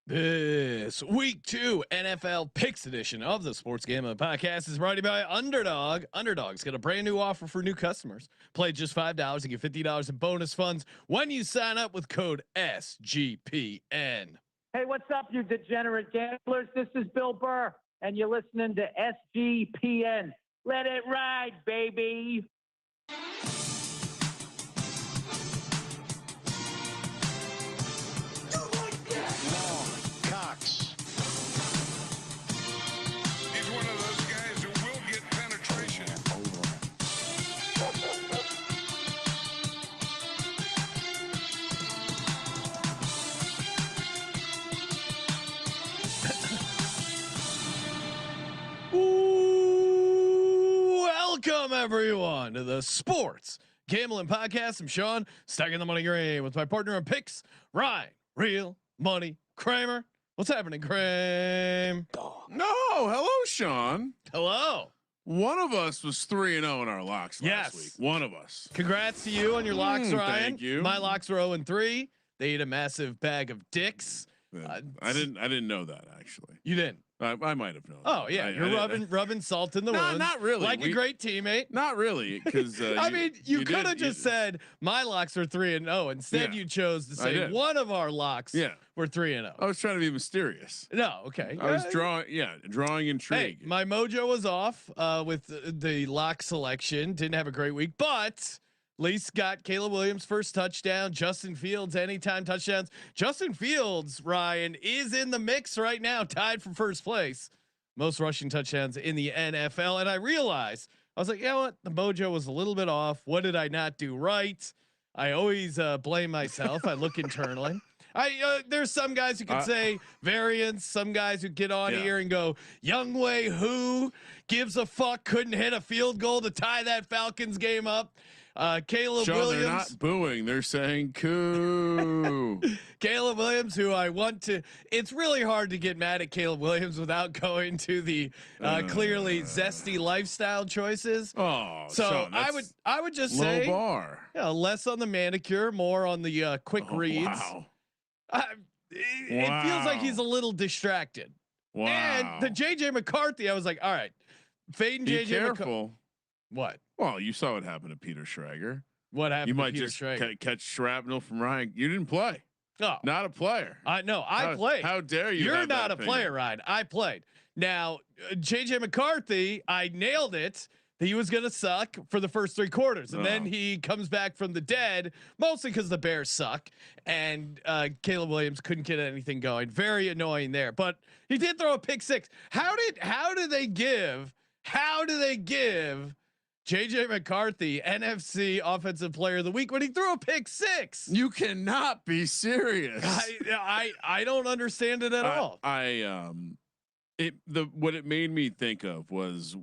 This week 2 NFL picks edition of the Sports Game of the Podcast is brought to you by Underdog. Underdog's got a brand new offer for new customers. Play just $5 and get $50 in bonus funds when you sign up with code SGPN. Hey, what's up, you degenerate gamblers? This is Bill Burr, and you're listening to SGPN. Let it ride, baby. Welcome everyone to the Sports Gambling Podcast. I'm Sean, stacking the money green with my partner in picks, Ryan, Real Money Kramer. What's happening, Kramer? No, hello, Sean. Hello. One of us was 3-0 in our locks last week. One of us. Congrats to you on your locks, Ryan. Thank you. My locks were 0-3. They ate a massive bag of dicks. I didn't know that actually. You didn't. I might have known. Oh yeah, you're rubbing salt in the wound. Not really. Like a great teammate. Not really, because I mean, you could have just said my locks are 3-0. Instead, you chose to say one of our locks were 3-0. I was trying to be mysterious. No, okay. I was drawing intrigue. Hey, my mojo was off with the lock selection. Didn't have a great week, but at least got Caleb Williams first touchdown. Justin Fields anytime touchdowns. Justin Fields, Ryan, is in the mix right now, tied for first place, most rushing touchdowns in the NFL. And I realized, I was like, you know what, the mojo was a little bit off. What did I not do right? I always blame myself. I look internally. There's some guys who can say variance. Some guys who get on here and go, Youngway, who gives a fuck? Couldn't hit a field goal to tie that Falcons game up. Caleb Williams. They're not booing. They're saying coo. Caleb Williams, who I want to. It's really hard to get mad at Caleb Williams without going to the clearly zesty lifestyle choices. Oh, so I would just say low bar. Less on the manicure, more on the quick reads. Wow. It feels like he's a little distracted. Wow. And the JJ McCarthy, I was like, all right, fading JJ. Careful. What? Well, you saw what happened to Peter Schrager. What happened? You to might Peter just Schrager? catch shrapnel from Ryan. You didn't play. No, not a player. I played. How dare you? You're not a player, Ryan. I played. Now, JJ McCarthy, I nailed it. He was going to suck for the first 3 quarters. And then he comes back from the dead, mostly because the Bears suck. And Caleb Williams couldn't get anything going. Very annoying there. But he did throw a pick 6. How do they give JJ McCarthy NFC Offensive Player of the Week when he threw a pick 6? You cannot be serious. I don't understand it at all. What it made me think of was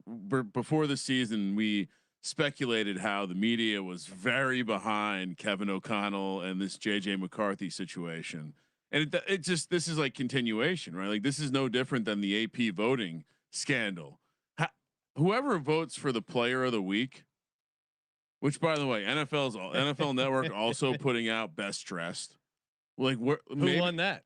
before the season, we speculated how the media was very behind Kevin O'Connell and this JJ McCarthy situation. And this is like continuation, right? Like this is no different than the AP voting scandal. Whoever votes for the player of the week, which by the way, NFL Network also putting out best dressed. Like who won that?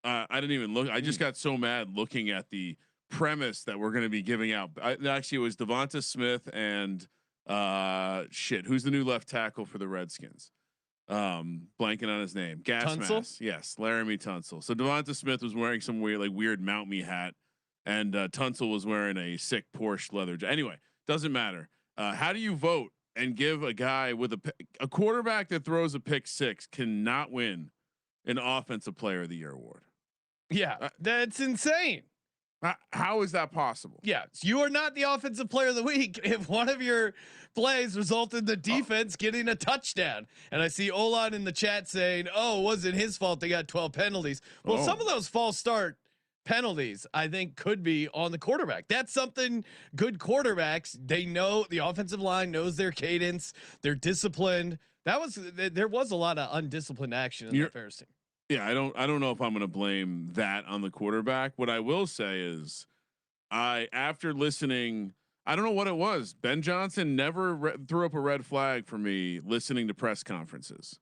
I didn't even look. I just got so mad looking at the premise that we're going to be giving out. Actually, it was Devonta Smith and who's the new left tackle for the Redskins? Blanking on his name. Gas mask. Yes, Laramie Tunsil. So Devonta Smith was wearing some weird Mount Me hat, and Tunsil was wearing a sick Porsche leather. Anyway, doesn't matter. How do you vote and give a guy with a quarterback that throws a pick 6 cannot win an Offensive Player of the Year award? Yeah, that's insane. How is that possible? Yeah, you are not the Offensive Player of the Week if one of your plays resulted in the defense getting a touchdown. And I see Olan in the chat saying, "Oh, it wasn't his fault. They got 12 penalties." Well, some of those false start penalties, I think, could be on the quarterback. That's something good quarterbacks, they know. The offensive line knows their cadence. They're disciplined. There was a lot of undisciplined action in that Bears team. Yeah, I don't know if I'm going to blame that on the quarterback. What I will say is, after listening, I don't know what it was. Ben Johnson never threw up a red flag for me listening to press conferences.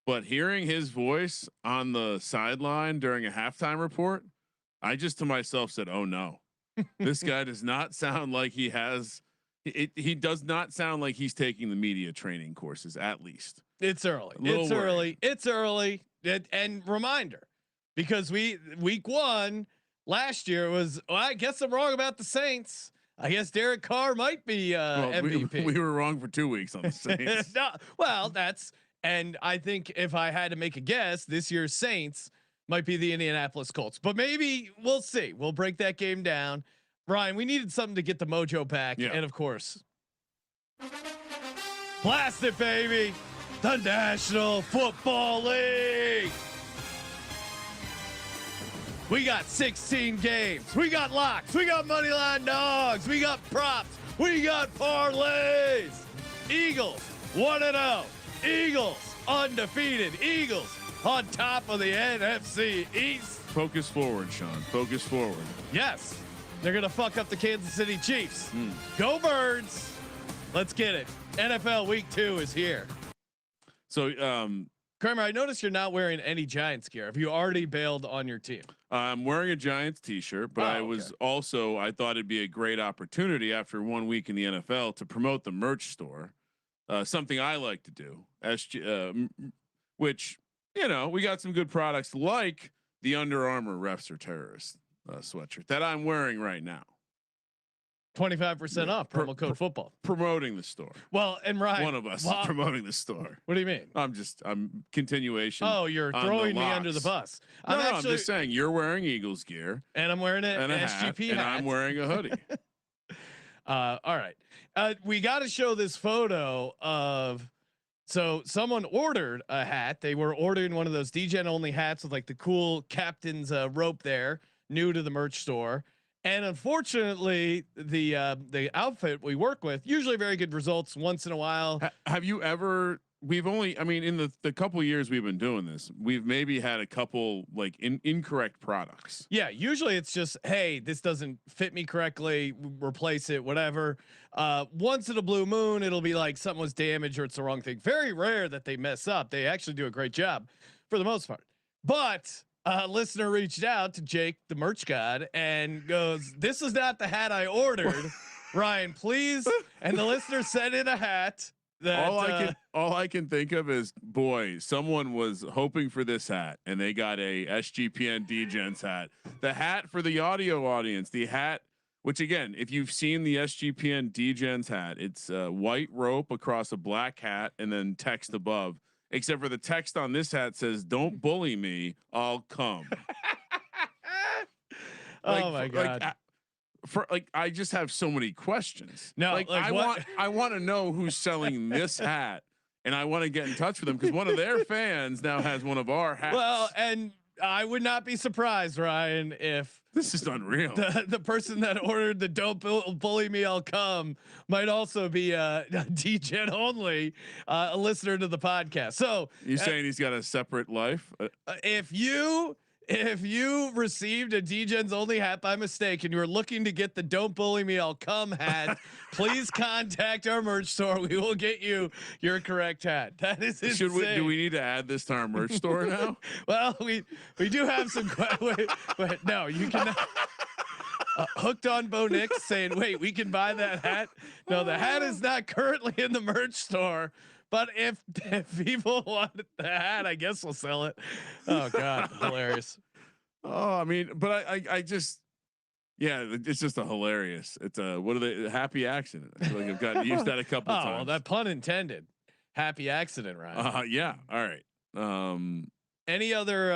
but hearing his voice on the sideline during a halftime report, I just to myself said, "Oh no, this guy does not sound like he has." He does not sound like he's taking the media training courses. At least it's early. It's worried. early. It's early. And reminder, because week 1 last year was. Well, I guess I'm wrong about the Saints. I guess Derek Carr might be MVP. We were wrong for 2 weeks on the Saints. No, well, and I think if I had to make a guess, this year's Saints might be the Indianapolis Colts, but maybe we'll see. We'll break that game down. Ryan, we needed something to get the mojo back, and of course, blast it, baby! The National Football League. We got 16 games. We got locks. We got money line dogs. We got props. We got parlays. Eagles 1-0. Eagles undefeated. Eagles on top of the NFC East. Focus forward, Sean. Focus forward. Yes, they're gonna fuck up the Kansas City Chiefs. Go Birds! Let's get it. NFL Week 2 is here. So, Kramer, I noticed you're not wearing any Giants gear. Have you already bailed on your team? I'm wearing a Giants t-shirt, but I was also, I thought it'd be a great opportunity after 1 week in the NFL to promote the merch store. Something I like to do, which, you know, we got some good products like the Under Armour Refs Are Terrorists sweatshirt that I'm wearing right now. 25% off, promo code football. Promoting the store. Well, and Ryan, one of us is promoting the store. What do you mean? I'm continuation. Oh, you're throwing me under the bus. I'm just saying you're wearing Eagles gear, and I'm wearing an SGP hat, and I'm wearing a hoodie. All right, we got to show this photo of. So someone ordered a hat. They were ordering one of those DGen only hats with like the cool captain's rope there, new to the merch store. And unfortunately, the outfit we work with, usually very good results once in a while. Have you ever? We've only, I mean, in the couple of years we've been doing this, we've maybe had a couple like incorrect products. Yeah, usually it's just, hey, this doesn't fit me correctly, replace it, whatever. Once in a blue moon, it'll be like something was damaged or it's the wrong thing. Very rare that they mess up. They actually do a great job for the most part. But a listener reached out to Jake, the merch god, and goes, "This is not the hat I ordered, Ryan, please." And the listener sent in a hat. That, all I can think of is, boy, someone was hoping for this hat and they got a SGPN Degens hat. The hat for the audio audience, the hat, which again, if you've seen the SGPN Degens hat, it's a white rope across a black hat and then text above. Except for the text on this hat says, "Don't bully me, I'll come." Oh my God. I just have so many questions. No, I want to know who's selling this hat, and I want to get in touch with them because one of their fans now has one of our hats. Well, and I would not be surprised, Ryan, if this is unreal. The person that ordered the "Don't bully me, I'll come" might also be a DGen only, a listener to the podcast. So you're saying he's got a separate life? If you received a Degens only hat by mistake and you were looking to get the "Don't bully me, I'll come" hat, please contact our merch store. We will get you your correct hat. That is insane. Do we need to add this to our merch store now? Well, we do have some. Wait, no, you can. Hooked on Bo Nix saying, "Wait, we can buy that hat." No, the hat is not currently in the merch store. But if people want the hat, I guess we'll sell it. Oh God, hilarious. Oh, I mean, but I just, yeah, it's just a hilarious. It's a, what are they? Happy accident. I feel like I've gotten used that a couple times. Well, that pun intended. Happy accident, right? Yeah. All right. Any other?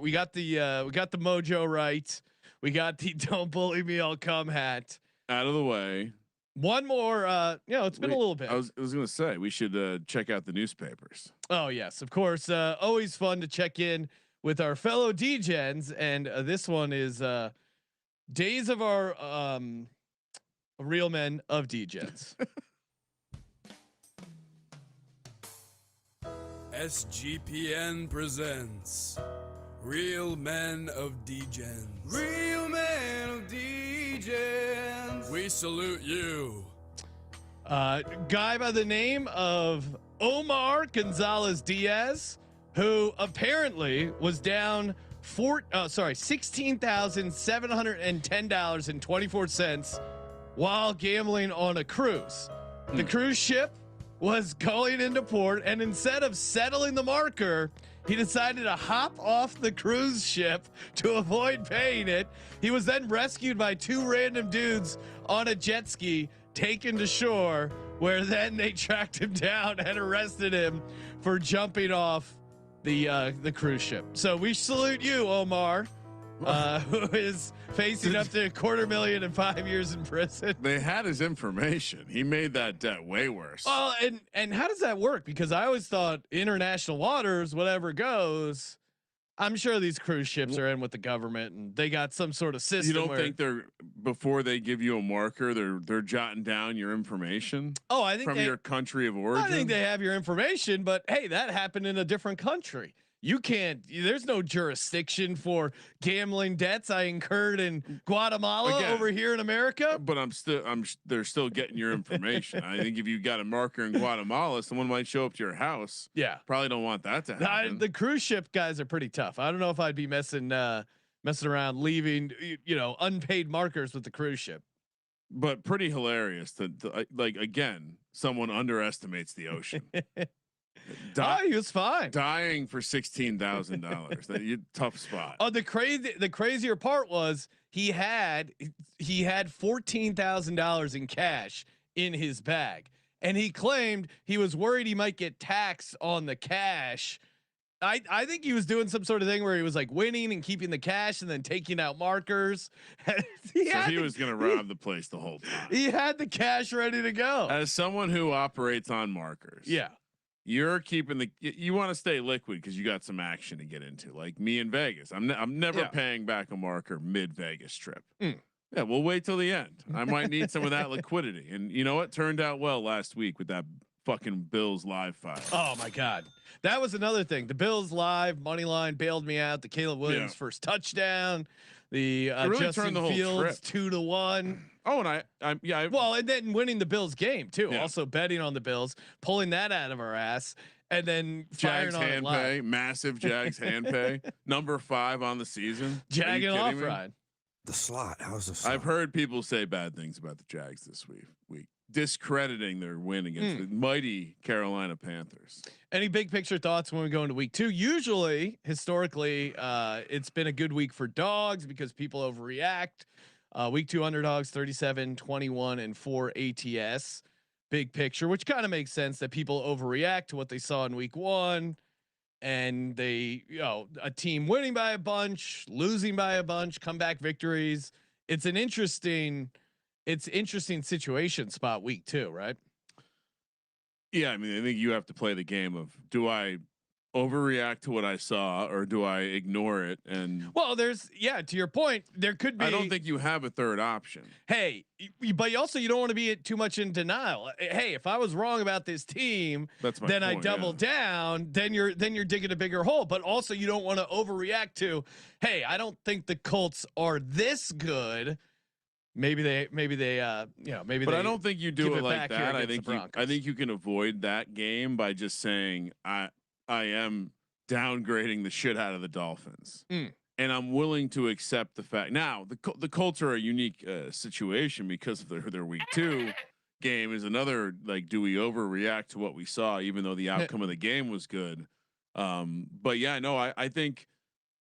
We got the mojo right. We got the "Don't bully me, I'll come" hat out of the way. One more, it's been a little bit. I was going to say we should check out the newspapers. Oh yes, of course. Always fun to check in with our fellow Degens, and this one is Days of Our Real Men of Degens. SGPN presents Real Men of Degens. Real Men of Degens. We salute you. Guy by the name of Omar Gonzalez Diaz, who apparently was down $16,710.24 while gambling on a cruise. The cruise ship was going into port, and instead of settling the marker, he decided to hop off the cruise ship to avoid paying it. He was then rescued by 2 random dudes on a jet ski, taken to shore, where then they tracked him down and arrested him for jumping off the cruise ship. So we salute you, Omar, who is facing up to $250,000 and 5 years in prison. They had his information. He made that debt way worse. Well, and how does that work? Because I always thought international waters, whatever goes, I'm sure these cruise ships are in with the government and they got some sort of system. You don't think they're, before they give you a marker, they're jotting down your information? Oh, I think from your country of origin. I think they have your information, but hey, that happened in a different country. You can't. There's no jurisdiction for gambling debts I incurred in Guatemala over here in America. But they're still getting your information. I think if you got a marker in Guatemala, someone might show up to your house. Yeah, probably don't want that to happen. The cruise ship guys are pretty tough. I don't know if I'd be messing around, leaving unpaid markers with the cruise ship. But pretty hilarious to like, again, someone underestimates the ocean. He was fine. Dying for $16,000. That tough spot. Oh, the crazier part was he had $14,000 in cash in his bag, and he claimed he was worried he might get taxed on the cash. I think he was doing some sort of thing where he was like winning and keeping the cash and then taking out markers. he was going to rob the place the whole time. He had the cash ready to go. As someone who operates on markers, yeah, you're keeping you want to stay liquid because you got some action to get into. Like me in Vegas, I'm never paying back a marker mid Vegas trip. Yeah, we'll wait till the end. I might need some of that liquidity, and you know what? Turned out well last week with that fucking Bills live file. Oh my god. That was another thing. The Bills live money line bailed me out. The Caleb Williams first touchdown. The really Justin Fields 2-1. Oh, and well, and then winning the Bills game too. Yeah. Also betting on the Bills, pulling that out of our ass, and then Jags hand pay, massive Jags hand pay, number 5 on the season. Jagging off ride. The slot. How's the slot? I've heard people say bad things about the Jags this week, discrediting their win against the mighty Carolina Panthers. Any big picture thoughts when we go into week 2? Usually, historically, it's been a good week for dogs because people overreact. Week 2 underdogs 37-21-4 ATS. Big picture, which kind of makes sense that people overreact to what they saw in week 1, and they, a team winning by a bunch, losing by a bunch, comeback victories. It's an interesting situation spot week 2, right? Yeah, I mean, I think you have to play the game of, do I overreact to what I saw or do I ignore it? And well, to your point, there could be. I don't think you have a third option. Hey, but you don't want to be too much in denial. Hey, if I was wrong about this team, then I double down. Then you're digging a bigger hole. But also, you don't want to overreact to, hey, I don't think the Colts are this good. Maybe they. But I don't think you do it like that. I think you can avoid that game by just saying I am downgrading the shit out of the Dolphins, and I'm willing to accept the fact. Now the Colts are a unique situation because of their week 2 game is another, like, do we overreact to what we saw even though the outcome of the game was good? But yeah, no, I think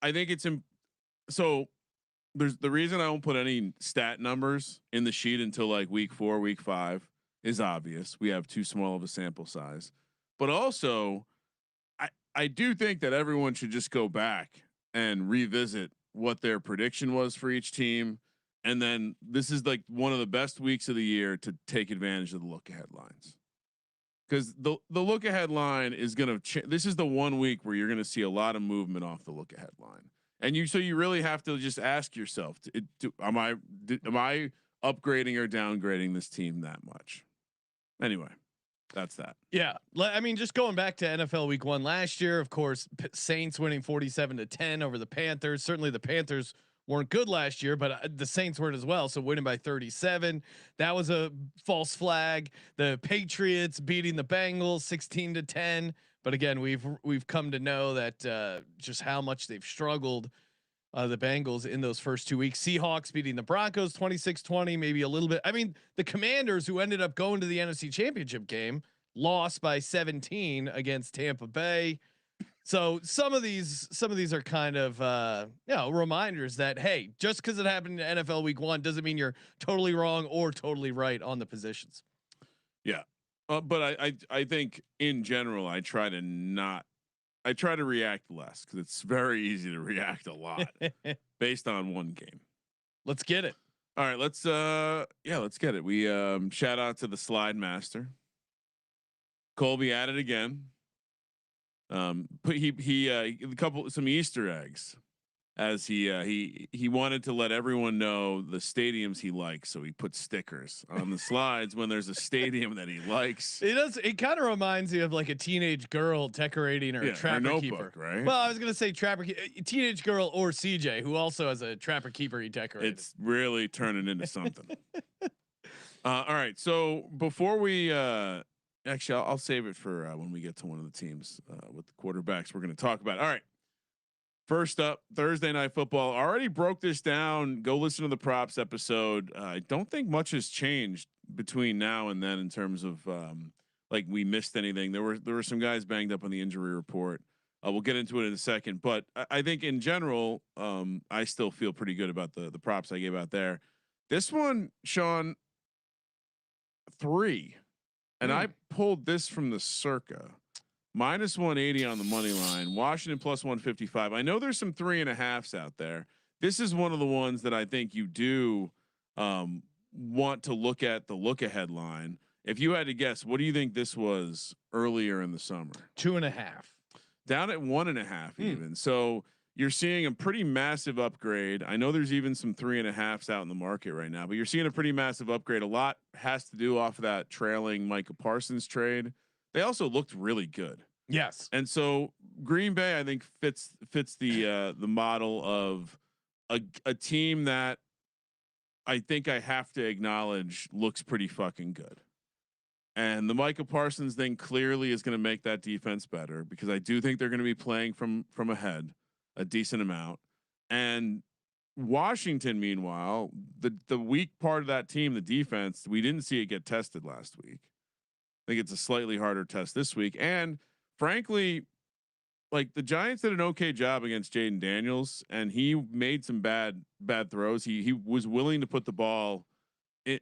it's so. There's the reason I don't put any stat numbers in the sheet until like week 4, week 5 is obvious. We have too small of a sample size, but also I do think that everyone should just go back and revisit what their prediction was for each team. And then this is like one of the best weeks of the year to take advantage of the look ahead lines. Cause the look ahead line is going to, this is the one week where you're going to see a lot of movement off the look ahead line. And so you really have to just ask yourself, am I upgrading or downgrading this team that much? Anyway, that's that. Yeah. I mean, just going back to NFL week 1 last year, of course, Saints winning 47-10 over the Panthers. Certainly the Panthers weren't good last year, but the Saints weren't as well. So winning by 37, that was a false flag. The Patriots beating the Bengals 16-10. But again, we've come to know that just how much they've struggled. The Bengals in those first 2 weeks. Seahawks beating the Broncos 26-20, maybe a little bit. I mean, the Commanders, who ended up going to the NFC Championship game, lost by 17 against Tampa Bay. So some of these are kind of reminders that, hey, just because it happened in NFL Week 1 doesn't mean you're totally wrong or totally right on the positions. Yeah, but I think in general I try to react less because it's very easy to react a lot based on one game. Let's get it. All right, let's get it. We shout out to the Slide Master. Colby at it again. Put some Easter eggs as he wanted to let everyone know the stadiums he likes, so he put stickers on the slides when there's a stadium that he likes. It kind of reminds me of like a teenage girl decorating her trapper notebook, keeper, right? Well, I was gonna say teenage girl or CJ, who also has a trapper keeper he decorated. It's really turning into something. All right, so before we actually, I'll save it for when we get to one of the teams with the quarterbacks we're going to talk about. All right. First up, Thursday Night Football. Already broke this down. Go listen to the props episode. I don't think much has changed between now and then in terms of like we missed anything. There were some guys banged up on the injury report. We'll get into it in a second, but I think in general, I still feel pretty good about the props I gave out there. This one, Sean, 3. And I pulled this from the Circa. -180 on the money line. Washington +155. I know there's some 3.5s out there. This is one of the ones that I think you do want to look at the look ahead line. If you had to guess, what do you think this was earlier in the summer? 2.5. Down at 1.5 even. So you're seeing a pretty massive upgrade. I know there's even some 3.5s out in the market right now, but you're seeing a pretty massive upgrade. A lot has to do off of that trailing Micah Parsons trade. They also looked really good. Yes. And so Green Bay, I think fits the model of a team that I think I have to acknowledge looks pretty fucking good. And the Micah Parsons thing clearly is going to make that defense better because I do think they're going to be playing from ahead a decent amount. And Washington, meanwhile, the weak part of that team, the defense, we didn't see it get tested last week. I think it's a slightly harder test this week. And frankly, like the Giants did an okay job against Jaden Daniels, and he made some bad throws. He was willing to put the ball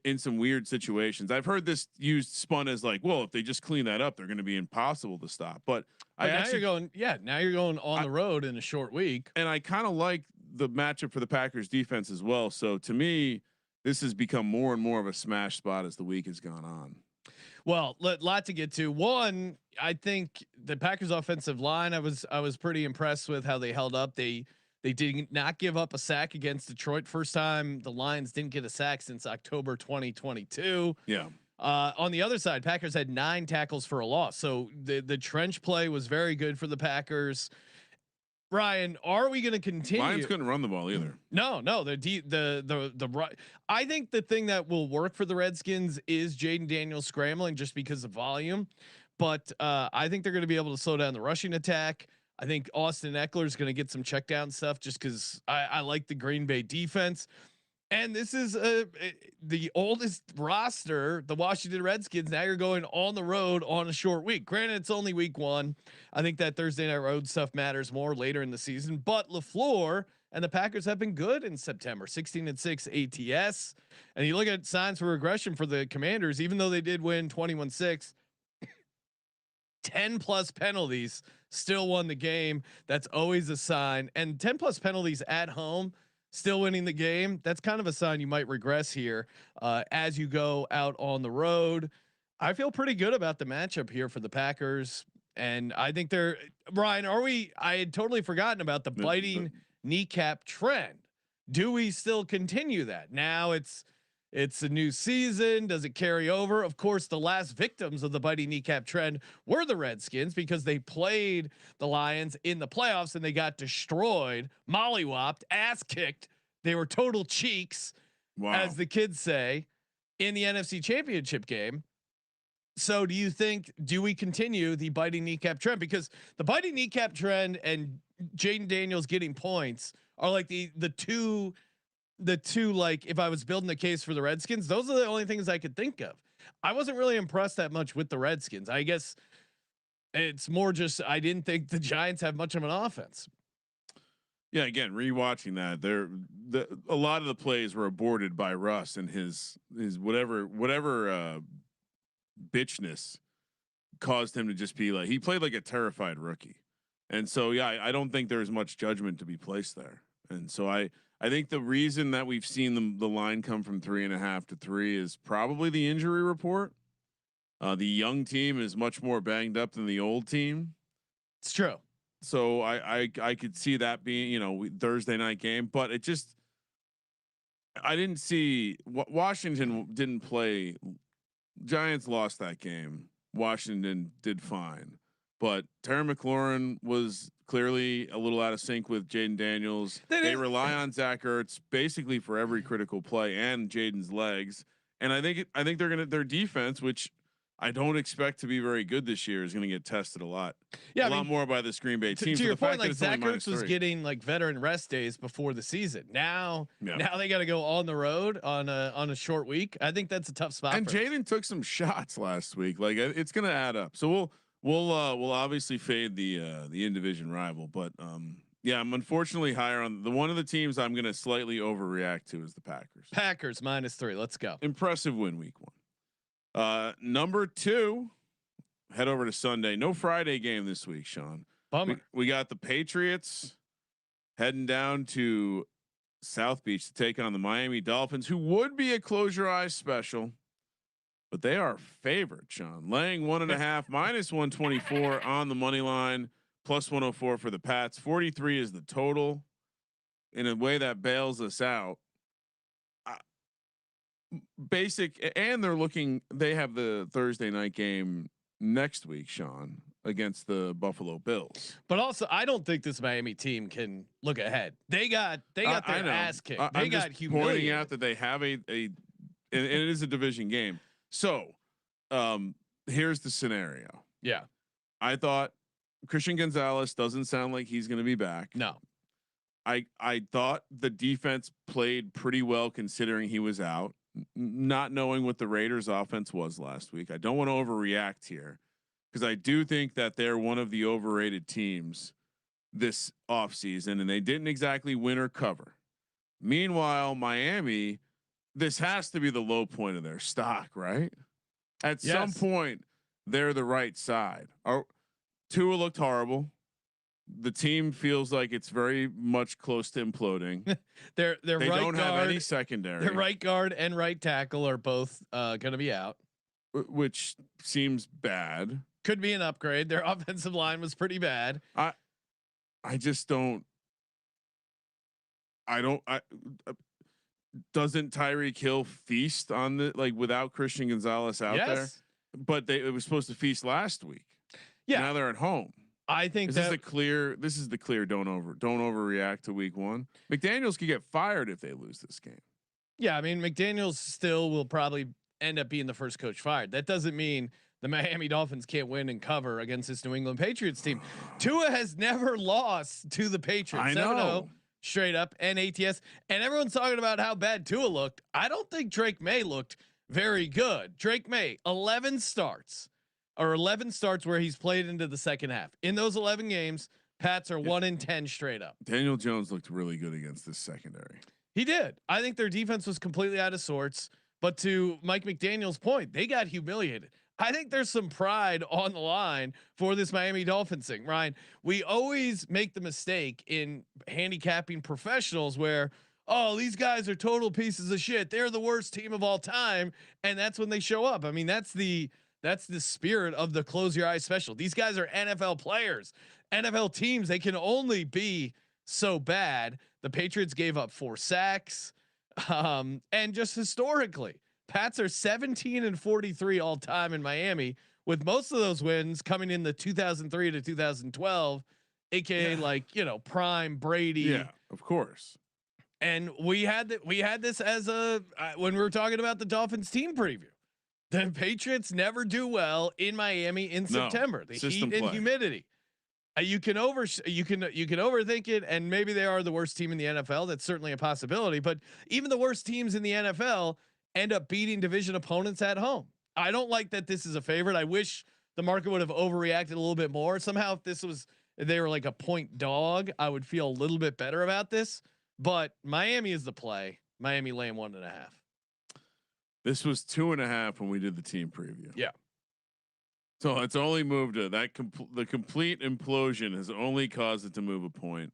in some weird situations. I've heard this spun as like, well, if they just clean that up, they're going to be impossible to stop. But now you're going on the road in a short week. And I kind of like the matchup for the Packers defense as well. So to me, this has become more and more of a smash spot as the week has gone on. Well, lot to get to. One, I think the Packers offensive line, I was pretty impressed with how they held up. They did not give up a sack against Detroit. First time the Lions didn't get a sack since October 2022. Yeah. On the other side, Packers had 9 tackles for a loss. So the trench play was very good for the Packers. Ryan, are we going to continue? Lions couldn't run the ball either. No. I think the thing that will work for the Redskins is Jaden Daniels scrambling just because of volume. But I think they're going to be able to slow down the rushing attack. I think Austin Eckler is going to get some check down stuff just because I like the Green Bay defense. And this is the oldest roster, the Washington Redskins. Now you're going on the road on a short week. Granted, it's only week 1. I think that Thursday night road stuff matters more later in the season. But LaFleur and the Packers have been good in September, 16-6 ATS. And you look at signs for regression for the Commanders, even though they did win 21-6, 10+ penalties, still won the game. That's always a sign. And 10+ penalties at home, still winning the game. That's kind of a sign you might regress here as you go out on the road. I feel pretty good about the matchup here for the Packers. And I think they're Ryan, I had totally forgotten about the biting kneecap trend. Do we still continue that? Now it's a new season. Does it carry over? Of course, the last victims of the biting kneecap trend were the Redskins because they played the Lions in the playoffs and they got destroyed, mollywopped, ass kicked They were total cheeks, as the kids say, in the NFC Championship game. So do we continue the biting kneecap trend? Because the biting kneecap trend and Jaden Daniels getting points are like the two, like, if I was building the case for the Redskins, those are the only things I could think of. I wasn't really impressed that much with the Redskins. I guess it's more just, I didn't think the Giants have much of an offense. Yeah. Again, rewatching that, a lot of the plays were aborted by Russ and his whatever bitchness caused him to just be like, he played like a terrified rookie. And so, yeah, I don't think there's much judgment to be placed there. And so I think the reason that we've seen the line come from 3.5 to 3 is probably the injury report. The young team is much more banged up than the old team. It's true. So I could see that being, Thursday night game, but it just, I didn't see Washington didn't play. Giants lost that game. Washington did fine, but Terry McLaurin was clearly a little out of sync with Jaden Daniels. They rely on Zach Ertz basically for every critical play and Jaden's legs. And I think their defense, which I don't expect to be very good this year, is going to get tested a lot. Yeah, a lot more by this Green Bay team. To your point, like Zach Ertz was getting like veteran rest days before the season. Now they got to go on the road on a short week. I think that's a tough spot. And Jaden took some shots last week. Like, it's going to add up. So we'll obviously fade the in division rival, but yeah, I'm unfortunately higher on the one of the teams I'm going to slightly overreact to is the Packers. Packers -3. Let's go. Impressive win week 1. Number 2, head over to Sunday. No Friday game this week, Sean. Bummer. We got the Patriots heading down to South Beach to take on the Miami Dolphins, who would be a close your eyes special, but they are favored, Sean. Laying 1.5, -124 on the money line, +104 for the Pats. 43 is the total. In a way that bails us out. And they have the Thursday night game next week, Sean, against the Buffalo Bills. But also, I don't think this Miami team can look ahead. They got their ass kicked. They got humiliated. Pointing out that they have and it is a division game. So here's the scenario. Yeah. I thought Christian Gonzalez doesn't sound like he's going to be back. No. I thought the defense played pretty well considering he was out. Not knowing what the Raiders offense was last week. I don't want to overreact here because I do think that they're one of the overrated teams this offseason, and they didn't exactly win or cover. Meanwhile, Miami, this has to be the low point of their stock, right? At some point, they're the right side. Tua looked horrible. The team feels like it's very much close to imploding. They right don't have any secondary. Their right guard and right tackle are both going to be out, which seems bad. Could be an upgrade. Their offensive line was pretty bad. I just don't. Doesn't Tyreek Hill feast on the without Christian Gonzalez out there? But it was supposed to feast last week. Yeah. Now they're at home. I think this is the clear. Don't overreact to week 1. McDaniels could get fired if they lose this game. Yeah, I mean McDaniels still will probably end up being the first coach fired. That doesn't mean the Miami Dolphins can't win and cover against this New England Patriots team. Tua has never lost to the Patriots. I know. 7-0 straight up and ATS, and everyone's talking about how bad Tua looked. I don't think Drake May looked very good. Drake May 11 starts where he's played into the second half. In those 11 games, Pats are 1-10 straight up. Daniel Jones looked really good against this secondary. He did. I think their defense was completely out of sorts, but to Mike McDaniel's point, they got humiliated. I think there's some pride on the line for this Miami Dolphins thing, Ryan. We always make the mistake in handicapping professionals where, oh, these guys are total pieces of shit. They're the worst team of all time. And that's when they show up. I mean, that's the spirit of the close your eyes special. These guys are NFL players, NFL teams. They can only be so bad. The Patriots gave up 4 sacks. And just historically, Pats are 17-43 all time in Miami, with most of those wins coming in the 2003 to 2012, aka prime Brady. Yeah, of course. And we had this as a when we were talking about the Dolphins team preview. The Patriots never do well in Miami in September. The heat and humidity. You can overthink it, and maybe they are the worst team in the NFL. That's certainly a possibility. But even the worst teams in the NFL end up beating division opponents at home. I don't like that this is a favorite. I wish the market would have overreacted a little bit more. Somehow, if they were like a point dog, I would feel a little bit better about this. But Miami is the play. Miami laying 1.5. This was 2.5 when we did the team preview. Yeah. So it's only moved to that. The complete implosion has only caused it to move a point.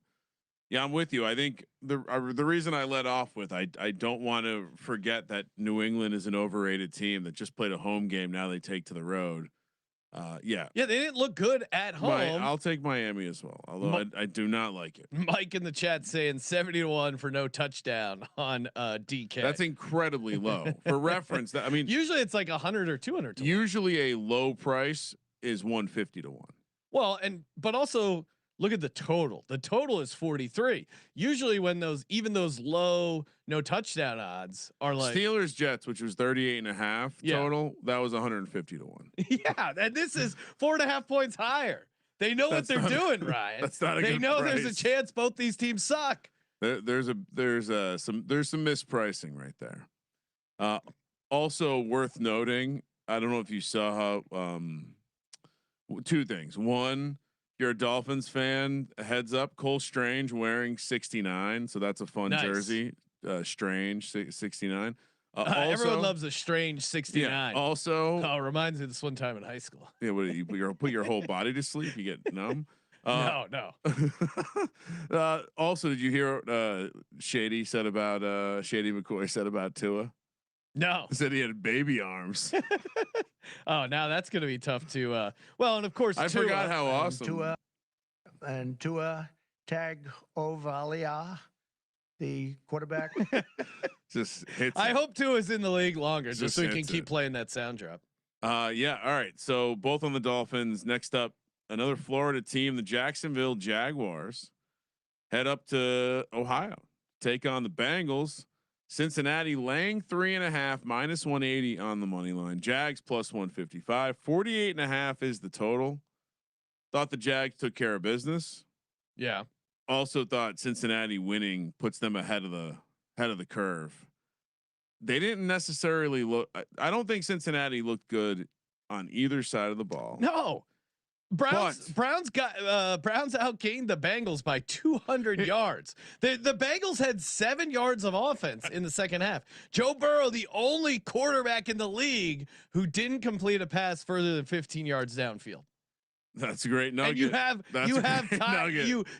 Yeah, I'm with you. I think the reason I led off with I don't want to forget that New England is an overrated team that just played a home game. Now they take to the road. Yeah, they didn't look good at home. I'll take Miami as well, although I do not like it. Mike in the chat saying 70-1 for no touchdown on DK. That's incredibly low. For reference, I mean, usually it's like 100 or 200. Usually a low price is 150 to 1. Well, but also look at the total. The total is 43. Usually when those low no touchdown odds are like Steelers Jets, which was 38.5 total, that was 150 to 1. Yeah, and this is 4.5 points higher. They know what they're doing, Ryan. That's not a they good know price. There's a chance both these teams suck. There's some mispricing right there. Also worth noting, I don't know if you saw how two things. One, you're a Dolphins fan, heads up, Cole Strange wearing 69. So that's a fun jersey. Strange 69. Everyone loves a Strange 69. Yeah, also, reminds me of this one time in high school. Yeah, what do you put your whole body to sleep? You get numb. No. Also, did you hear Shady McCoy said about Tua? No, he said he had baby arms. Oh, now that's going to be tough to. Well, and of course, I forgot how awesome. Tua Tagovailoa, the quarterback. Just hits. I hope Tua's in the league longer, just so he can keep playing that sound drop. Yeah. All right. So both on the Dolphins. Next up, another Florida team, the Jacksonville Jaguars, head up to Ohio, take on the Bengals. Cincinnati laying 3.5 -180 on the money line. Jags plus 155. 48.5 is the total. Thought the Jags took care of business. Yeah. Also thought Cincinnati winning puts them ahead of the curve. They didn't necessarily look. I don't think Cincinnati looked good on either side of the ball. No. Browns outgained the Bengals by 200 yards. The Bengals had 7 yards of offense in the second half. Joe Burrow, the only quarterback in the league who didn't complete a pass further than 15 yards downfield. That's a great nugget. And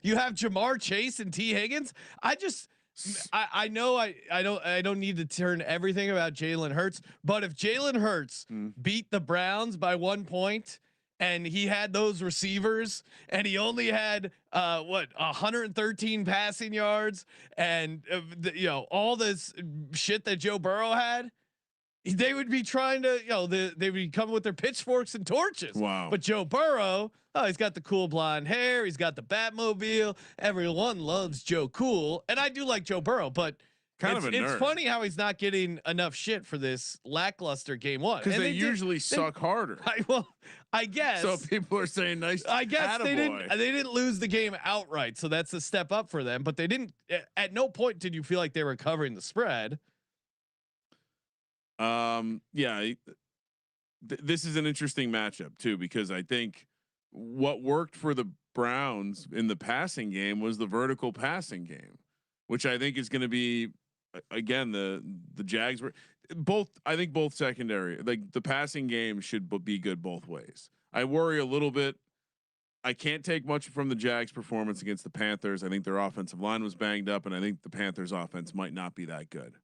you have Jamar Chase and T Higgins. I know I don't need to turn everything about Jalen Hurts, but if Jalen Hurts beat the Browns by 1 point, and he had those receivers, and he only had 113 passing yards, and all this shit that Joe Burrow had, they would be trying to they would be coming with their pitchforks and torches. Wow! But Joe Burrow, he's got the cool blonde hair, he's got the Batmobile. Everyone loves Joe Cool, and I do like Joe Burrow, but. It's funny how he's not getting enough shit for this lackluster game one because they usually suck harder. I guess so. People are saying nice. I guess they didn't lose the game outright, so that's a step up for them. But they didn't. At no point did you feel like they were covering the spread. Yeah. This is an interesting matchup too, because I think what worked for the Browns in the passing game was the vertical passing game, which I think is going to be. Again, the Jags were both. I think both secondary, like the passing game, should be good both ways. I worry a little bit. I can't take much from the Jags' performance against the Panthers. I think their offensive line was banged up, and I think the Panthers' offense might not be that good.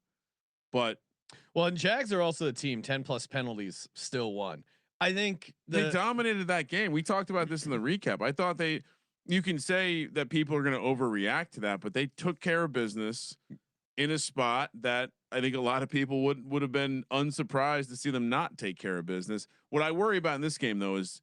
But and Jags are also the team 10+ penalties still won. I think they dominated that game. We talked about this in the recap. I thought you can say that people are going to overreact to that, but they took care of business in a spot that I think a lot of people would have been unsurprised to see them not take care of business. What I worry about in this game though is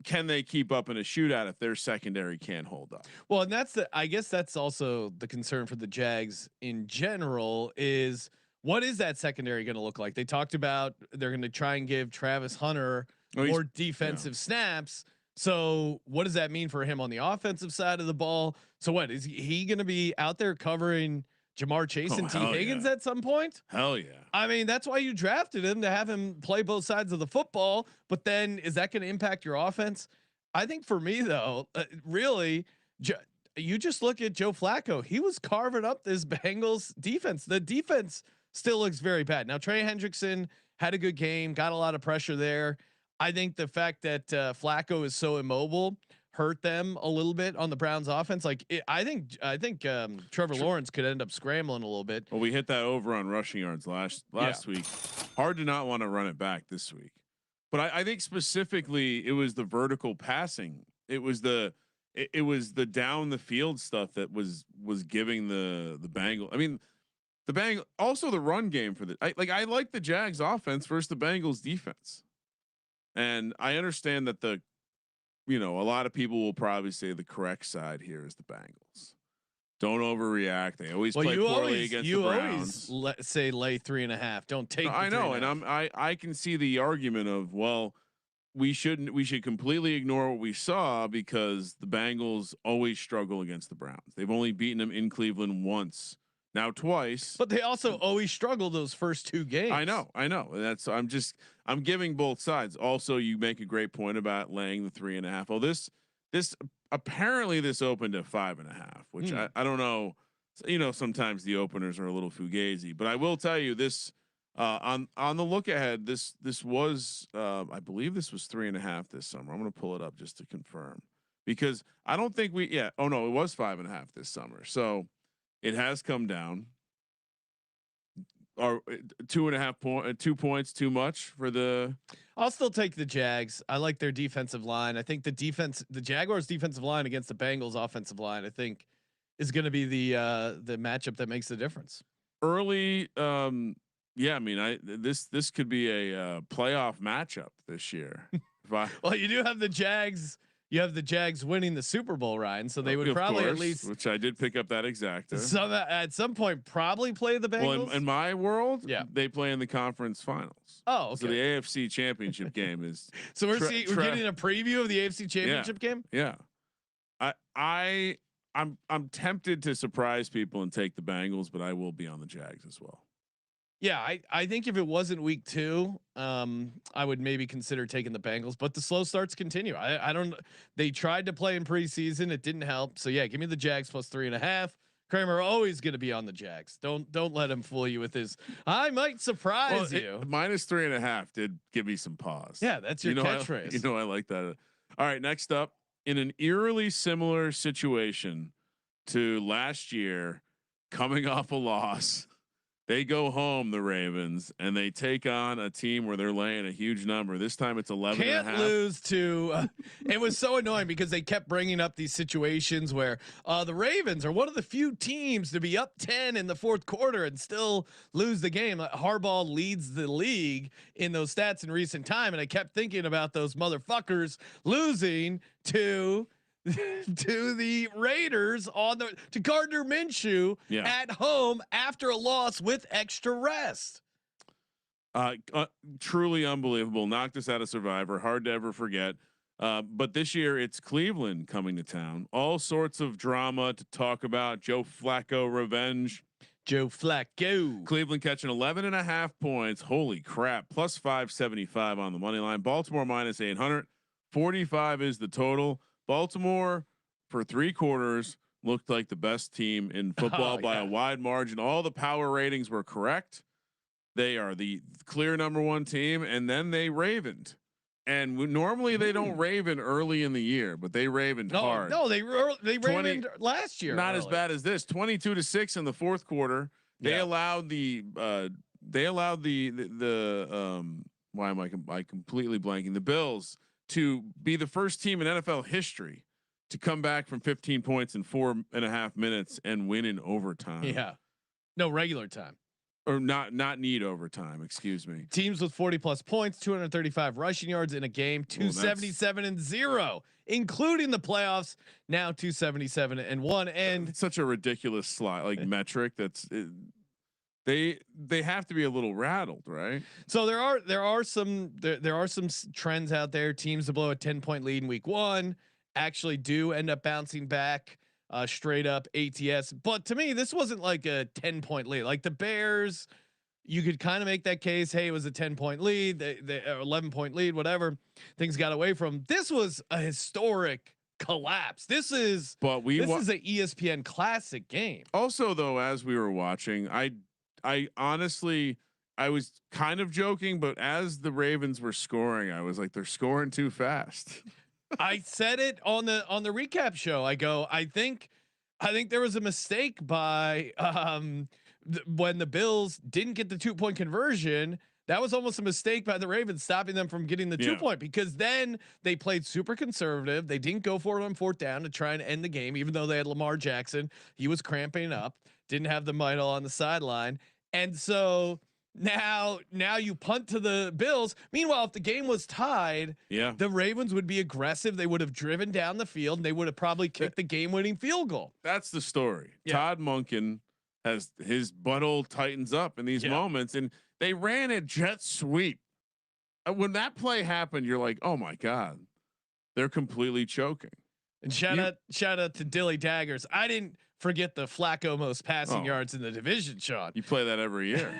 can they keep up in a shootout if their secondary can't hold up? Well, and I guess that's also the concern for the Jags in general is what is that secondary going to look like? They talked about they're going to try and give Travis Hunter more defensive snaps. So what does that mean for him on the offensive side of the ball? So what is he going to be out there covering Jamar Chase and T Higgins at some point? Hell yeah. I mean, that's why you drafted him, to have him play both sides of the football. But then is that going to impact your offense? I think for me though, really, you just look at Joe Flacco. He was carving up this Bengals defense. The defense still looks very bad. Now Trey Hendrickson had a good game, got a lot of pressure there. I think the fact that Flacco is so immobile hurt them a little bit on the Browns offense. I think Trevor Lawrence could end up scrambling a little bit. Well, we hit that over on rushing yards last week. Hard to not want to run it back this week. But I think specifically it was the vertical passing. It was the down the field stuff that was giving the Bengals. I mean, the Bengals, also the run game for I like the Jags offense versus the Bengals defense. And I understand that a lot of people will probably say the correct side here is the Bengals. Don't overreact. They always play poorly against the Browns. You always say lay 3.5. Don't take. I know, and I can see the argument of, well, we should completely ignore what we saw because the Bengals always struggle against the Browns. They've only beaten them in Cleveland once, now twice. But they also always struggle those first two games. I know. I'm giving both sides. Also, you make a great point about laying the 3.5. Oh, this apparently this opened at 5.5, which I don't know. Sometimes the openers are a little fugazi, but I will tell you this on the look ahead. This was I believe this was 3.5 this summer. I'm going to pull it up just to confirm because I don't think oh no, it was 5.5 this summer. So it has come down. Or 2 points too much for the. I'll still take the Jags. I like their defensive line. I think the Jaguars defensive line against the Bengals offensive line, I think is going to be the matchup that makes the difference. Early, I mean, this could be a playoff matchup this year. Well, you do have the Jags. You have the Jags winning the Super Bowl, Ryan. So they would probably at least, which I did pick up that exacta. At some point, probably play the Bengals. Well, in my world, they play in the conference finals. Oh, okay. So the AFC Championship game is. So we're getting a preview of the AFC Championship game. Yeah, I'm tempted to surprise people and take the Bengals, but I will be on the Jags as well. Yeah, I think if it wasn't week 2, I would maybe consider taking the Bengals, but the slow starts continue. I don't. They tried to play in preseason, it didn't help. So yeah, give me the Jags plus 3.5. Kramer always going to be on the Jags. Don't let him fool you with his. I might surprise you. Minus 3.5 did give me some pause. Yeah, that's your catchphrase. I like that. All right, next up, in an eerily similar situation to last year, coming off a loss. They go home, the Ravens, and they take on a team where they're laying a huge number. This time it's 11. Can't lose to. It was so annoying because they kept bringing up these situations where the Ravens are one of the few teams to be up 10 in the fourth quarter and still lose the game. Harbaugh leads the league in those stats in recent time, and I kept thinking about those motherfuckers losing to the Raiders to Gardner Minshew at home after a loss with extra rest. Truly unbelievable. Knocked us out of Survivor. Hard to ever forget. But this year it's Cleveland coming to town. All sorts of drama to talk about. Joe Flacco revenge. Joe Flacco. Cleveland catching 11.5 points. Holy crap. Plus 575 on the money line. Baltimore minus 800. 45 is the total. Baltimore for 3 quarters looked like the best team in football by a wide margin. All the power ratings were correct. They are the clear number 1 team, and then they ravened. And normally they don't raven early in the year, but they ravened hard. No, they ravened last year. Not as bad as this. 22-6 in the fourth quarter. They allowed why am I completely blanking? The Bills to be the first team in NFL history to come back from 15 points in 4.5 minutes and win in overtime. Yeah. No, regular time. or not need overtime. Excuse me. Teams with 40 plus points, 235 rushing yards in a game, 277-0, including the playoffs. Now 277-1, and It's such a ridiculous slide like metric. They have to be a little rattled, right? So there are some trends out there. Teams that blow a 10-point lead in week 1 actually do end up bouncing back. Straight up ATS, but to me, this wasn't like a 10-point lead. Like the Bears, you could kind of make that case. Hey, it was a 10-point lead, the 11-point lead, whatever. Things got away from. This was a historic collapse. This is an ESPN classic game. Also, though, as we were watching, I honestly, I was kind of joking, but as the Ravens were scoring, I was like, they're scoring too fast. I said it on the recap show. I go, I think there was a mistake by when the Bills didn't get the 2-point conversion. That was almost a mistake by the Ravens, stopping them from getting the 2-point, because then they played super conservative. They didn't go for it on 4th down to try and end the game, even though they had Lamar Jackson. He was cramping up, didn't have the Midal on the sideline, and so now you punt to the Bills. Meanwhile, if the game was tied, the Ravens would be aggressive. They would have driven down the field, and they would have probably kicked the game-winning field goal. That's the story. Todd Monken has his butthole tightens up in these moments, and they ran a jet sweep. When that play happened, you're like, oh my God, they're completely choking. And shout out to Dilly Daggers. I didn't forget the Flacco most passing yards in the division, Sean. You play that every year.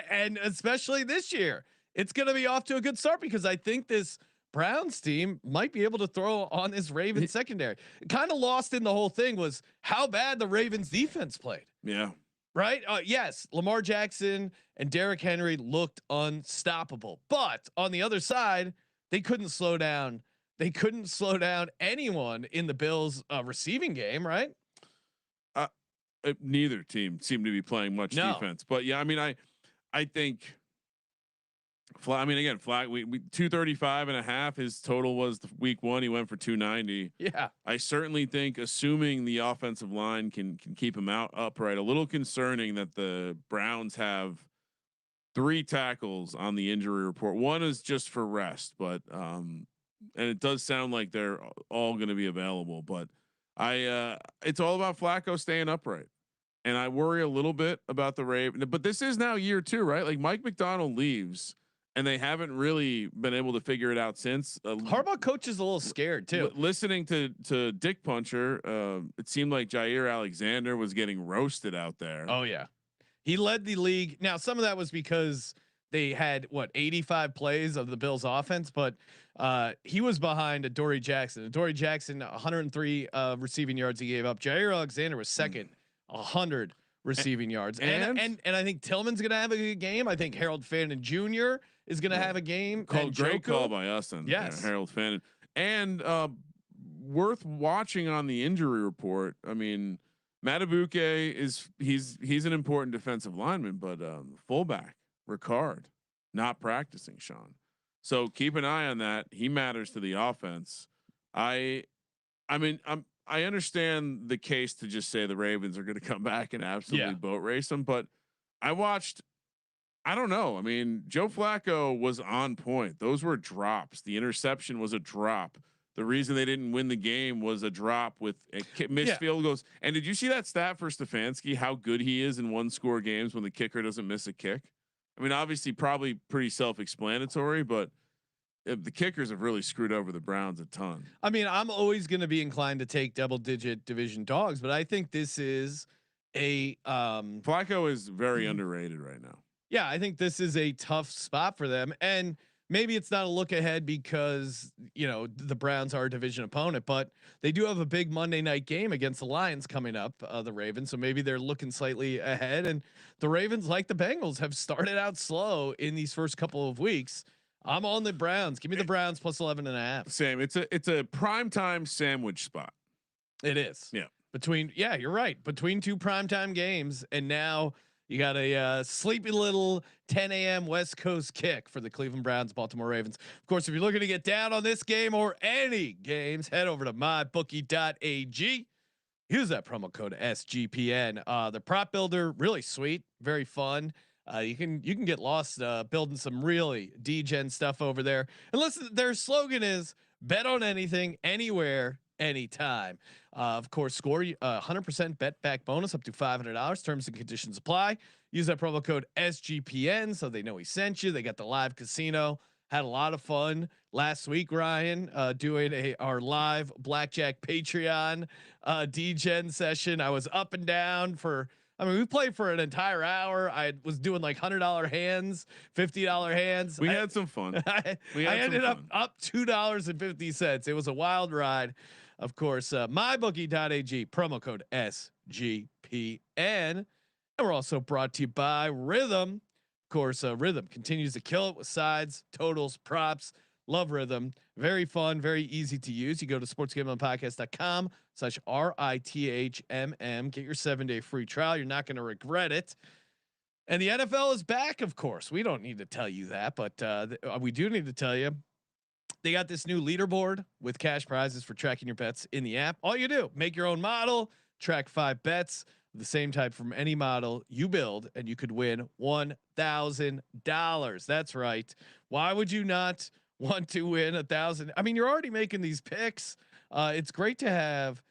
And especially this year. It's going to be off to a good start, because I think this Browns team might be able to throw on this Ravens secondary. Kind of lost in the whole thing was how bad the Ravens defense played. Yeah. Right. Yes. Lamar Jackson and Derrick Henry looked unstoppable, but on the other side, they couldn't slow down. They couldn't slow down anyone in the Bills receiving game. Right. Neither team seemed to be playing much defense, but yeah, I mean, I think again, we 235.5. His total was week 1. He went for 290. Yeah. I certainly think, assuming the offensive line can keep him upright, a little concerning that the Browns have 3 tackles on the injury report. One is just for rest, but, and it does sound like they're all going to be available, but it's all about Flacco staying upright. And I worry a little bit about the Ravens, but this is now year 2, right? Like Mike McDonald leaves, and they haven't really been able to figure it out since. Harbaugh coach is a little scared too. Listening to Dick Puncher, it seemed like Jair Alexander was getting roasted out there. Oh yeah, he led the league. Now some of that was because they had 85 plays of the Bills offense, but he was behind Adoree Jackson. Adoree Jackson 103 receiving yards he gave up. Jair Alexander was second, 100 receiving yards, and I think Tillman's gonna have a good game. I think Harold Fannin Jr. is gonna have a game. Great call by us, and Harold Fannin, and worth watching on the injury report. I mean, Matabuke he's an important defensive lineman, but fullback Ricard not practicing, Sean. So keep an eye on that. He matters to the offense. I understand the case to just say the Ravens are going to come back and absolutely boat race them, but I don't know. I mean, Joe Flacco was on point. Those were drops. The interception was a drop. The reason they didn't win the game was a drop with missed field goals. And did you see that stat for Stefanski, how good he is in 1-score games when the kicker doesn't miss a kick? I mean, obviously probably pretty self-explanatory, but the kickers have really screwed over the Browns a ton. I mean, I'm always going to be inclined to take double-digit division dogs, but I think this is a Flacco is very underrated right now. Yeah, I think this is a tough spot for them, and maybe it's not a look ahead because the Browns are a division opponent, but they do have a big Monday night game against the Lions coming up, the Ravens. So maybe they're looking slightly ahead, and the Ravens, like the Bengals, have started out slow in these first couple of weeks. I'm on the Browns. Give me the Browns plus 11.5. Same. It's a primetime sandwich spot. It is. Yeah. You're right. Between 2 primetime games, and now you got a sleepy little 10 a.m. West Coast kick for the Cleveland Browns, Baltimore Ravens. Of course, if you're looking to get down on this game or any games, head over to mybookie.ag. Use that promo code SGPN. The prop builder, really sweet, very fun. You can get lost building some really degen stuff over there. And listen, their slogan is bet on anything, anywhere, anytime. Of course, score 100% bet back bonus up to $500. Terms and conditions apply. Use that promo code SGPN so they know we sent you. They got the live casino. Had a lot of fun last week, Ryan, doing our live blackjack Patreon degen session. I was up and down for. I mean, we played for an entire hour. I was doing like $100 hands, $50 hands. We had some fun. I ended up $2.50. It was a wild ride. Of course, mybookie.ag, promo code SGPN. And we're also brought to you by Rhythm. Of course, Rhythm continues to kill it with sides, totals, props. Love Rhythm. Very fun, very easy to use. You go to sportsgamblingpodcast.com/RITHMM. Get your 7-day free trial. You're not going to regret it. And the NFL is back, of course. We don't need to tell you that, but we do need to tell you. They got this new leaderboard with cash prizes for tracking your bets in the app. All you do, make your own model, track 5 bets, the same type from any model you build, and you could win $1,000. That's right. Why would you not want to win 1,000? I mean, you're already making these picks. It's great to have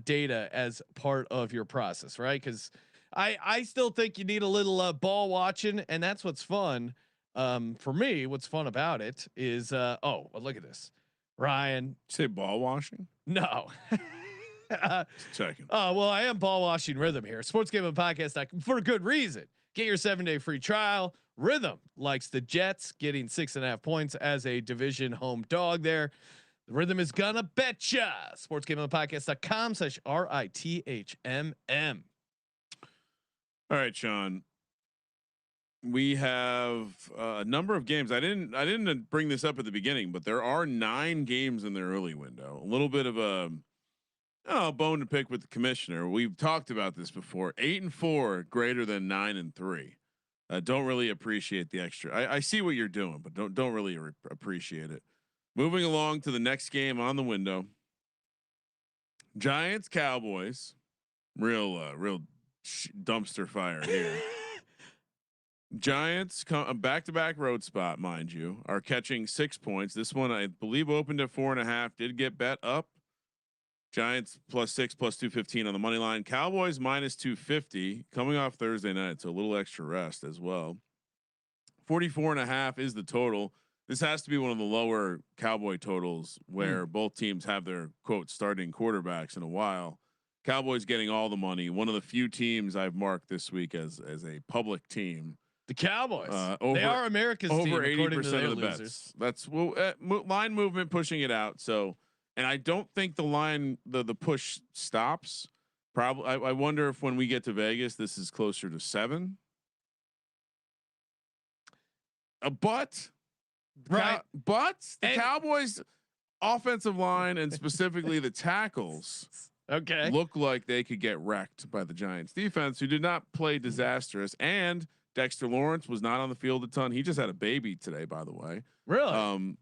data as part of your process, right? Because I still think you need a little ball watching, and that's what's fun. For me, what's fun about it is well, look at this, Ryan. Say ball washing? No. Checking. Oh well, I am ball washing Rhythm here. Sportsgamblingpodcast.com for a good reason. Get your 7-day free trial. Rhythm likes the Jets, getting 6.5 points as a division home dog there. The Rhythm is gonna betcha. Sportsgamblingpodcast.com/RITHMM. All right, Sean. We have a number of games. I didn't bring this up at the beginning, but there are 9 games in the early window. A little bit of a bone to pick with the commissioner. We've talked about this before. 8-4 greater than 9-3. Don't really appreciate the extra. I see what you're doing, but don't really appreciate it. Moving along to the next game on the window. Giants Cowboys. Real dumpster fire here. Giants come back-to-back road spot, mind you, are catching 6 points. This one I believe opened at 4.5. Did get bet up. Giants +6 +215 on the money line. Cowboys -250 coming off Thursday night, so a little extra rest as well. 44.5 is the total. This has to be one of the lower Cowboy totals where both teams have their quote starting quarterbacks in a while. Cowboys getting all the money. One of the few teams I've marked this week as a public team. The Cowboys. They are America's team, over 80% of the losers. bets. That's line movement pushing it out. So, and I don't think the line the push stops. Probably. I wonder if when we get to Vegas, this is closer to 7. But right. But the Cowboys offensive line and specifically the tackles look like they could get wrecked by the Giants defense, who did not play disastrous. And Dexter Lawrence was not on the field a ton. He just had a baby today, by the way. Really?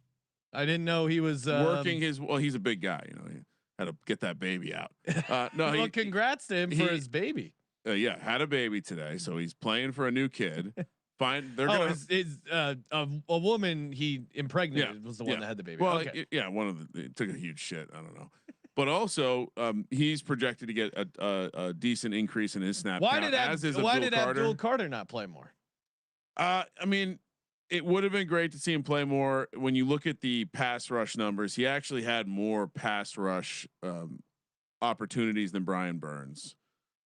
I didn't know he was working his. Well, he's a big guy. You know, he had to get that baby out. No, well, congrats to him for his baby. Yeah, had a baby today, so he's playing for a new kid. Fine. They're gonna. A woman he impregnated was the one that had the baby. Well, one of the. It took a huge shit. I don't know. But also, he's projected to get a decent increase in his snap count. Why did Abdul Carter not play more? I mean, it would have been great to see him play more. When you look at the pass rush numbers, he actually had more pass rush opportunities than Brian Burns.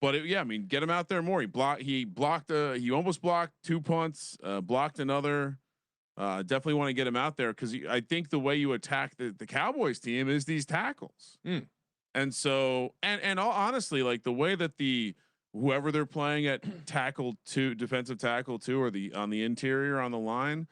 But I mean, get him out there more. He almost blocked 2 punts, blocked another. Definitely want to get him out there because I think the way you attack the Cowboys team is these tackles. And so, and honestly, like the way that whoever they're playing at tackle 2, defensive tackle 2, or on the interior on the line,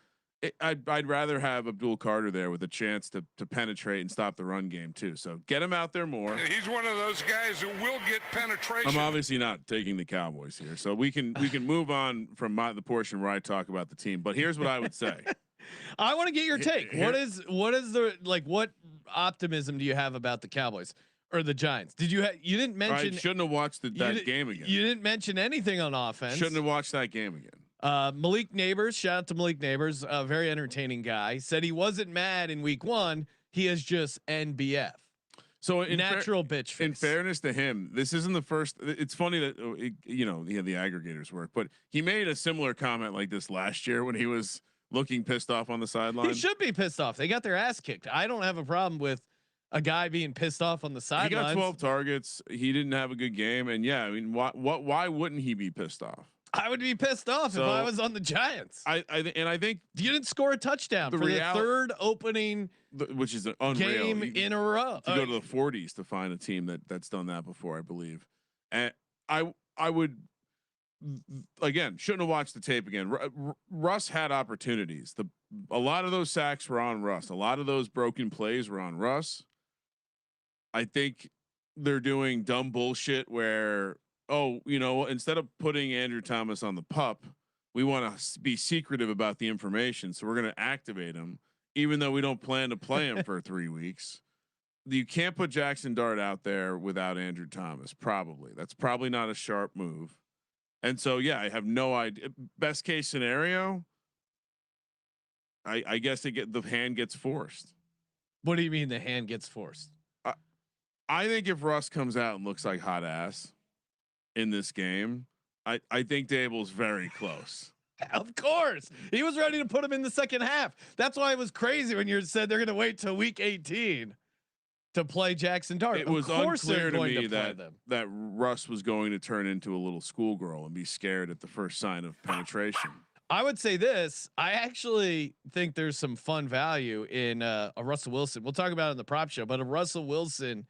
I'd rather have Abdul Carter there with a chance to penetrate and stop the run game too. So get him out there more. He's one of those guys who will get penetration. I'm obviously not taking the Cowboys here, so we can move on from the portion where I talk about the team. But here's what I would say. I want to get your take. What is the what optimism do you have about the Cowboys or the Giants? You didn't mention? I shouldn't have watched that game again. You didn't mention anything on offense. Shouldn't have watched that game again. Malik Neighbors, shout out to Malik Neighbors, a very entertaining guy. Said he wasn't mad in week 1. He is just NBF. So natural bitch face. In fairness to him, this isn't the first. It's funny that he had the aggregators work, but he made a similar comment like this last year when he was looking pissed off on the sideline. He should be pissed off. They got their ass kicked. I don't have a problem with a guy being pissed off on the sidelines. He got 12 targets. He didn't have a good game, and yeah, I mean, why wouldn't he be pissed off? I would be pissed off if I was on the Giants. I think you didn't score a touchdown for the third opening, which is an unreal game in a row. To go to the 40s to find a team that's done that before, I believe. And I would again shouldn't have watched the tape again. Russ had opportunities. A lot of those sacks were on Russ. A lot of those broken plays were on Russ. I think they're doing dumb bullshit where, instead of putting Andrew Thomas on the pup, we want to be secretive about the information. So we're going to activate him, even though we don't plan to play him for 3 weeks. You can't put Jackson Dart out there without Andrew Thomas. Probably that's probably not a sharp move. And so, yeah, I have no idea. Best case scenario, I guess the hand gets forced. What do you mean the hand gets forced? I think if Russ comes out and looks like hot ass in this game, I think Dable's very close. Of course, he was ready to put him in the second half. That's why it was crazy when you said they're going to wait till week 18 to play Jackson Dart. It was unclear to me that Russ was going to turn into a little schoolgirl and be scared at the first sign of penetration. I would say this. I actually think there's some fun value in a Russell Wilson. We'll talk about it in the prop show, but a Russell Wilson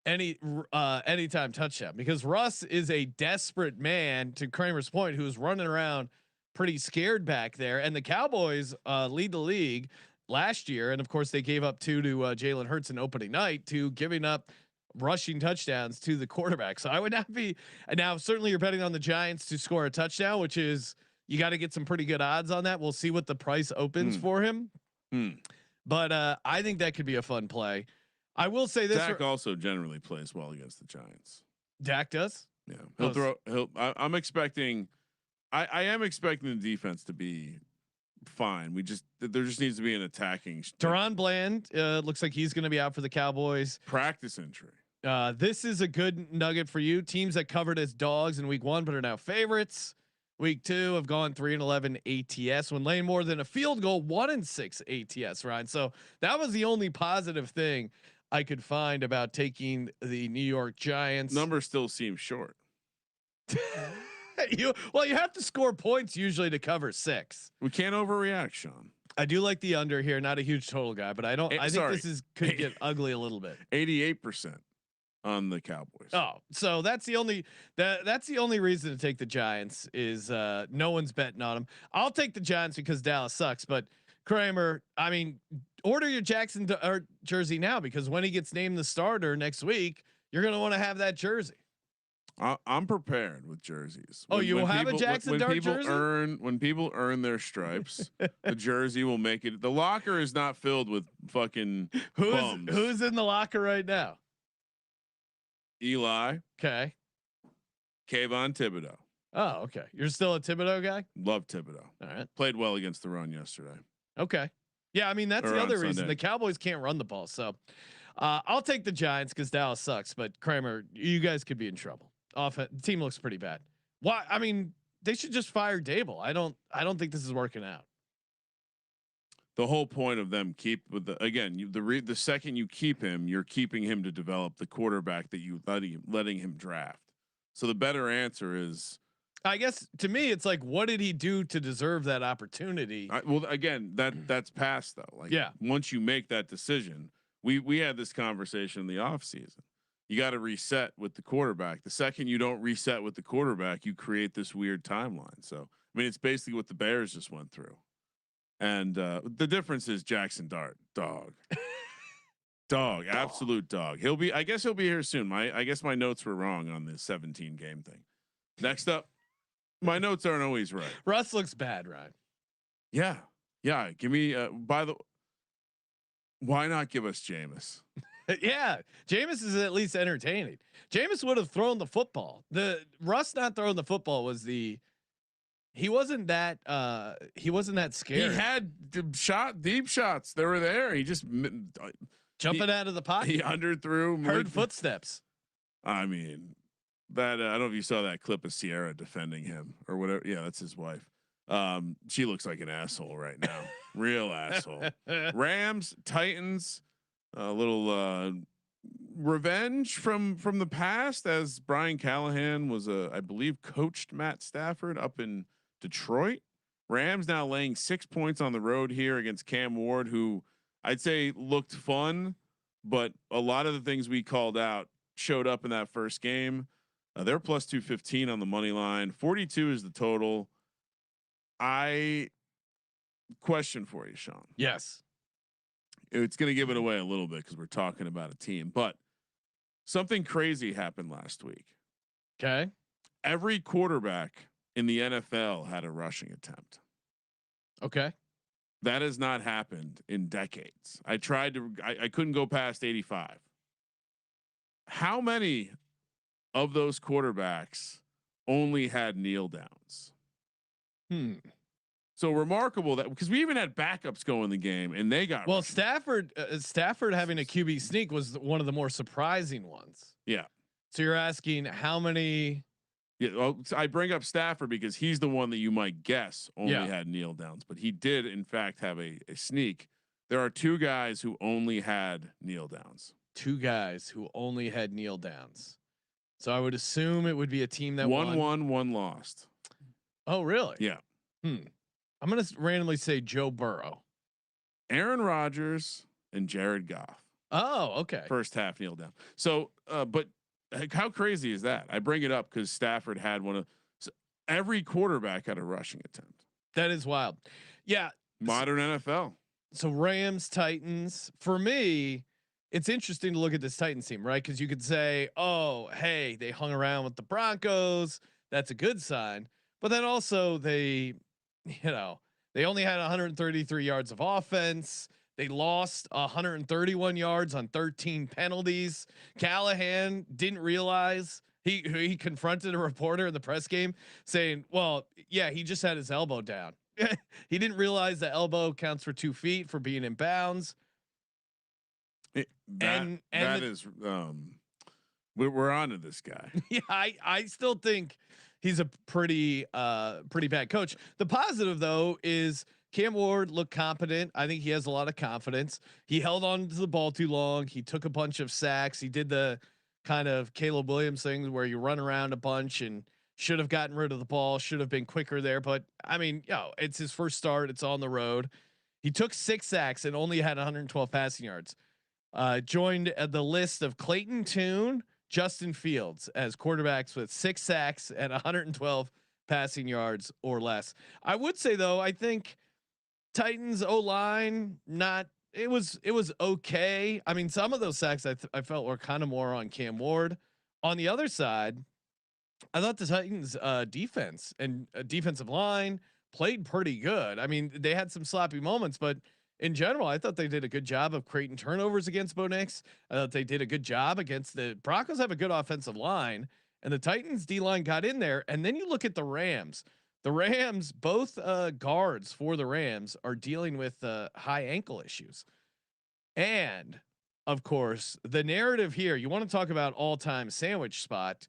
anytime touchdown, because Russ is a desperate man, to Kramer's point, who's running around pretty scared back there. And the Cowboys lead the league last year, and of course they gave up 2 to Jalen Hurts in opening night, to giving up rushing touchdowns to the quarterback. So I would not be, now certainly you're betting on the Giants to score a touchdown, which is, you got to get some pretty good odds on that. We'll see what the price opens for him. But I think that could be a fun play. I will say this: Dak also generally plays well against the Giants. Dak does. Yeah, he'll throw. I'm expecting. I am expecting the defense to be fine. There just needs to be an attacking. Teron Bland looks like he's going to be out for the Cowboys. Practice injury. This is a good nugget for you. Teams that covered as dogs in week 1 but are now favorites. Week 2 have gone 3-11 ATS when laying more than a field goal, 1-6 ATS, Ryan. So that was the only positive thing I could find about taking the New York Giants. Number still seems short. You have to score points usually to cover 6. We can't overreact, Sean. I do like the under here. Not a huge total guy, but I think this could get ugly a little bit. 88% on the Cowboys. Oh, so that's the only reason to take the Giants is no one's betting on them. I'll take the Giants because Dallas sucks, but Kramer, I mean, order your Jackson jersey now, because when he gets named the starter next week, you're going to want to have that jersey. I'm prepared with jerseys. You will have a Jackson Dart jersey? When people earn their stripes, the jersey will make it. The locker is not filled with fucking bums. Who's in the locker right now? Eli. Okay. Kayvon Thibodeau. Oh, okay. You're still a Thibodeau guy? Love Thibodeau. All right. Played well against the run yesterday. Okay. Yeah, I mean, that's the other reason. The Cowboys can't run the ball. So I'll take the Giants because Dallas sucks. But Kramer, you guys could be in trouble. The team looks pretty bad. Why? I mean, they should just fire Dable. I don't think this is working out. The whole point of them the second you keep him, you're keeping him to develop the quarterback that you letting him draft. So the better answer is, I guess to me, it's like, what did he do to deserve that opportunity? That's past though. Like, once you make that decision, we had this conversation in the off season. You got to reset with the quarterback. The second you don't reset with the quarterback, you create this weird timeline. So, I mean, it's basically what the Bears just went through. And the difference is Jackson Dart, dog, absolute dog. I guess he'll be here soon. I guess my notes were wrong on the 17 game thing. Next up, my notes aren't always right. Russ looks bad, right? Yeah. Give me. Why not give us Jameis? Yeah, Jameis is at least entertaining. Jameis would have thrown the football. The Russ not throwing the football was the he wasn't that scary. He had deep shots. They were there. He just jumping out of the pocket. He underthrew. Heard footsteps. I mean, that I don't know if you saw that clip of Sierra defending him or whatever. Yeah, that's his wife. She looks like an asshole right now. Real asshole. Rams, Titans, a little revenge from the past, as Brian Callahan was I believe coached Matt Stafford up in Detroit. Rams now laying 6 points on the road here against Cam Ward, who I'd say looked fun, but a lot of the things we called out showed up in that first game. They're plus 215 on the money line. 42 is the total. Question for you, Sean. Yes. It's going to give it away a little bit because we're talking about a team, but something crazy happened last week. Okay. Every quarterback in the NFL had a rushing attempt. Okay. That has not happened in decades. I couldn't go past 85. How many of those quarterbacks only had kneel downs? So remarkable that, because we even had backups go in the game and they got Stafford having a QB sneak was one of the more surprising ones. Yeah. So you're asking how many? Yeah. Well, I bring up Stafford because he's the one that you might guess only had kneel downs, but he did in fact have a sneak. There are two guys who only had kneel downs. Two guys who only had kneel downs. So I would assume it would be a team that won. One lost. Oh, really? Yeah. I'm going to randomly say Joe Burrow, Aaron Rodgers, and Jared Goff. Oh, okay. First half kneel down. So, but how crazy is that? I bring it up because Stafford had every quarterback had a rushing attempt. That is wild. Yeah. Modern NFL. So Rams, Titans. For me, it's interesting to look at this Titans team, right? Because you could say, oh, hey, they hung around with the Broncos. That's a good sign. But then also they only had 133 yards of offense. They lost 131 yards on 13 penalties. Callahan didn't realize he confronted a reporter in the press game saying, well, yeah, he just had his elbow down. He didn't realize the elbow counts for 2 feet for being in bounds. We're on to this guy. Yeah. I still think he's a pretty bad coach. The positive though is Cam Ward looked competent. I think he has a lot of confidence. He held on to the ball too long. He took a bunch of sacks. He did the kind of Caleb Williams thing where you run around a bunch and should have gotten rid of the ball, should have been quicker there. But I mean, it's his first start. It's on the road. He took 6 sacks and only had 112 passing yards. Joined the list of Clayton Tune, Justin Fields as quarterbacks with 6 sacks and 112 passing yards or less. I would say though, I think Titans O-line, it was okay. I mean, some of those sacks I felt were kind of more on Cam Ward. On the other side, I thought the Titans defense and defensive line played pretty good. I mean, they had some sloppy moments, but in general, I thought they did a good job of creating turnovers against Bo Nix. I thought they did a good job against the Broncos. Have a good offensive line, and the Titans D line got in there. And then you look at the Rams. The Rams, both guards for the Rams are dealing with high ankle issues. And of course, the narrative here, you want to talk about all-time sandwich spot.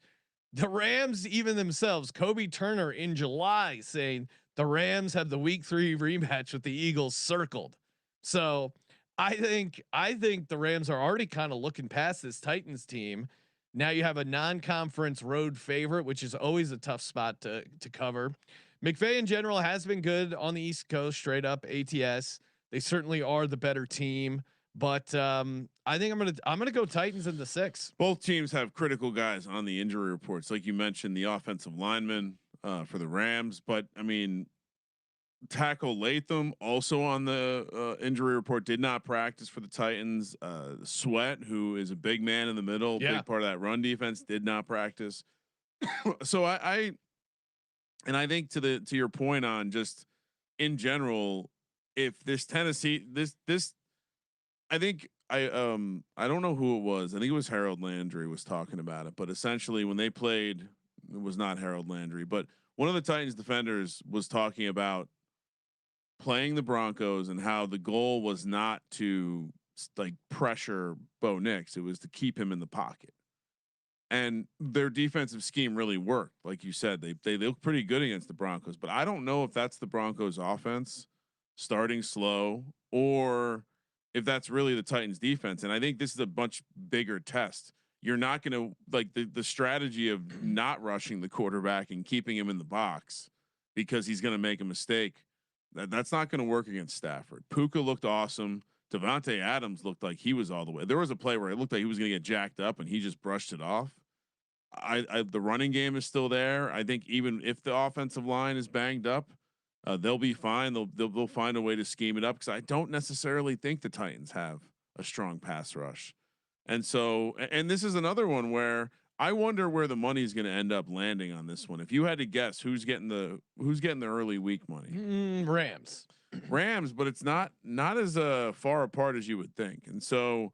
The Rams, even themselves, Kobe Turner in July saying the Rams have the week 3 rematch with the Eagles circled. So I think the Rams are already kind of looking past this Titans team. Now you have a non-conference road favorite, which is always a tough spot to cover. McVay in general has been good on the East Coast, straight up ATS. They certainly are the better team, but I think I'm gonna go Titans in the 6. Both teams have critical guys on the injury reports, like you mentioned, the offensive lineman for the Rams, but I mean, tackle Latham also on the injury report, did not practice for the Titans. Sweat, who is a big man in the middle, big part of that run defense, did not practice. So I think to your point on just in general, if this Tennessee I think I don't know who it was. I think it was Harold Landry was talking about it, but essentially when they played, it was not Harold Landry, but one of the Titans defenders was talking about playing the Broncos and how the goal was not to like pressure Bo Nix. It was to keep him in the pocket. And their defensive scheme really worked. Like you said, they look pretty good against the Broncos, but I don't know if that's the Broncos offense starting slow or if that's really the Titans defense. And I think this is a much bigger test. You're not going to like the strategy of not rushing the quarterback and keeping him in the box because he's going to make a mistake. That's not going to work against Stafford. Puka looked awesome. Devontae Adams looked like he was all the way. There was a play where it looked like he was going to get jacked up and he just brushed it off. The running game is still there. I think even if the offensive line is banged up, they'll be fine. They'll find a way to scheme it up because I don't necessarily think the Titans have a strong pass rush. And so, and this is another one where I wonder where the money is going to end up landing on this one. If you had to guess who's getting the early week money, Rams, but it's not as far apart as you would think. And so,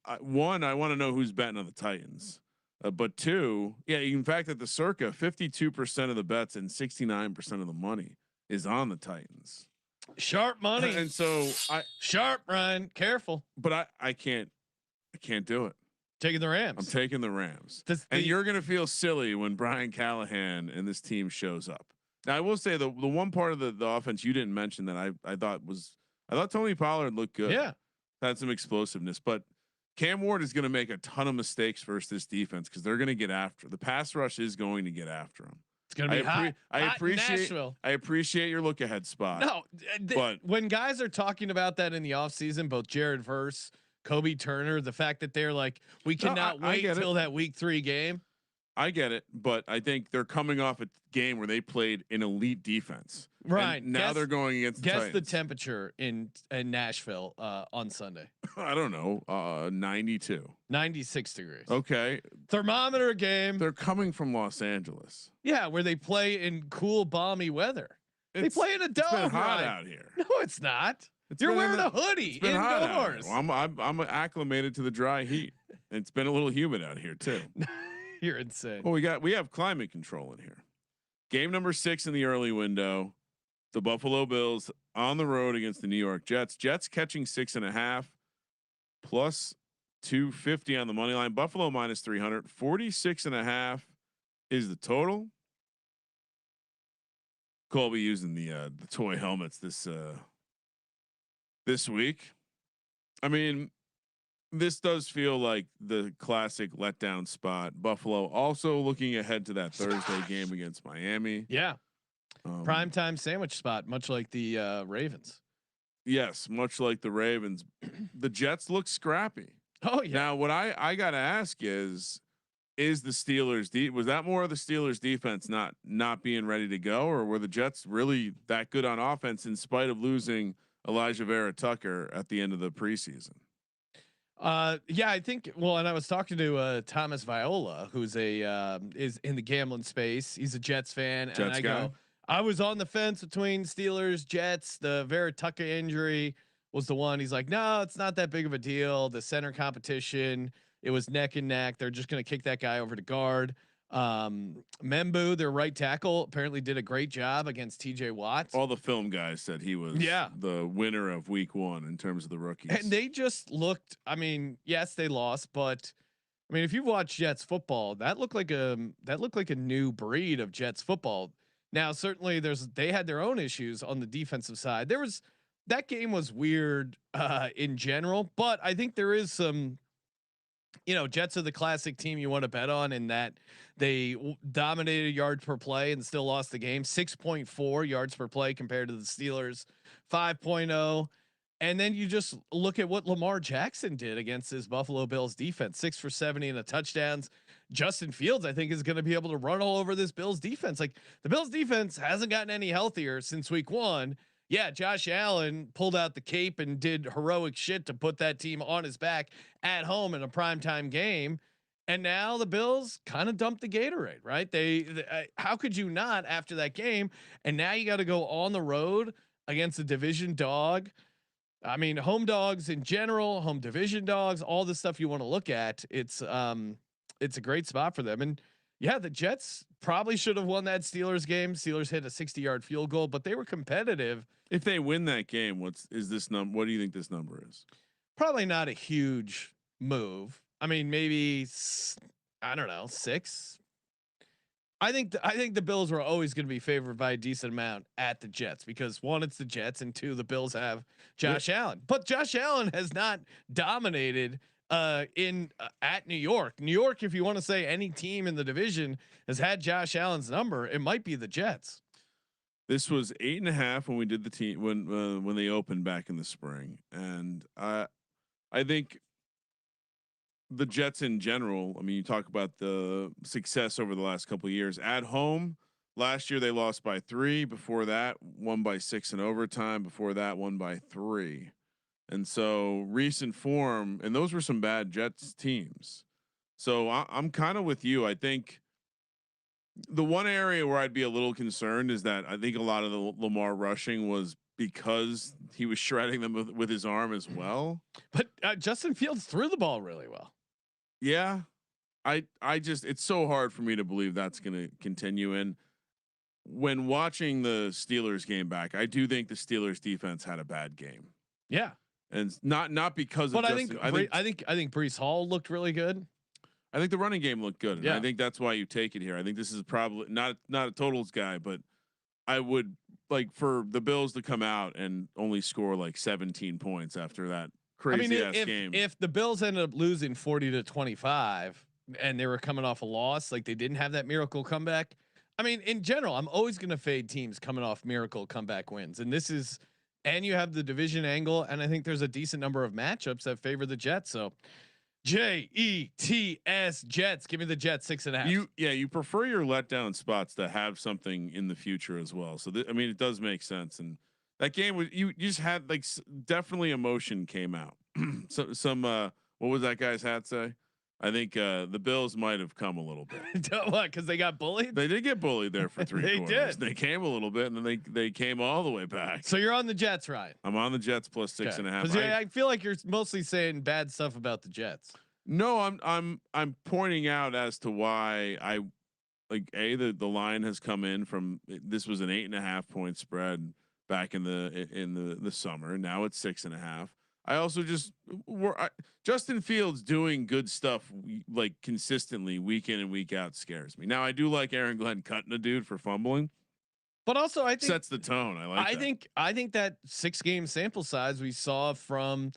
I want to know who's betting on the Titans. But two, yeah, in fact, at the circa 52% of the bets and 69% of the money is on the Titans. Sharp money. And so sharp, Ryan, careful. But I can't do it. Taking the Rams. I'm taking the Rams. And you're going to feel silly when Brian Callahan and this team shows up. Now I will say the one part of the offense you didn't mention that I thought Tony Pollard looked good. Yeah. Had some explosiveness, but Cam Ward is going to make a ton of mistakes versus this defense because they're going to get after the pass rush is going to get after him. It's going to be hot. I appreciate your look ahead spot. No, but when guys are talking about that in the offseason, both Jared Verse, Kobe Turner, the fact that they're like, we cannot wait till that week 3 game. I get it, but I think they're coming off a game where they played an elite defense. Right. And now they're going against the Titans. The temperature in Nashville on Sunday. I don't know. 92. 96 degrees. Okay. Thermometer game. They're coming from Los Angeles. Yeah, where they play in cool, balmy weather. They play in a dome. It's been hot out here. No, it's not. You're wearing a hoodie indoors. I'm acclimated to the dry heat. It's been a little humid out here too. You're insane. Well, we have climate control in here. Game number 6 in the early window. The Buffalo Bills on the road against the New York Jets. Jets catching 6.5 plus 250 on the money line. Buffalo minus 300. 46.5 is the total. Colby using the toy helmets this week. I mean, this does feel like the classic letdown spot. Buffalo also looking ahead to that Thursday game against Miami. Yeah. Primetime sandwich spot, much like the Ravens. Yes, much like the Ravens. The Jets look scrappy. Oh yeah. Now what I gotta ask is the Steelers was that more of the Steelers defense not being ready to go, or were the Jets really that good on offense in spite of losing Elijah Vera Tucker at the end of the preseason? Yeah, I think. Well, and I was talking to Thomas Viola, who's is in the gambling space. He's a Jets fan, Jets and I go, I was on the fence between Steelers, Jets. The Vera Tucker injury was the one. He's like, no, it's not that big of a deal. The center competition, it was neck and neck. They're just gonna kick that guy over to guard. Membu, their right tackle, apparently did a great job against TJ Watt. All the film guys said he was the winner of week 1 in terms of the rookies. And they just looked, I mean, yes, they lost, but I mean, if you've watched Jets football, that looked like a new breed of Jets football. Now, certainly they had their own issues on the defensive side. That game was weird in general, but I think there is some, Jets are the classic team you want to bet on in that they dominated yards per play and still lost the game. 6.4 yards per play compared to the Steelers 5.0. And then you just look at what Lamar Jackson did against this Buffalo Bills defense, 6 for 70 and a touchdowns. Justin Fields, I think, is going to be able to run all over this Bills defense. Like the Bills defense hasn't gotten any healthier since week 1. Yeah, Josh Allen pulled out the cape and did heroic shit to put that team on his back at home in a primetime game. And now the Bills kind of dumped the Gatorade, right? How could you not after that game? And now you got to go on the road against a division dog. I mean, home dogs in general, home division dogs, all the stuff you want to look at. It's a great spot for them. And Yeah, the Jets probably should have won that Steelers game. Steelers hit a 60-yard field goal, but they were competitive. If they win that game, what do you think this number is? Probably not a huge move. I mean, maybe I don't know, 6. I think the Bills were always going to be favored by a decent amount at the Jets because 1, it's the Jets, and 2, the Bills have Josh Allen. But Josh Allen has not dominated in at New York. New York, if you want to say any team in the division has had Josh Allen's number, it might be the Jets. This was 8.5 when we did the team when they opened back in the spring, and I think the Jets in general. I mean, you talk about the success over the last couple of years at home. Last year they lost by 3. Before that, won by 6 in overtime. Before that, won by 3. And so recent form, and those were some bad Jets teams. So I'm kind of with you. I think the one area where I'd be a little concerned is that I think a lot of the Lamar rushing was because he was shredding them with his arm as well. But Justin Fields threw the ball really well. Yeah, I just, it's so hard for me to believe that's going to continue. And when watching the Steelers game back, I do think the Steelers defense had a bad game. Yeah. And not because but of I think Breece Hall looked really good. I think the running game looked good. And yeah. I think that's why you take it here. I think this is probably not a totals guy, but I would like for the Bills to come out and only score like 17 points after that crazy ass game. If the Bills ended up losing 40-25 and they were coming off a loss, like they didn't have that miracle comeback. I mean, in general, I'm always going to fade teams coming off miracle comeback wins. And this is, and you have the division angle. And I think there's a decent number of matchups that favor the Jets. So Jets, Jets, give me the Jets 6.5. You prefer your letdown spots to have something in the future as well. So I mean, it does make sense. And that game was, you just had like definitely emotion came out. Some what was that guy's hat say? I think the Bills might have come a little bit. What? Because they got bullied. They did get bullied there for 3 quarters. Did. They came a little bit, and then they came all the way back. So you're on the Jets, Ryan. I'm on the Jets plus 6.5. I feel like you're mostly saying bad stuff about the Jets. No, I'm pointing out as to why I like the line has come in from, this was an 8.5 point spread back in the summer. Now it's 6.5. I also just Justin Fields doing good stuff like consistently week in and week out scares me. Now I do like Aaron Glenn cutting a dude for fumbling, but also I think sets the tone. I think that 6-game sample size we saw from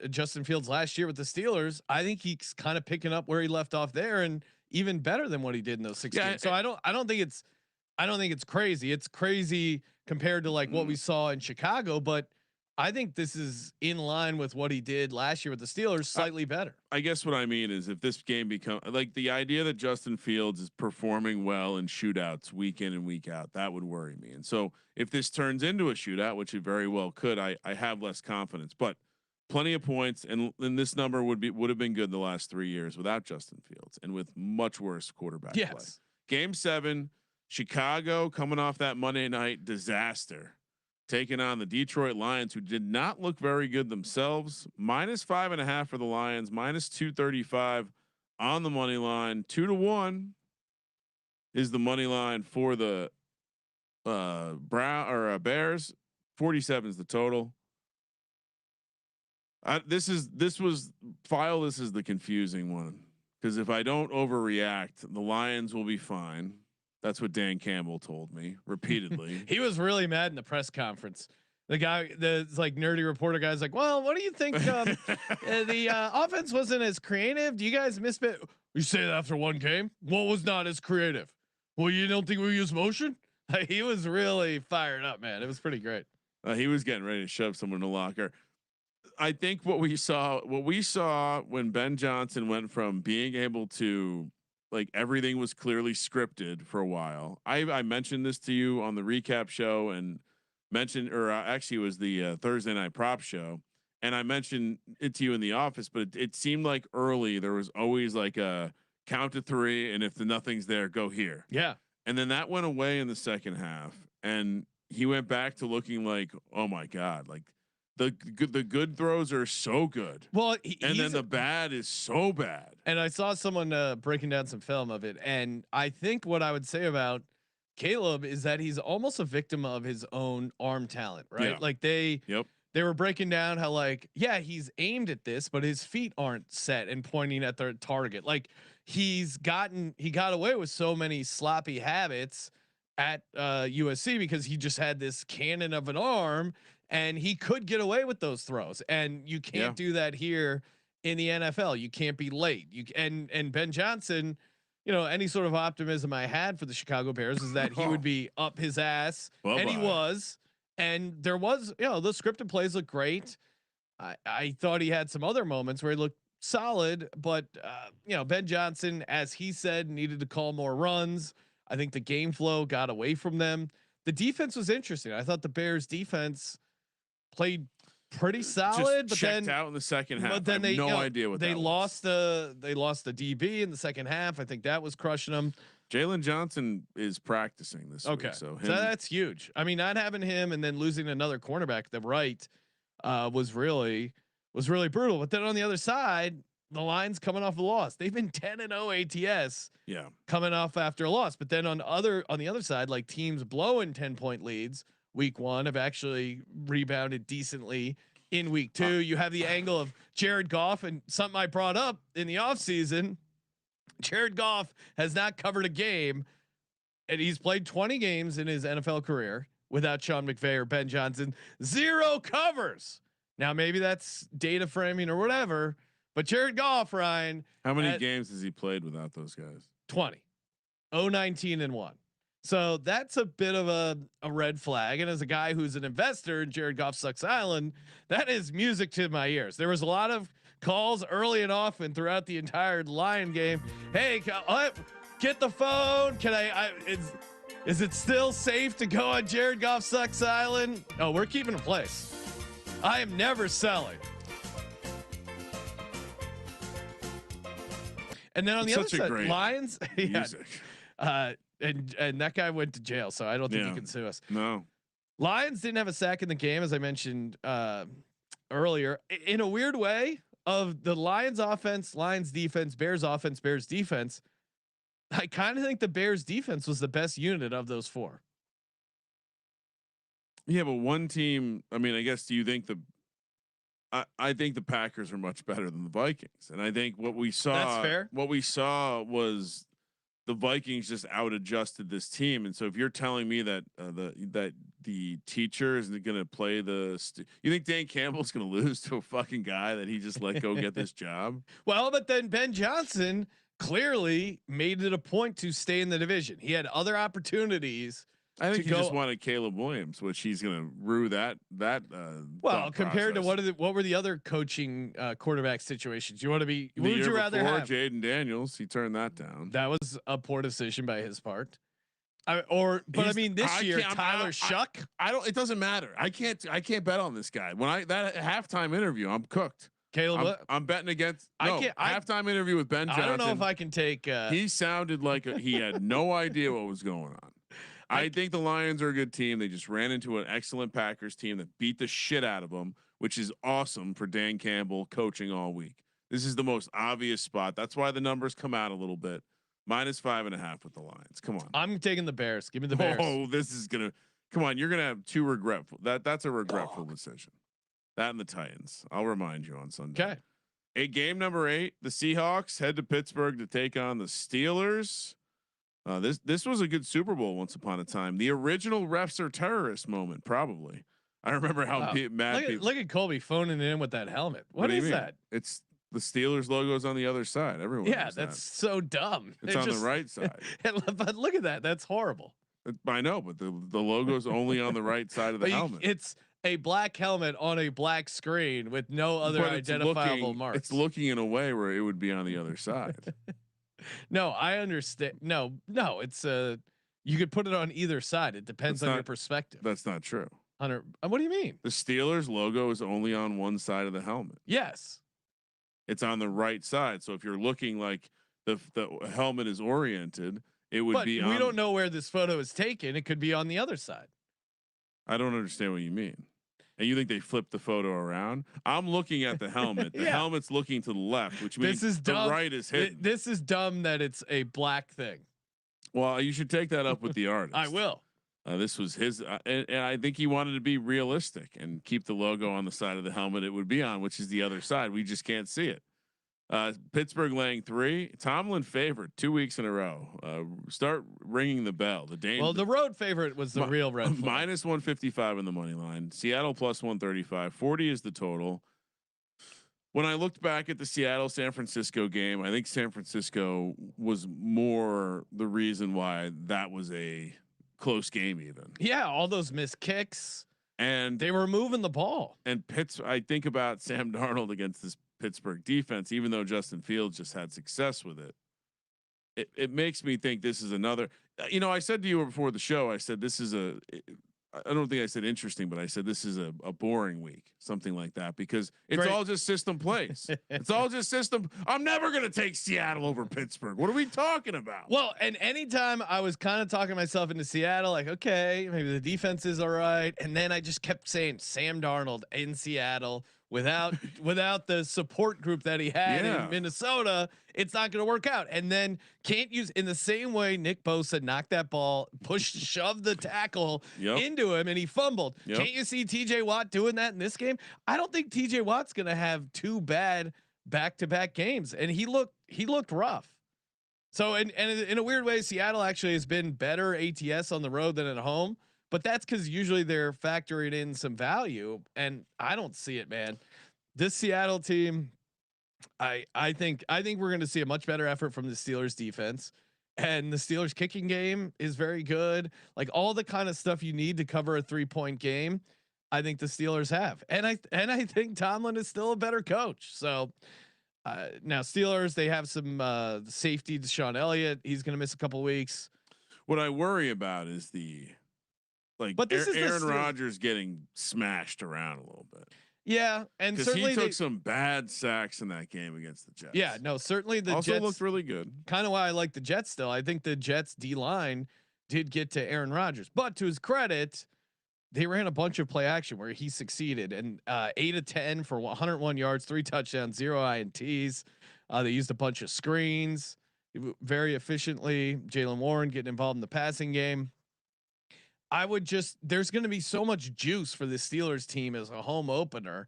Justin Fields last year with the Steelers, I think he's kind of picking up where he left off there and even better than what he did in those 6 games. So I don't think it's crazy. It's crazy compared to like what we saw in Chicago, but I think this is in line with what he did last year with the Steelers, slightly better. I guess what I mean is if this game becomes like the idea that Justin Fields is performing well in shootouts week in and week out, that would worry me. And so if this turns into a shootout, which it very well could, I have less confidence, but plenty of points. And this number would have been good the last 3 years without Justin Fields and with much worse quarterback play. Game 7, Chicago coming off that Monday night disaster, taking on the Detroit Lions, who did not look very good themselves. -5.5 for the Lions, -235 on the money line. 2-1 is the money line for the Bears. 47 is the total. This is the confusing one, because if I don't overreact, the Lions will be fine. That's what Dan Campbell told me repeatedly. He was really mad in the press conference. The like nerdy reporter guy's like, well, what do you think? The offense wasn't as creative. Do you guys miss it? You say that after one game? What was not as creative? Well, you don't think we use motion? He was really fired up, man. It was pretty great. He was getting ready to shove someone in the locker. I think what we saw when Ben Johnson went from being able to, like, everything was clearly scripted for a while. I mentioned this to you on the recap show and actually it was the Thursday night prop show. And I mentioned it to you in the office, but it seemed like early there was always like a count to 3. And if the nothing's there, go here. Yeah. And then that went away in the second half, and he went back to looking like, oh my God, like the good throws are so good. Well, and then the bad is so bad. And I saw someone breaking down some film of it, and I think what I would say about Caleb is that he's almost a victim of his own arm talent, right? Yeah. Like they Yep. they were breaking down how like, yeah, he's aimed at this, but his feet aren't set and pointing at their target. Like he got away with so many sloppy habits at USC because he just had this cannon of an arm and he could get away with those throws. And you can't do that here in the NFL. You can't be late. And Ben Johnson, you know, any sort of optimism I had for the Chicago Bears is that he would be up his ass, and he was. And there was, you know, the scripted plays look great. I thought he had some other moments where he looked solid, but you know, Ben Johnson, as he said, needed to call more runs. I think the game flow got away from them. The defense was interesting. I thought the Bears defense played pretty solid, just but checked then out in the second half. But then I have no idea what they that lost. Was. They lost the DB in the second half. I think that was crushing them. Jalen Johnson is practicing this week, so that's huge. I mean, not having him and then losing another cornerback at the right was really brutal. But then on the other side, the Lions coming off a loss. They've been 10-0 ATS. Yeah, coming off after a loss. But then on the other side, like teams blowing 10-point leads week 1 have actually rebounded decently in week 2. You have the angle of Jared Goff, and something I brought up in the offseason. Jared Goff has not covered a game, and he's played 20 games in his NFL career without Sean McVay or Ben Johnson. 0 covers. Now maybe that's data framing or whatever, but Jared Goff, Ryan, how many games has he played without those guys? 20. 19-1. So that's a bit of a red flag. And as a guy who's an investor in Jared Goff sucks Island, that is music to my ears. There was a lot of calls early and often throughout the entire Lion game. Hey, get the phone. Can is it still safe to go on Jared Goff sucks Island? Oh, we're keeping a place. I am never selling. And then on the other side, Lions, music. And that guy went to jail, so I don't think he can sue us. No. Lions didn't have a sack in the game, as I mentioned earlier. In a weird way, of the Lions offense, Lions defense, Bears offense, Bears defense, I kind of think the Bears defense was the best unit of those 4. Yeah, but one team. I mean, I guess. Do you think I think the Packers are much better than the Vikings, and I think what we saw. That's fair. What we saw was the Vikings just out adjusted this team, and so if you're telling me that the teacher isn't going to play you think Dan Campbell's going to lose to a fucking guy that he just let go get this job? Well, but then Ben Johnson clearly made it a point to stay in the division. He had other opportunities. I think he just wanted Caleb Williams, which he's going to rue that. Well, compared to what were the other coaching quarterback situations? You want to be? Who would you rather have? Jaden Daniels. He turned that down. That was a poor decision by his part. I mean, this year Tyler Shuck. I don't. It doesn't matter. I can't bet on this guy. When that halftime interview, I'm cooked. Caleb, I'm betting against. Halftime interview with Ben Johnson. I don't know if I can take. He sounded like he had no idea what was going on. I think the Lions are a good team. They just ran into an excellent Packers team that beat the shit out of them, which is awesome for Dan Campbell coaching all week. This is the most obvious spot. That's why the numbers come out a little bit. -5.5 with the Lions. Come on. I'm taking the Bears. Give me the Bears. Oh, this is gonna. Come on, you're gonna have 2 regretful. That's a regretful decision. That and the Titans. I'll remind you on Sunday. Okay. Game number 8. The Seahawks head to Pittsburgh to take on the Steelers. This was a good Super Bowl once upon a time. The original refs are terrorists moment, probably. I remember how mad people. Look at Colby phoning it in with that helmet. What is that? It's the Steelers logo's on the other side. Everyone. Yeah, that's so dumb. It's on the right side. But look at that. That's horrible. I know, but the logo's only on the right side of the helmet. It's a black helmet on a black screen with no other identifiable marks. It's looking in a way where it would be on the other side. No, I understand. No, it's you could put it on either side. It depends on your perspective. That's not true. Hunter, what do you mean? The Steelers logo is only on one side of the helmet. Yes. It's on the right side. So if you're looking like the helmet is oriented, it would be. We don't know where this photo is taken. It could be on the other side. I don't understand what you mean. And you think they flipped the photo around? I'm looking at the helmet. The helmet's looking to the left, which means the right is hidden. This is dumb that it's a black thing. Well, you should take that up with the artist. I will. This was his, and I think he wanted to be realistic and keep the logo on the side of the helmet it would be on, which is the other side. We just can't see it. Pittsburgh laying 3. Tomlin favored 2 weeks in a row. Start ringing the bell. The road favorite was the real red flag. Minus 155 in the money line. Seattle plus 135. 40 is the total. When I looked back at the Seattle San Francisco game, I think San Francisco was more the reason why that was a close game. Even all those missed kicks, and they were moving the ball. And I think about Sam Darnold against this Pittsburgh defense, even though Justin Fields just had success with it. It makes me think this is another. I said to you before the show, I said this is I don't think I said interesting, but I said this is a boring week, something like that, because it's all just system plays. It's all just system. I'm never going to take Seattle over Pittsburgh. What are we talking about? Well, and anytime I was kind of talking myself into Seattle, like, okay, maybe the defense is all right. And then I just kept saying Sam Darnold in Seattle without the support group that he had in Minnesota, it's not going to work out. And then can't use in the same way Nick Bosa knocked that ball, shoved the tackle into him, and he fumbled. Can't you see TJ Watt doing that in this game? I don't think TJ Watt's going to have 2 bad back-to-back games, and he looked rough. So and in a weird way, Seattle actually has been better ATS on the road than at home. But that's because usually they're factoring in some value, and I don't see it, man. This Seattle team, I think we're going to see a much better effort from the Steelers defense, and the Steelers kicking game is very good. Like all the kind of stuff you need to cover a 3-point game, I think the Steelers have, and I think Tomlin is still a better coach. So now Steelers, they have some safety. Deshaun Elliott, he's going to miss a couple weeks. What I worry about is but this is Aaron Rodgers getting smashed around a little bit. Yeah, and certainly he took some bad sacks in that game against the Jets. Yeah, no, certainly the also Jets looked really good. Kind of why I like the Jets still. I think the Jets D line did get to Aaron Rodgers, but to his credit, they ran a bunch of play action where he succeeded, and 8 of 10 for 101 yards, 3 touchdowns, 0 INTs. They used a bunch of screens very efficiently. Jaylen Warren getting involved in the passing game. There's going to be so much juice for the Steelers team as a home opener,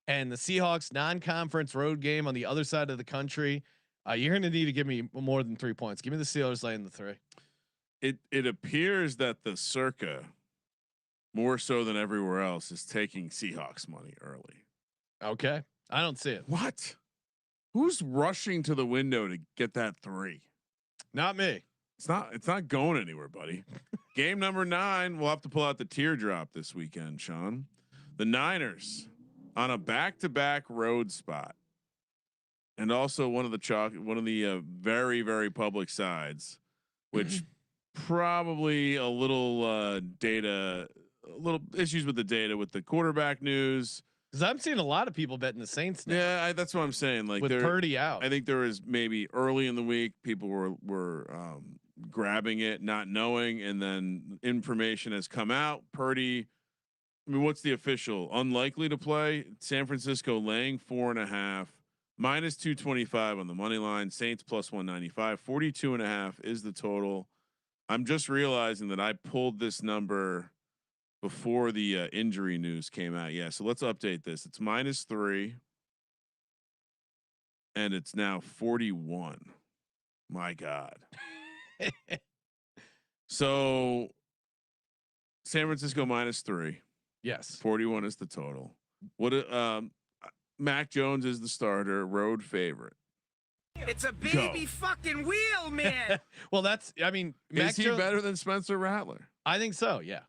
and the Seahawks non-conference road game on the other side of the country. You're going to need to give me more than 3 points. Give me the Steelers laying the 3. It appears that the circa, more so than everywhere else, is taking Seahawks money early. Okay, I don't see it. What? Who's rushing to the window to get that 3? Not me. It's not going anywhere, buddy. Game number 9. We'll have to pull out the teardrop this weekend, Sean. The Niners on a back-to-back road spot, and also one of the very, very public sides, which probably a little issues with the data with the quarterback news. Because I'm seeing a lot of people betting the Saints now. Yeah, that's what I'm saying. Like with Purdy out, I think there was maybe early in the week people were grabbing it, not knowing, and then information has come out. Purdy, I mean, what's the official? Unlikely to play. San Francisco laying 4.5, minus 225 on the money line. Saints plus 195. 42.5 is the total. I'm just realizing that I pulled this number before the injury news came out. Yeah, so let's update this. It's minus 3, and it's now 41. My God. So San Francisco minus 3. Yes. 41 is the total. What Mac Jones is the starter, road favorite. It's a baby fucking wheel, man. Well, is he better than Spencer Rattler? I think so. Yeah.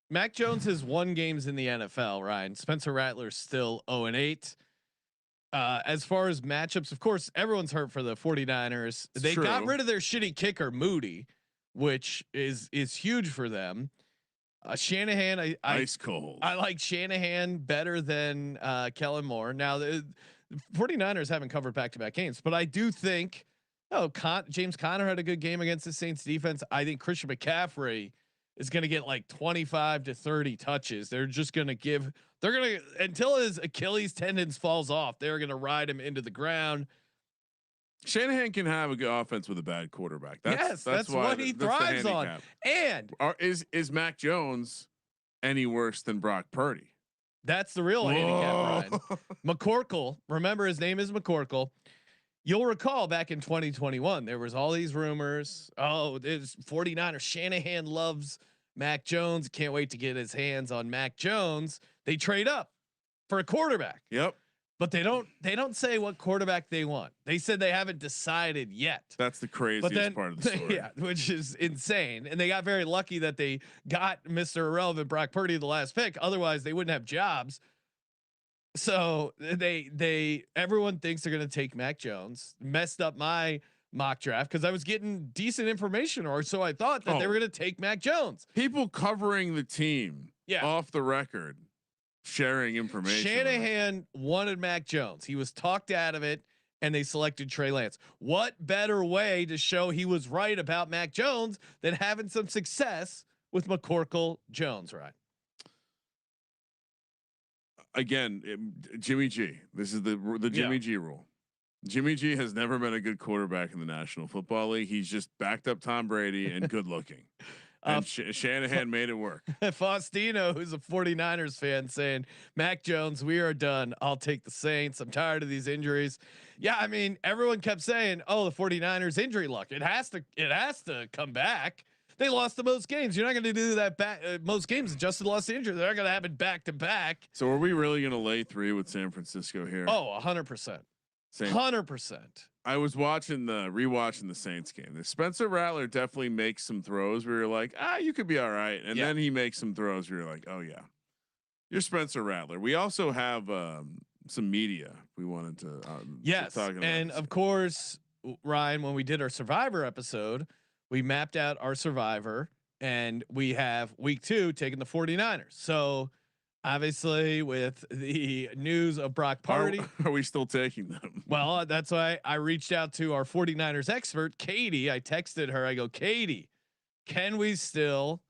Mac Jones has won games in the NFL, Ryan. Spencer Rattler's still 0-8. As far as matchups, of course, everyone's hurt for the 49ers. They got rid of their shitty kicker, Moody, which is huge for them. Shanahan, ice cold. I like Shanahan better than Kellen Moore. Now the 49ers haven't covered back-to-back games, but I do think James Conner had a good game against the Saints defense. I think Christian McCaffrey is going to get like 25 to 30 touches. They're just going to give. They're going to until his Achilles tendons falls off. They're going to ride him into the ground. Shanahan can have a good offense with a bad quarterback. That's why what he thrives on. And is Mac Jones any worse than Brock Purdy? That's the real handicap, Ryan. McCorkle, remember his name is McCorkle. You'll recall back in 2021, there was all these rumors. Oh, there's 49ers. Shanahan loves Mac Jones. Can't wait to get his hands on Mac Jones. They trade up for a quarterback. Yep. But they don't say what quarterback they want. They said they haven't decided yet. That's the craziest part of the story. Yeah, which is insane. And they got very lucky that they got Mr. Irrelevant Brock Purdy the last pick. Otherwise, they wouldn't have jobs. So everyone thinks they're going to take Mac Jones. Messed up my mock draft because I was getting decent information, or so I thought that they were going to take Mac Jones. People covering the team, off the record, sharing information. Shanahan wanted Mac Jones. He was talked out of it, and they selected Trey Lance. What better way to show he was right about Mac Jones than having some success with McCorkle Jones, right? Again, Jimmy G. This is the Jimmy G rule. Jimmy G has never been a good quarterback in the National Football League. He's just backed up Tom Brady and good looking. And Shanahan made it work. Faustino, who's a 49ers fan, saying, Mac Jones, we are done. I'll take the Saints. I'm tired of these injuries. Yeah, I mean, everyone kept saying, oh, the 49ers injury luck. It has to come back. They lost the most games. You're not going to do that back. Most games, Justin lost the injury. They're not going to have it back to back. So are we really going to lay 3 with San Francisco here? Oh, 100%. 100%. I was rewatching the Saints game. The Spencer Rattler definitely makes some throws where you're like, you could be all right. And then he makes some throws where you're like, oh yeah, you're Spencer Rattler. We also have some media we wanted to talk about. And of course, Ryan, when we did our Survivor episode, we mapped out our Survivor, and we have week 2 taking the 49ers. So obviously with the news of Brock Purdy, are we still taking them? Well, that's why I reached out to our 49ers expert, Katie. I texted her. I go, Katie, can we still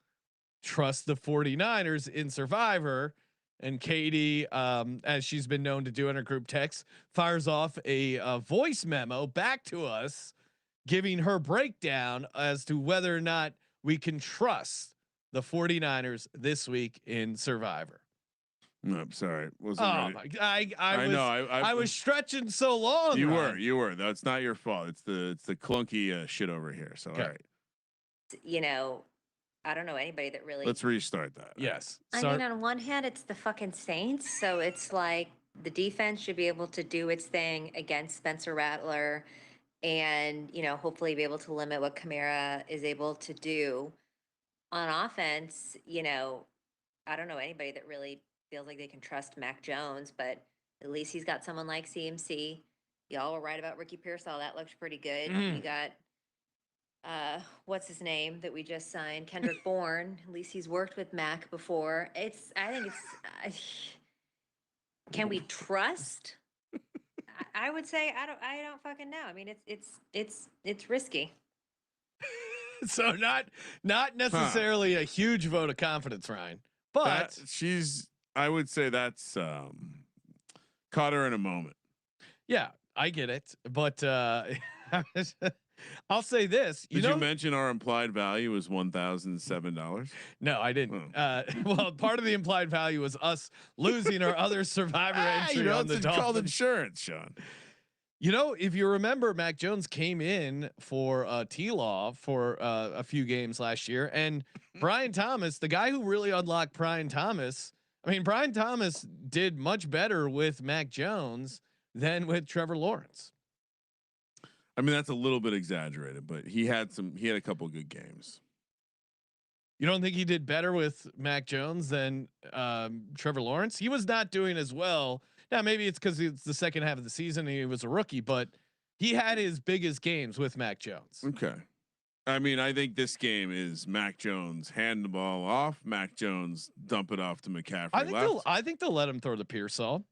trust the 49ers in Survivor? And Katie, as she's been known to do in her group text, fires off a voice memo back to us, giving her breakdown as to whether or not we can trust the 49ers this week in Survivor. No, I'm sorry. I was stretching so long. You were. That's not your fault. It's the clunky shit over here. So all right. You know, I don't know anybody that really. Let's restart that. Yes. I mean, on one hand, it's the fucking Saints, so it's like the defense should be able to do its thing against Spencer Rattler, and hopefully be able to limit what Kamara is able to do. On offense, I don't know anybody that really feels like they can trust Mac Jones, but at least he's got someone like CMC. Y'all were right about Ricky Pearsall. That looks pretty good. You got what's his name that we just signed, Kendrick Bourne. At least he's worked with Mac before. I think it's can we trust? I would say I don't fucking know. I mean, it's risky. So not necessarily a huge vote of confidence, Ryan, but I would say that's caught her in a moment. Yeah, I get it, but I'll say this. Did you mention our implied value was $1,007? No, I didn't. Well, part of the implied value was us losing our other Survivor entry on the Dolphins. Called insurance, Sean. If you remember, Mac Jones came in for T-Law for a few games last year, and Brian Thomas, the guy who really unlocked Brian Thomas. I mean, Brian Thomas did much better with Mac Jones than with Trevor Lawrence. I mean, that's a little bit exaggerated, but he had a couple good games. You don't think he did better with Mac Jones than Trevor Lawrence? He was not doing as well. Now, maybe it's because it's the second half of the season and he was a rookie, but he had his biggest games with Mac Jones. Okay. I mean, I think this game is Mac Jones hand the ball off, Mac Jones dump it off to McCaffrey. I think they'll let him throw the Pearsall.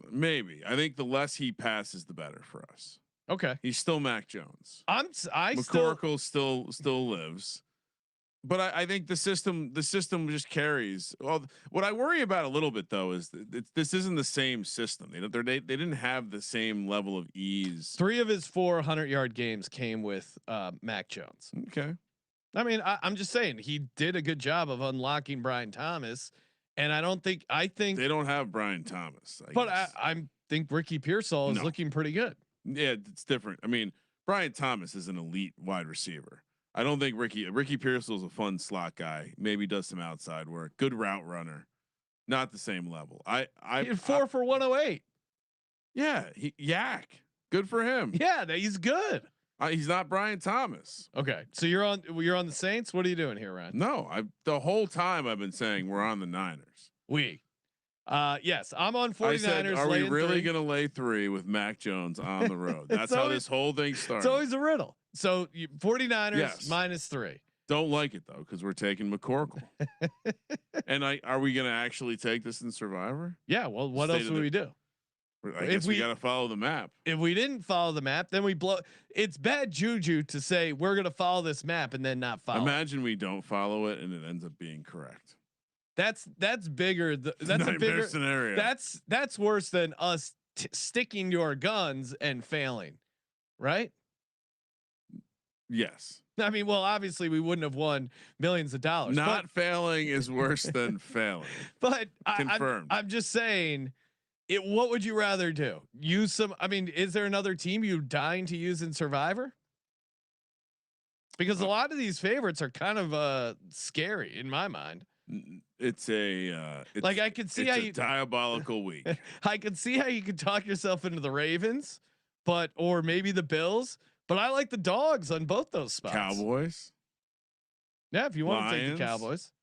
Maybe. I think the less he passes, the better for us. Okay. He's still Mac Jones. McCorkle still lives. But I think the system just carries. Well, what I worry about a little bit though is this isn't the same system. They didn't have the same level of ease. 3 of his 4 100-yard games came with Mac Jones. Okay. I mean, I'm just saying he did a good job of unlocking Brian Thomas, and I think They don't have Brian Thomas. I think Ricky Pearsall is looking pretty good. Yeah, it's different. I mean, Brian Thomas is an elite wide receiver. I don't think Ricky Pearsall is a fun slot guy. Maybe does some outside work. Good route runner. Not the same level. I He had 4 for 108. Yeah, yak. Good for him. Yeah, he's good. He's not Brian Thomas. Okay, so you're on the Saints. What are you doing here, Ryan? No, the whole time I've been saying we're on the Niners. Yes, I'm on 49ers. I said, are we really 3. going to lay 3 with Mac Jones on the road? That's how this whole thing started. It's always a riddle. So 49ers Yes. -3. Don't like it though because we're taking McCorkle. And are we going to actually take this in Survivor? Yeah. Well, what else would we do? I guess we got to follow the map. If we didn't follow the map, then we blow. It's bad juju to say we're going to follow this map and then not follow. Imagine we don't follow it and it ends up being correct. That's bigger. That's a bigger scenario. That's worse than us sticking to our guns and failing, right? Yes. I mean, well, obviously we wouldn't have won millions of dollars. Not failing is worse than failing. But Confirmed. I'm just saying. What would you rather do? Use some? I mean, is there another team you dying to use in Survivor? Because a lot of these favorites are kind of scary in my mind. It's like I can see how you diabolical week. I can see how you could talk yourself into the Ravens, or maybe the Bills. But I like the dogs on both those spots. Cowboys. Yeah, if you want Lions. to take the Cowboys.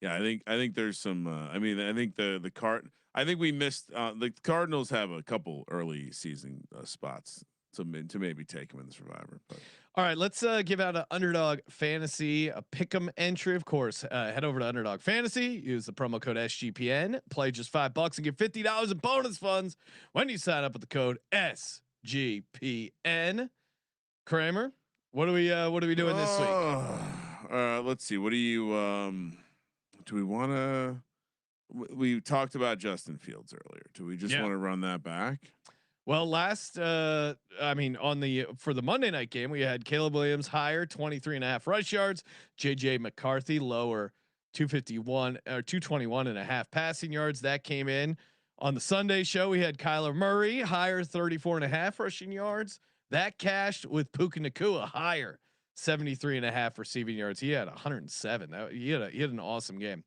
Yeah, I think there's some. I mean, I think I think we missed. The Cardinals have a couple early season spots to maybe take them in the Survivor. But. All right, let's give out an Underdog Fantasy, a pick'em entry. Of course, head over to Underdog Fantasy. Use the promo code SGPN. Play just $5 and get $50 in bonus funds when you sign up with the code SGPN. Kramer, what are we doing this week? Let's see. What do you? Do we want to? We talked about Justin Fields earlier. Do we just want to run that back? Well, I mean, for the Monday night game, we had Caleb Williams higher 23.5 rush yards, JJ McCarthy lower 251 or 221.5 passing yards. That came in on the Sunday show. We had Kyler Murray higher 34.5 rushing yards. That cashed with Puka Nacua higher 73.5 receiving yards. He had 107. He had an awesome game.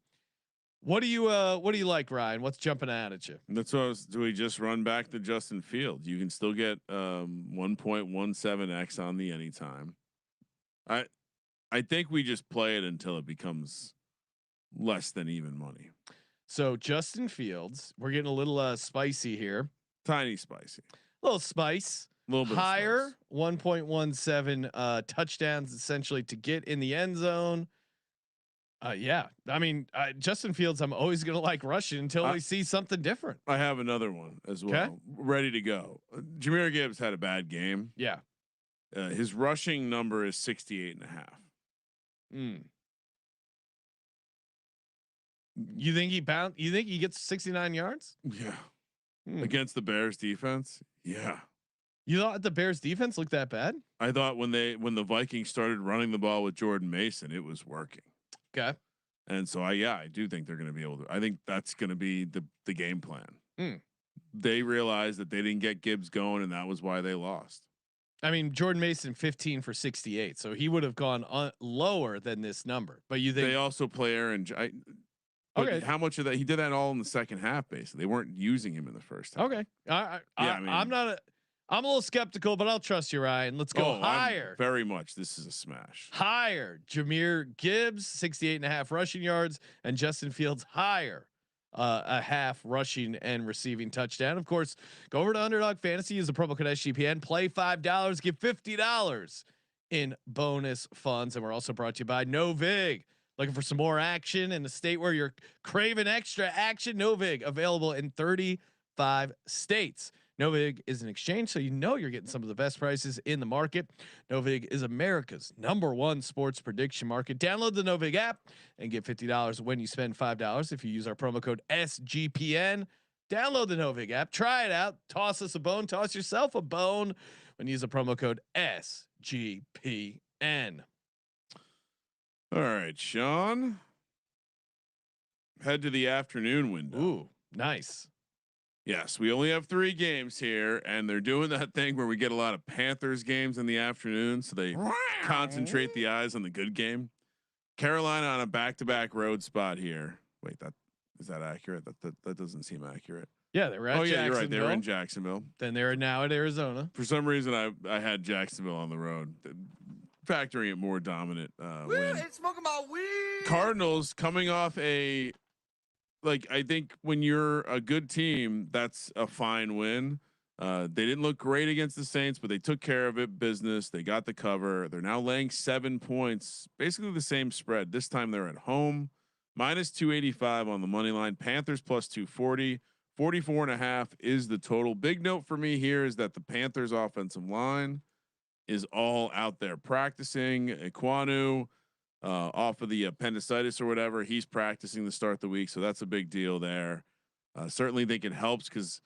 What do you like, Ryan? What's jumping out at you? That's what do we just run back to Justin Fields? You can still get 1.17x on the anytime. I think we just play it until it becomes less than even money. So Justin Fields, we're getting a little spicy here. Tiny spicy. A little spice. A little bit higher 1.17 touchdowns essentially to get in the end zone. Yeah, I mean Justin Fields, I'm always gonna like rushing until we see something different. I have another one as well, ready to go. Jahmyr Gibbs had a bad game. Yeah, his rushing number is 68.5. You think he gets 69 yards? Yeah, against the Bears defense. Yeah. You thought the Bears defense looked that bad? I thought when the Vikings started running the ball with Jordan Mason, it was working. Okay. And so I do think they're going to be able to. I think that's going to be the game plan. They realized that they didn't get Gibbs going, and that was why they lost. I mean, Jordan Mason 15 for 68, so he would have gone lower than this number. But you think they also play Aaron? Okay. How much of that? He did that all in the second half. Basically, they weren't using him in the first half. Okay. I'm a little skeptical, but I'll trust you, Ryan. Let's go higher. Very much. This is a smash. Higher. Jahmyr Gibbs 68.5 rushing yards, and Justin Fields higher. A half rushing and receiving touchdown. Of course, go over to Underdog Fantasy, use the promo code SGPN, play $5, get $50 in bonus funds. And we're also brought to you by Novig. Looking for some more action in the state where you're craving extra action? Novig, available in 35 states. Novig is an exchange, so you know you're getting some of the best prices in the market. Novig is America's #1 sports prediction market. Download the Novig app and get $50 when you spend $5 if you use our promo code SGPN. Download the Novig app, try it out, toss us a bone, toss yourself a bone when you use the promo code SGPN. All right, Sean. Head to the afternoon window. Ooh, nice. Yes, we only have 3 games here, and they're doing that thing where we get a lot of Panthers games in the afternoon, so they concentrate the eyes on the good game. Carolina on a back-to-back road spot here. Wait, is that accurate? That doesn't seem accurate. Yeah, they were at yeah, you're right. They were in Jacksonville. Then they're now at Arizona. For some reason, I had Jacksonville on the road, factoring it more dominant win. It's smoking my weed. Cardinals coming off I think when you're a good team, that's a fine win. They didn't look great against the Saints, but they took care of it business. They got the cover. They're now laying 7 points, basically the same spread. This time they're at home, -285 on the money line. Panthers +240, 44.5 is the total. Big note for me here is that the Panthers offensive line is all out there practicing. Ekwonu, off of the appendicitis or whatever, he's practicing to start the week, so that's a big deal there. Certainly think it helps because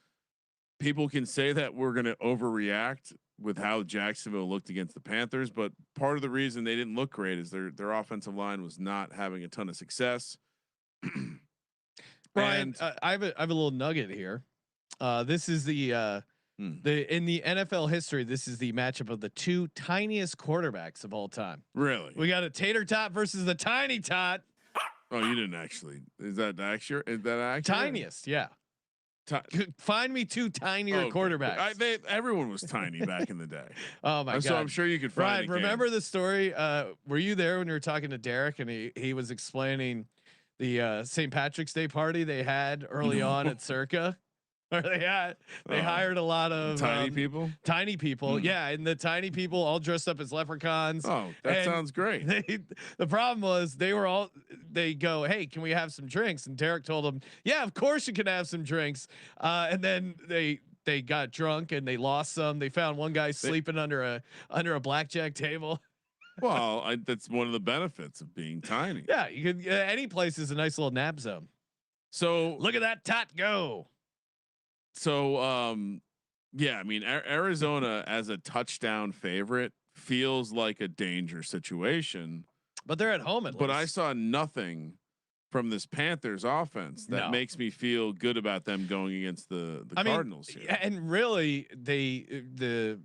people can say that we're going to overreact with how Jacksonville looked against the Panthers, but part of the reason they didn't look great is their offensive line was not having a ton of success. Brian, I have a little nugget here. This is in the NFL history, this is the matchup of the 2 tiniest quarterbacks of all time. Really? We got a tater tot versus the tiny tot. Oh, you didn't actually. Is that accurate? Is that accurate? Tiniest, yeah. Find me 2 tinier quarterbacks. Everyone was tiny back in the day. Oh my god! So I'm sure you could find. Ryan, remember the story? Were you there when you were talking to Derek and he was explaining the St. Patrick's Day party they had early on at Circa? Where they hired a lot of tiny people. Yeah, and the tiny people all dressed up as leprechauns. Oh, that sounds great. The problem was they go, hey, can we have some drinks? And Derek told them, yeah, of course you can have some drinks. And then they got drunk and they lost some. They found one guy sleeping under a blackjack table. Well, that's one of the benefits of being tiny. Yeah, you can. Any place is a nice little nap zone. So look at that tot go. So, yeah, I mean, Arizona as a touchdown favorite feels like a danger situation, but they're at home. But I saw nothing from this Panthers offense that makes me feel good about them going against the Cardinals here. And really, the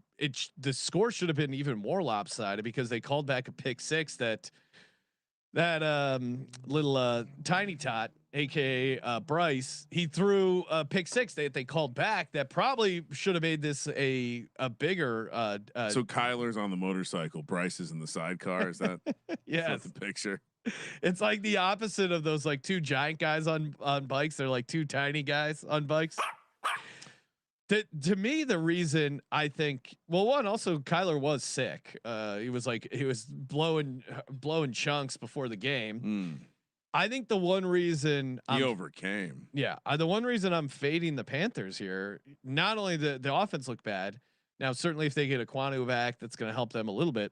score should have been even more lopsided because they called back a pick six that little tiny tot, aka Bryce, he threw a pick six that they called back that probably should have made this a bigger. So Kyler's on the motorcycle, Bryce is in the sidecar. Is that yes, the picture? It's like the opposite of those like 2 giant guys on bikes. They're like 2 tiny guys on bikes. To me, the reason I think, well, one, also Kyler was sick. He was blowing chunks before the game. I think the one reason he overcame. Yeah. The one reason I'm fading the Panthers here, not only the offense looked bad. Now, certainly if they get Ekwonu back, that's going to help them a little bit,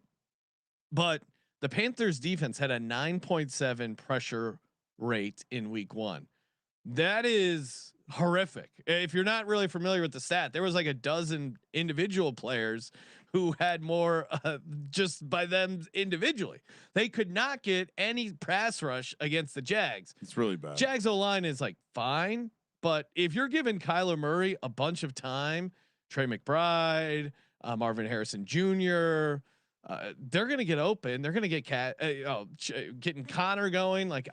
but the Panthers defense had a 9.7 pressure rate in week 1. That is horrific. If you're not really familiar with the stat, there was like a dozen individual players who had more just by them individually. They could not get any pass rush against the Jags. It's really bad. Jags O-line is like fine, but if you're giving Kyler Murray a bunch of time, Trey McBride, Marvin Harrison Jr., they're going to get open. They're going to get getting Connor going. Like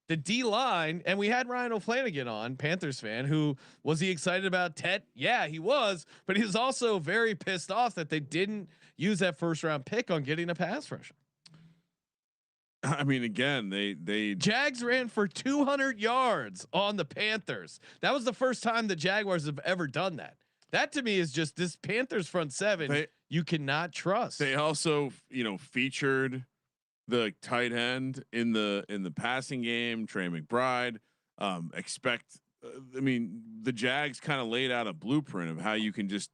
the D line, and we had Ryan O'Flanagan on, Panthers fan, who was he excited about Tet? Yeah, he was, but he was also very pissed off that they didn't use that 1st round pick on getting a pass rusher. I mean, again, they Jags ran for 200 yards on the Panthers. That was the first time the Jaguars have ever done that. That to me is just this Panthers front 7. You cannot trust. They also, featured the tight end in the passing game, Trey McBride. Expect I mean, the Jags kind of laid out a blueprint of how you can just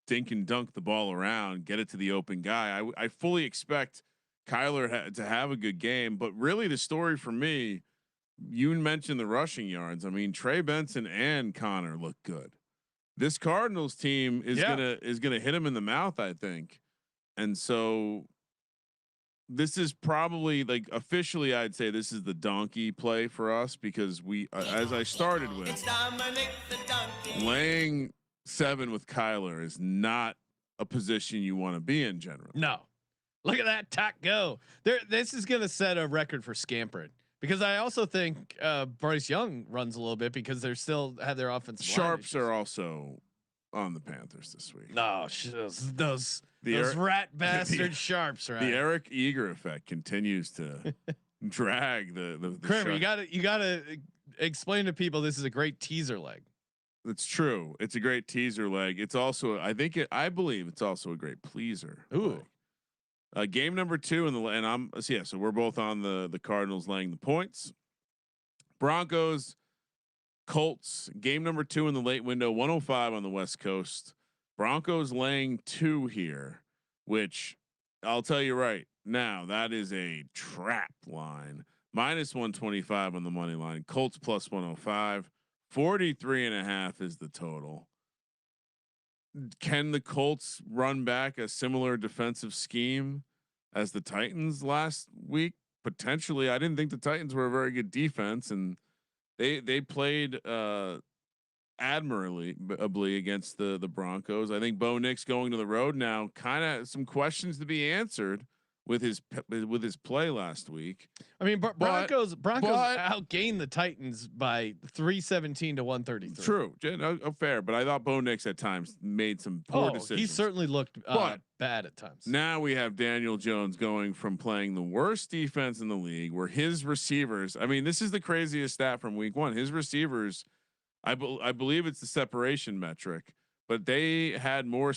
dink and dunk the ball around, get it to the open guy. I fully expect Kyler to have a good game, but really the story for me, you mentioned the rushing yards. I mean, Trey Benson and Connor look good. This Cardinals team is gonna hit him in the mouth, I think, and so this is probably like officially, I'd say this is the donkey play for us because we, as I started with, laying 7 with Kyler is not a position you want to be in generally. No, look at that tack go there. This is going to set a record for scampering because I also think Bryce Young runs a little bit because they're still have their offensive Sharps are also on the Panthers this week. No, those rat bastard Sharps, right? The Eric Eager effect continues to drag the Kramer, you gotta explain to people this is a great teaser leg. It's true. It's a great teaser leg. It's also, I believe it's also a great pleaser. Ooh. Game number 2 so we're both on the Cardinals laying the points. Broncos, Colts, game number 2 in the late window, 105 on the West Coast. Broncos laying 2 here, which I'll tell you right now, that is a trap line. -125 on the money line. Colts plus 105. 43.5 is the total. Can the Colts run back a similar defensive scheme as the Titans last week? Potentially. I didn't think the Titans were a very good defense, and they played admirably against the Broncos. I think Bo Nix going to the road now, kind of some questions to be answered with his play last week. I mean, Broncos outgained the Titans by 317 to 133. True, fair, but I thought Bo Nix at times made some poor decisions. He certainly looked bad at times. Now we have Daniel Jones going from playing the worst defense in the league, where his receivers. I mean, this is the craziest stat from week 1. His receivers, I believe it's the separation metric, but they had more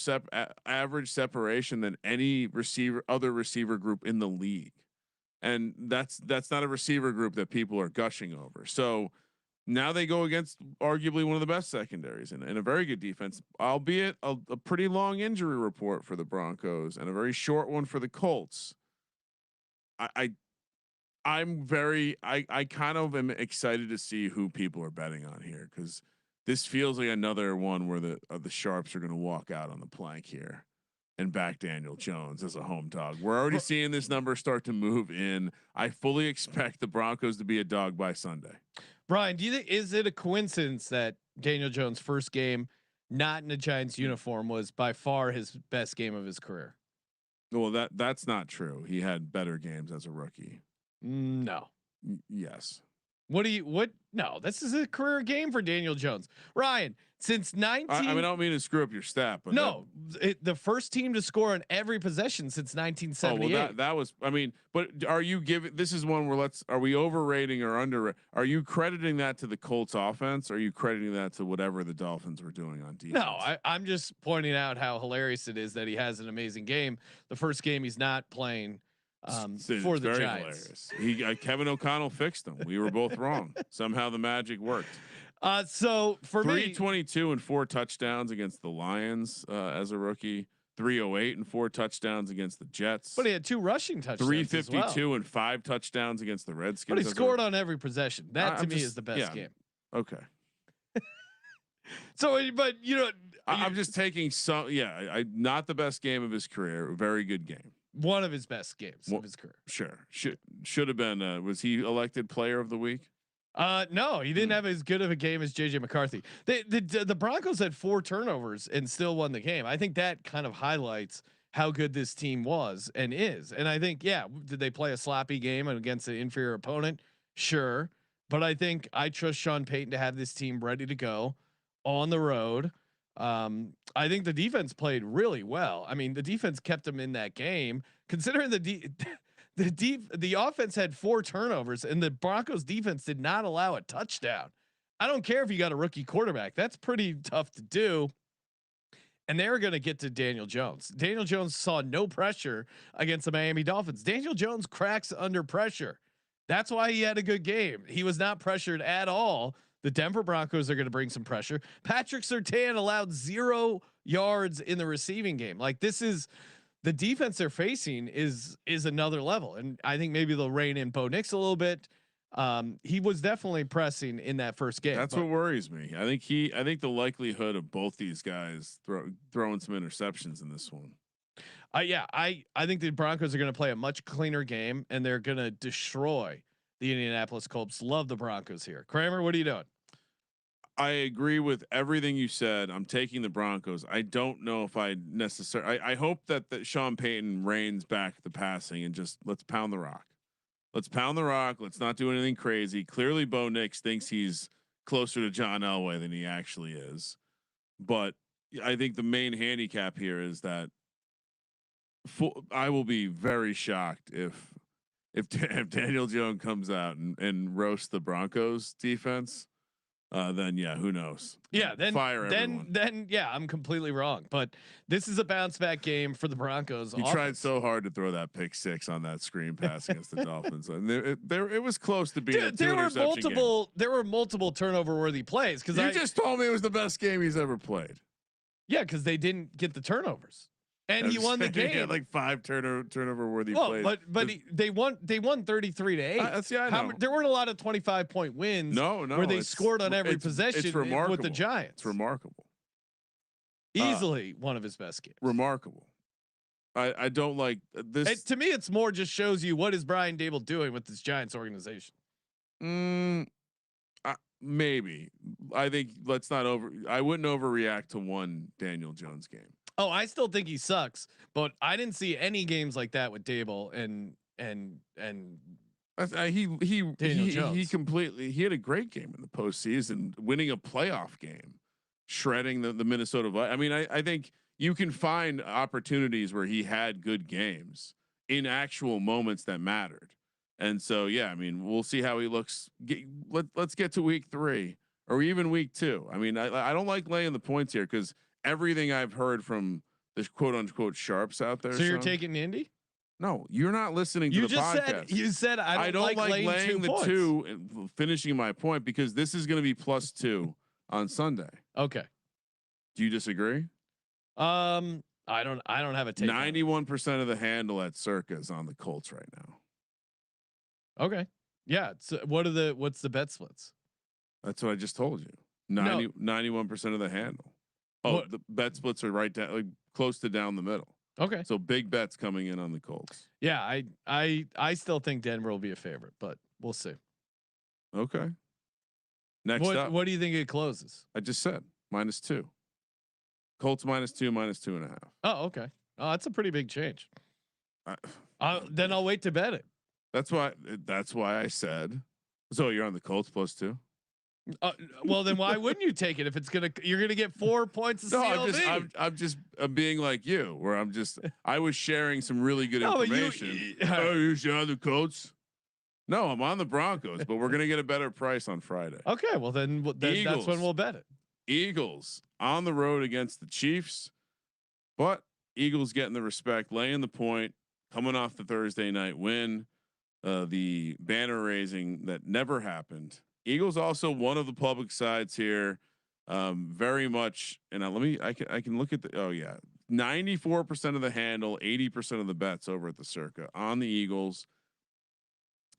average separation than any other receiver group in the league. And that's not a receiver group that people are gushing over. So now they go against arguably one of the best secondaries and a very good defense, albeit a pretty long injury report for the Broncos and a very short one for the Colts. I kind of am excited to see who people are betting on here, because this feels like another one where the Sharps are going to walk out on the plank here and back Daniel Jones as a home dog. We're already seeing this number start to move in. I fully expect the Broncos to be a dog by Sunday. Brian, do you think, is it a coincidence that Daniel Jones' first game not in a Giants uniform was by far his best game of his career? Well, that's not true. He had better games as a rookie. No. Yes. No, this is a career game for Daniel Jones. Ryan, since 19. I mean, I don't mean to screw up your stat, but no, the first team to score on every possession since 1978. Oh, well, that was, I mean, but are you this is one where are we overrating or are you crediting that to the Colts offense? Or are you crediting that to whatever the Dolphins were doing on defense? No, I'm just pointing out how hilarious it is that he has an amazing game. The first game he's not playing. For the Giants. Hilarious. Kevin O'Connell fixed them. We were both wrong. Somehow the magic worked. So for 322 and 4 touchdowns against the Lions as a rookie. 308 and 4 touchdowns against the Jets. But he had 2 rushing touchdowns. 352 and 5 touchdowns against the Redskins. But he scored on every possession. That to me is the best game. Okay. So, but I'm just taking some. Yeah, not the best game of his career. Very good game. One of his best games of his career. Sure. Should have been. Was he elected player of the week? No, he didn't have as good of a game as JJ McCarthy. The Broncos had 4 turnovers and still won the game. I think that kind of highlights how good this team was and is. And I think, did they play a sloppy game against an inferior opponent? Sure. But I think I trust Sean Payton to have this team ready to go on the road. I think the defense played really well. I mean, the defense kept them in that game, considering the offense had 4 turnovers and the Broncos defense did not allow a touchdown. I don't care if you got a rookie quarterback, that's pretty tough to do. And they're going to get to Daniel Jones. Daniel Jones saw no pressure against the Miami Dolphins. Daniel Jones cracks under pressure. That's why he had a good game. He was not pressured at all The Denver Broncos are going to bring some pressure. Patrick Surtain allowed 0 yards in the receiving game. Like this is the defense they're facing is another level. And I think maybe they'll rein in Bo Nix a little bit. He was definitely pressing in that first game. That's what worries me. I think the likelihood of both these guys throwing some interceptions in this one. I think the Broncos are going to play a much cleaner game and they're going to destroy the Indianapolis Colts. Love the Broncos here. Kramer, what are you doing? I agree with everything you said. I'm taking the Broncos. I don't know if I necessarily. I hope that Sean Payton reins back the passing and just let's pound the rock. Let's pound the rock. Let's not do anything crazy. Clearly, Bo Nix thinks he's closer to John Elway than he actually is. But I think the main handicap here is that I will be very shocked if Daniel Jones comes out and roasts the Broncos defense. Then yeah, who knows? Yeah, then fire everyone. Then yeah, I'm completely wrong. But this is a bounce back game for the Broncos. He tried so hard to throw that pick six on that screen pass against the Dolphins, and it was close to being. There were multiple turnover worthy plays because you just told me it was the best game he's ever played. Yeah, because they didn't get the turnovers. And he won the game. He had like 5 turnover worthy plays. But they won 33-8. I know. There weren't a lot of 25-point wins. No, where they scored on every possession with the Giants. It's remarkable. Easily one of his best games. Remarkable. I don't like this. To me, it's more just shows you what is Brian Daboll doing with this Giants organization. Maybe. I think I wouldn't overreact to one Daniel Jones game. Oh, I still think he sucks, but I didn't see any games like that with Daboll and he completely he had a great game in the postseason, winning a playoff game, shredding the Minnesota Vikings. I mean, I think you can find opportunities where he had good games in actual moments that mattered. And so, yeah, I mean, we'll see how he looks. Let's get to week 3 or even week 2. I mean, I don't like laying the points here because everything I've heard from the quote unquote sharps out there. So you're taking Indy? No, you're not listening to the podcast. You said I don't like laying the points. 2 and finishing my point because this is going to be +2 on Sunday. Okay. Do you disagree? I don't have a take. 91% of the handle at Circa is on the Colts right now. Okay. Yeah. So what's the bet splits? That's what I just told you. 91% of the handle. Oh, the bet splits are right down, like close to down the middle. Okay. So big bets coming in on the Colts. Yeah, I still think Denver will be a favorite, but we'll see. Okay. Next up. What do you think it closes? I just said -2. Colts -2, -2.5. Oh, okay. Oh, that's a pretty big change. Then I'll wait to bet it. That's why I said. So you're on the Colts +2. Well, then why wouldn't you take it if you're gonna get 4 points of CLV? I'm being like you, where I was sharing some really good information. You're on the Colts. No, I'm on the Broncos, but we're gonna get a better price on Friday. Okay, well then that's when we'll bet it. Eagles on the road against the Chiefs, but Eagles getting the respect, laying the point, coming off the Thursday night win, the banner raising that never happened. Eagles also one of the public sides here, very much. And I can look at 94% of the handle, 80% of the bets over at the Circa on the Eagles.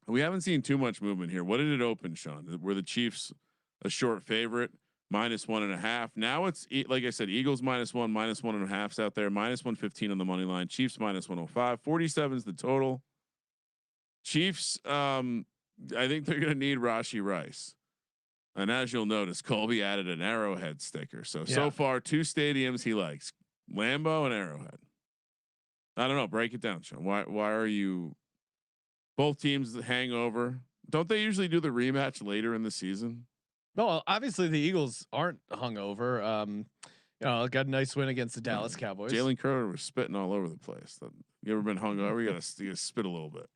We haven't seen too much movement here. What did it open, Sean? Were the Chiefs a short favorite, -1.5? Now it's like I said, Eagles -1, -1.5's out there, -115 on the money line. Chiefs -105. 47 is the total. Chiefs. I think they're going to need Rashee Rice. And as you'll notice, Colby added an Arrowhead sticker. So far 2 stadiums he likes, Lambeau and Arrowhead. I don't know. Break it down, Sean. Why are you both teams hangover? Don't they usually do the rematch later in the season? No, obviously the Eagles aren't hungover. Got a nice win against the Dallas Cowboys. Jalen Crowder was spitting all over the place. You ever been hungover? You gotta spit a little bit.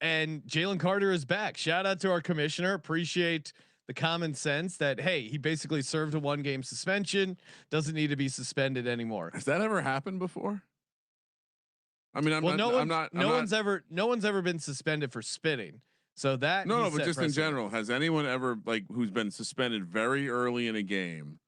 And Jalen Carter is back. Shout out to our commissioner. Appreciate the common sense that, hey, he basically served a 1-game suspension. Doesn't need to be suspended anymore. Has that ever happened before? I mean, no one's ever been suspended for spitting. So that no, but just in general, has anyone ever like who's been suspended very early in a game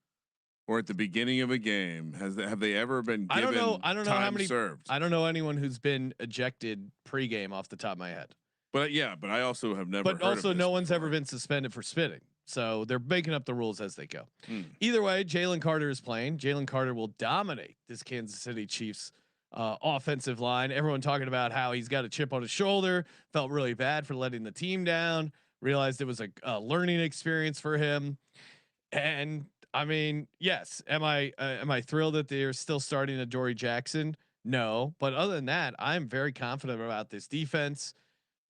or at the beginning of a game have they ever been given I don't know how many served? I don't know anyone who's been ejected pregame off the top of my head. But but I also have never. But heard also, of this no one's before. ever been suspended for spitting. So they're making up the rules as they go. Hmm. Either way, Jalen Carter is playing. Jalen Carter will dominate this Kansas City Chiefs offensive line. Everyone talking about how he's got a chip on his shoulder. Felt really bad for letting the team down. Realized it was a learning experience for him. And I mean, yes, am I thrilled that they're still starting Adoree Jackson? No, but other than that, I'm very confident about this defense.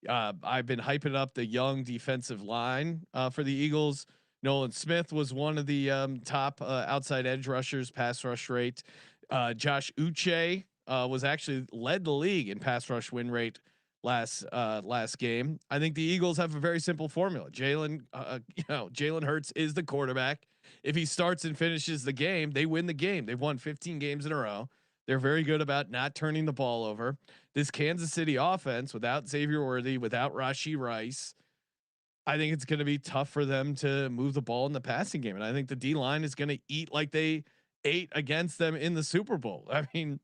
I've been hyping up the young defensive line for the Eagles. Nolan Smith was one of the top outside edge rushers, pass rush rate. Josh Uche was actually led the league in pass rush win rate last game. I think the Eagles have a very simple formula. Jalen Hurts is the quarterback. If he starts and finishes the game, they win the game. They've won 15 games in a row. They're very good about not turning the ball over. This Kansas City offense, without Xavier Worthy, without Rashee Rice, I think it's going to be tough for them to move the ball in the passing game. And I think the D line is going to eat like they ate against them in the Super Bowl. I mean,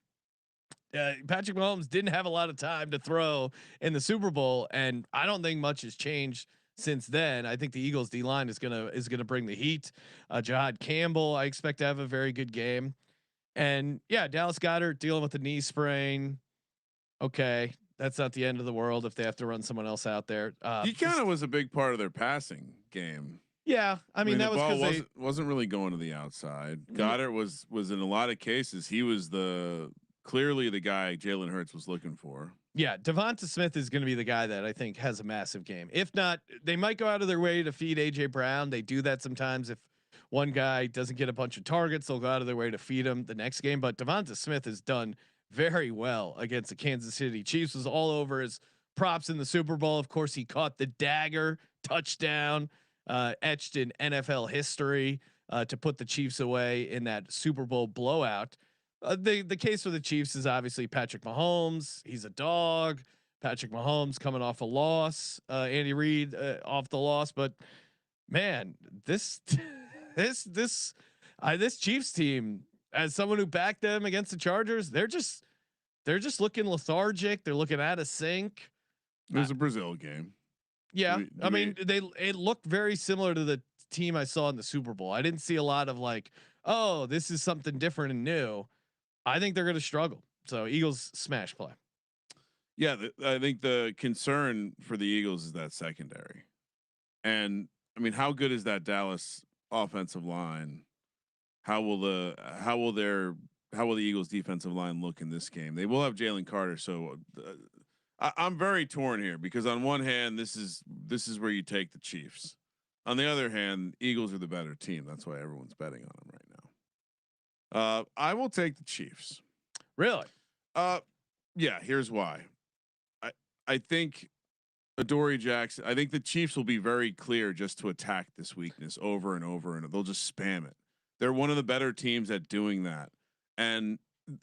Patrick Mahomes didn't have a lot of time to throw in the Super Bowl, and I don't think much has changed since then. I think the Eagles D line is gonna bring the heat. Jahad Campbell, I expect to have a very good game. And yeah, Dallas Goedert dealing with the knee sprain. Okay, that's not the end of the world if they have to run someone else out there. He kind of was a big part of their passing game. Yeah, I mean that was because wasn't really going to the outside. Goddard was in a lot of cases. He was clearly the guy Jalen Hurts was looking for. Yeah, Devonta Smith is going to be the guy that I think has a massive game. If not, they might go out of their way to feed AJ Brown. They do that sometimes. If one guy doesn't get a bunch of targets, they'll go out of their way to feed him the next game. But Devonta Smith has done very well against the Kansas City Chiefs. Was all over his props in the Super Bowl. Of course, he caught the dagger touchdown, etched in NFL history to put the Chiefs away in that Super Bowl blowout. The case for the Chiefs is obviously Patrick Mahomes. He's a dog. Patrick Mahomes coming off a loss. Andy Reid off the loss, but man, this Chiefs team, as someone who backed them against the Chargers, they're just looking lethargic. They're looking out of sync. It was a Brazil game. Yeah, it looked very similar to the team I saw in the Super Bowl. I didn't see a lot of like, oh, this is something different and new. I think they're going to struggle. So Eagles smash play. Yeah, I think the concern for the Eagles is that secondary, and I mean, how good is that Dallas offensive line? How will the Eagles defensive line look in this game? They will have Jalen Carter, so I'm very torn here because on one hand, this is where you take the Chiefs. On the other hand, Eagles are the better team. That's why everyone's betting on them right now. I will take the Chiefs. Really? Yeah. Here's why. I think Adoree Jackson. I think the Chiefs will be very clear just to attack this weakness over and over, and they'll just spam it. They're one of the better teams at doing that. And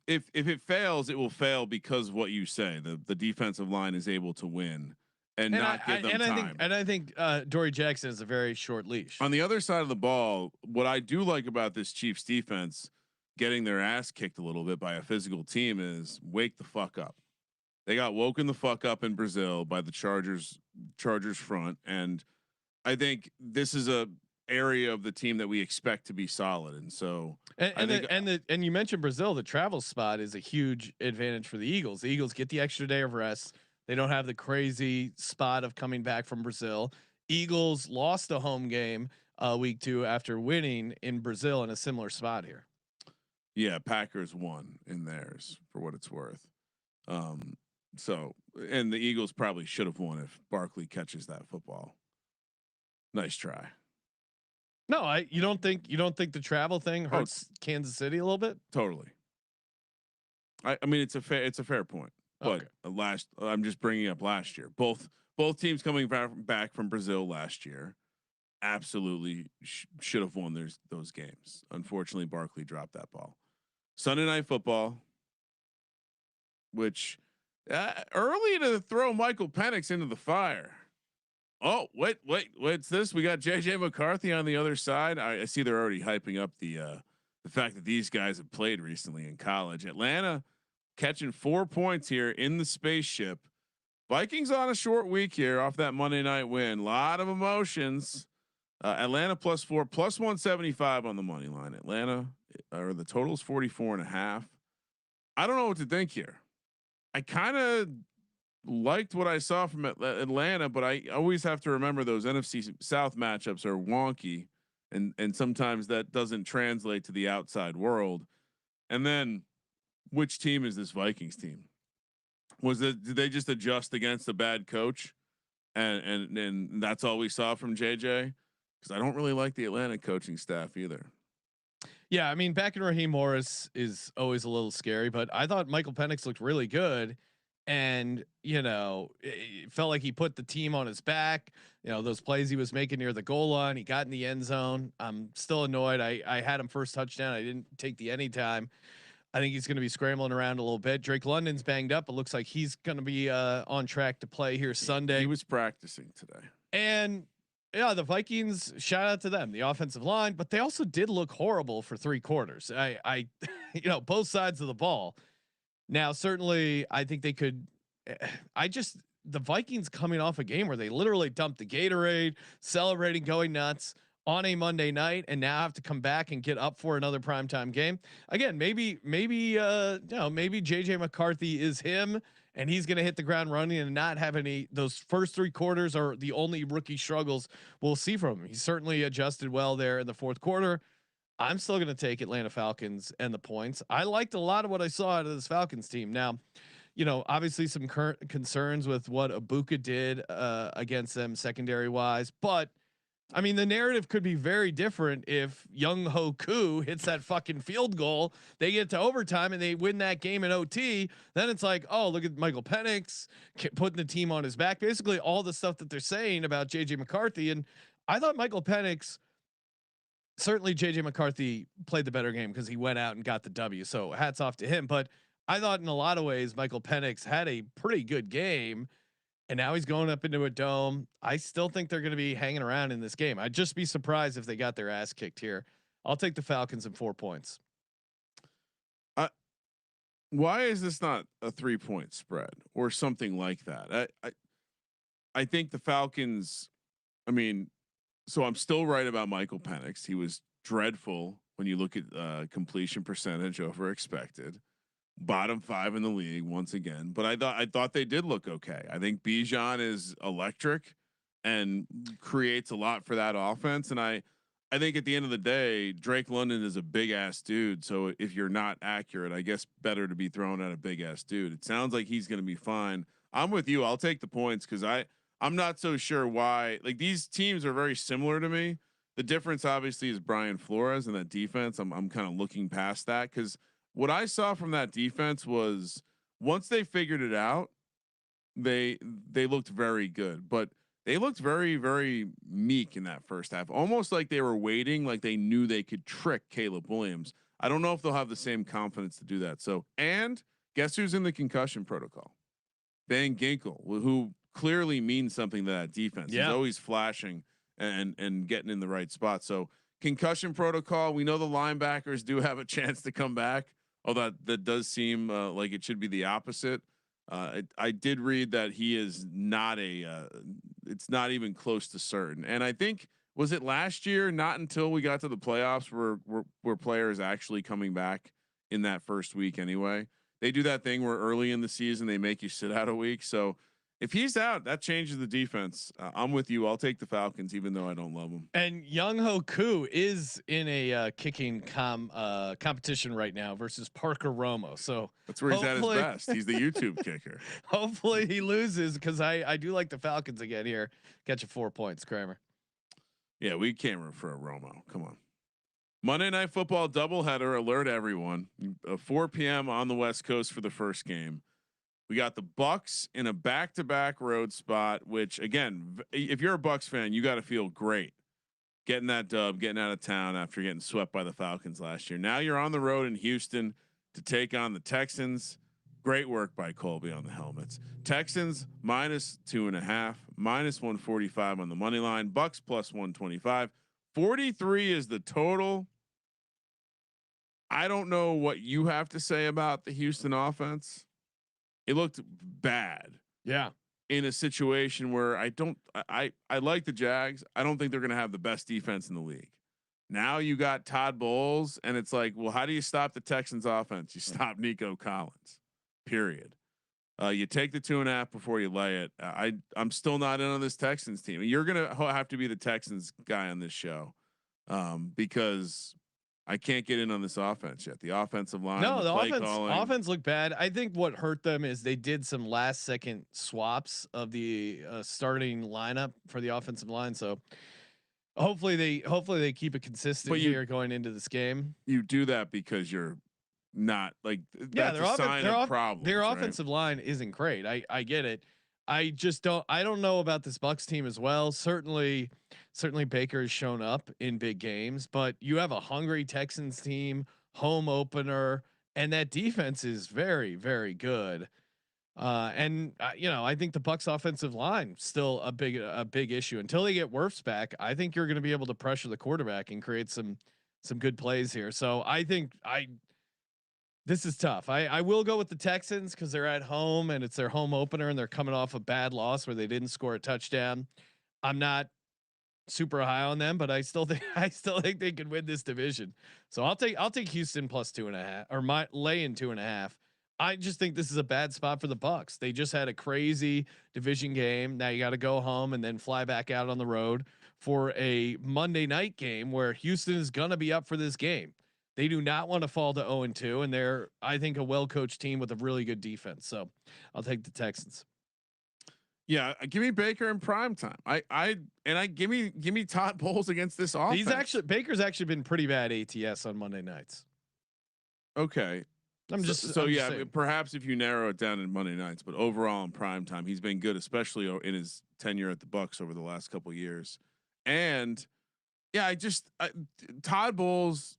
if it fails, it will fail because of what you say. The defensive line is able to win and not give them time. I think Adoree Jackson is a very short leash. On the other side of the ball, what I do like about this Chiefs defense getting their ass kicked a little bit by a physical team is wake the fuck up. They got woken the fuck up in Brazil by the Chargers front. And I think this is a area of the team that we expect to be solid. And so, and you mentioned Brazil, the travel spot is a huge advantage for the Eagles. The Eagles get the extra day of rest. They don't have the crazy spot of coming back from Brazil. Eagles lost a home game week 2 after winning in Brazil in a similar spot here. Yeah. Packers won in theirs for what it's worth. So, and the Eagles probably should have won if Barkley catches that football. Nice try. No, you don't think the travel thing hurts Kansas City a little bit? Totally. I mean, it's a fair point, but okay. I'm just bringing up last year. Both teams coming back from Brazil last year absolutely should have won those games. Unfortunately, Barkley dropped that ball. Sunday Night Football, which early to throw Michael Penix into the fire. Oh, what's this? We got JJ McCarthy on the other side. I see they're already hyping up the fact that these guys have played recently in college. Atlanta catching 4 points here in the spaceship. Vikings on a short week here off that Monday night win. A lot of emotions. Atlanta +4, +175 on the money line. Atlanta, or the total is 44.5. I don't know what to think here. I kind of liked what I saw from Atlanta, but I always have to remember those NFC South matchups are wonky, and sometimes that doesn't translate to the outside world. And then, which team is this Vikings team? Did they just adjust against a bad coach, and that's all we saw from JJ? Because I don't really like the Atlanta coaching staff either. Yeah, I mean, back in Raheem Morris is always a little scary, but I thought Michael Penix looked really good. And, it felt like he put the team on his back. Those plays he was making near the goal line, he got in the end zone. I'm still annoyed. I had him first touchdown. I didn't take the anytime. I think he's going to be scrambling around a little bit. Drake London's banged up. It looks like he's going to be on track to play here Sunday. He was practicing today. And yeah, the Vikings, shout out to them, the offensive line, but they also did look horrible for 3 quarters. I both sides of the ball. Now, certainly I think they could, the Vikings coming off a game where they literally dumped the Gatorade, celebrating, going nuts on a Monday night, and now have to come back and get up for another primetime game. Again, maybe JJ McCarthy is him, and he's going to hit the ground running and not have any. Those first 3 quarters are the only rookie struggles we'll see from him. He certainly adjusted well there in the 4th quarter. I'm still going to take Atlanta Falcons and the points. I liked a lot of what I saw out of this Falcons team. Now, obviously some current concerns with what Ibuka did against them secondary wise, but I mean, the narrative could be very different if Young Hoku hits that fucking field goal. They get to overtime and they win that game in OT. Then it's like, oh, look at Michael Penix putting the team on his back. Basically, all the stuff that they're saying about JJ McCarthy. And I thought Michael Penix, certainly JJ McCarthy played the better game because he went out and got the W. So hats off to him. But I thought in a lot of ways, Michael Penix had a pretty good game. And now he's going up into a dome. I still think they're going to be hanging around in this game. I'd just be surprised if they got their ass kicked here. I'll take the Falcons in 4 points. Why is this not a 3-point spread or something like that? I think the Falcons, so I'm still right about Michael Penix. He was dreadful when you look at completion percentage over expected. Bottom 5 in the league once again, but I thought they did look okay. I think Bijan is electric and creates a lot for that offense. And I think at the end of the day, Drake London is a big ass dude. So if you're not accurate, I guess better to be thrown at a big ass dude. It sounds like he's going to be fine. I'm with you. I'll take the points because I'm not so sure why. Like, these teams are very similar to me. The difference obviously is Brian Flores and that defense. I'm kind of looking past that because what I saw from that defense was once they figured it out, they looked very good, but they looked very, very meek in that first half, almost like they were waiting, like they knew they could trick Caleb Williams. I don't know if they'll have the same confidence to do that. So, and guess who's in the concussion protocol? Van Ginkel, who clearly means something to that defense. Yeah. He's always flashing and getting in the right spot. So concussion protocol, we know the linebackers do have a chance to come back. Although that does seem like it should be the opposite. I did read that he is not it's not even close to certain. And I think, was it last year? Not until we got to the playoffs were players actually coming back in that first week anyway. They do that thing where early in the season they make you sit out a week. So if he's out, that changes the defense. I'm with you. I'll take the Falcons, even though I don't love them. And Young Hoku is in a kicking competition right now versus Parker Romo. So that's where he's at his best. He's the YouTube kicker. Hopefully he loses because I do like the Falcons again here. Catch you 4 points, Kramer. Yeah, we can't root for a Romo. Come on. Monday Night Football doubleheader. Alert everyone. 4 p.m. on the West Coast for the first game. We got the Bucs in a back-to-back road spot, which again, if you're a Bucs fan, you got to feel great getting that dub, getting out of town after getting swept by the Falcons last year. Now you're on the road in Houston to take on the Texans. Great work by Colby on the helmets. Texans -2.5, -145 on the money line. Bucs +125. 43 is the total. I don't know what you have to say about the Houston offense. It looked bad. Yeah. In a situation where I like the Jags. I don't think they're going to have the best defense in the league. Now you got Todd Bowles, and it's like, well, how do you stop the Texans offense? You stop Nico Collins, period. You take the 2.5 before you lay it. I'm still not in on this Texans team. You're going to have to be the Texans guy on this show, because I can't get in on this offense yet. The offensive line. No, the offense looked bad. I think what hurt them is they did some last second swaps of the starting lineup for the offensive line. So hopefully they keep it consistent here going into this game. You do that because you're not like, that's a sign of problems. Their offensive line isn't great. I get it. I don't know about this Bucs team as well. Certainly Baker has shown up in big games, but you have a hungry Texans team, home opener, and that defense is very, very good. I think the Bucs offensive line still a big issue until they get Wirfs back. I think you're going to be able to pressure the quarterback and create some good plays here. So I think this is tough. I will go with the Texans because they're at home and it's their home opener and they're coming off a bad loss where they didn't score a touchdown. I'm not super high on them, but I still think they could win this division. So I'll take Houston +2.5 or my lay in 2.5. I just think this is a bad spot for the Bucs. They just had a crazy division game. Now you got to go home and then fly back out on the road for a Monday night game where Houston is going to be up for this game. They do not want to fall to 0-2, and they're, I think, a well-coached team with a really good defense. So I'll take the Texans. Yeah, give me Baker in prime time. Give me Todd Bowles against this offense. Baker's actually been pretty bad ATS on Monday nights. Okay. Perhaps if you narrow it down in Monday nights, but overall in prime time, he's been good, especially in his tenure at the Bucs over the last couple of years. And yeah, Todd Bowles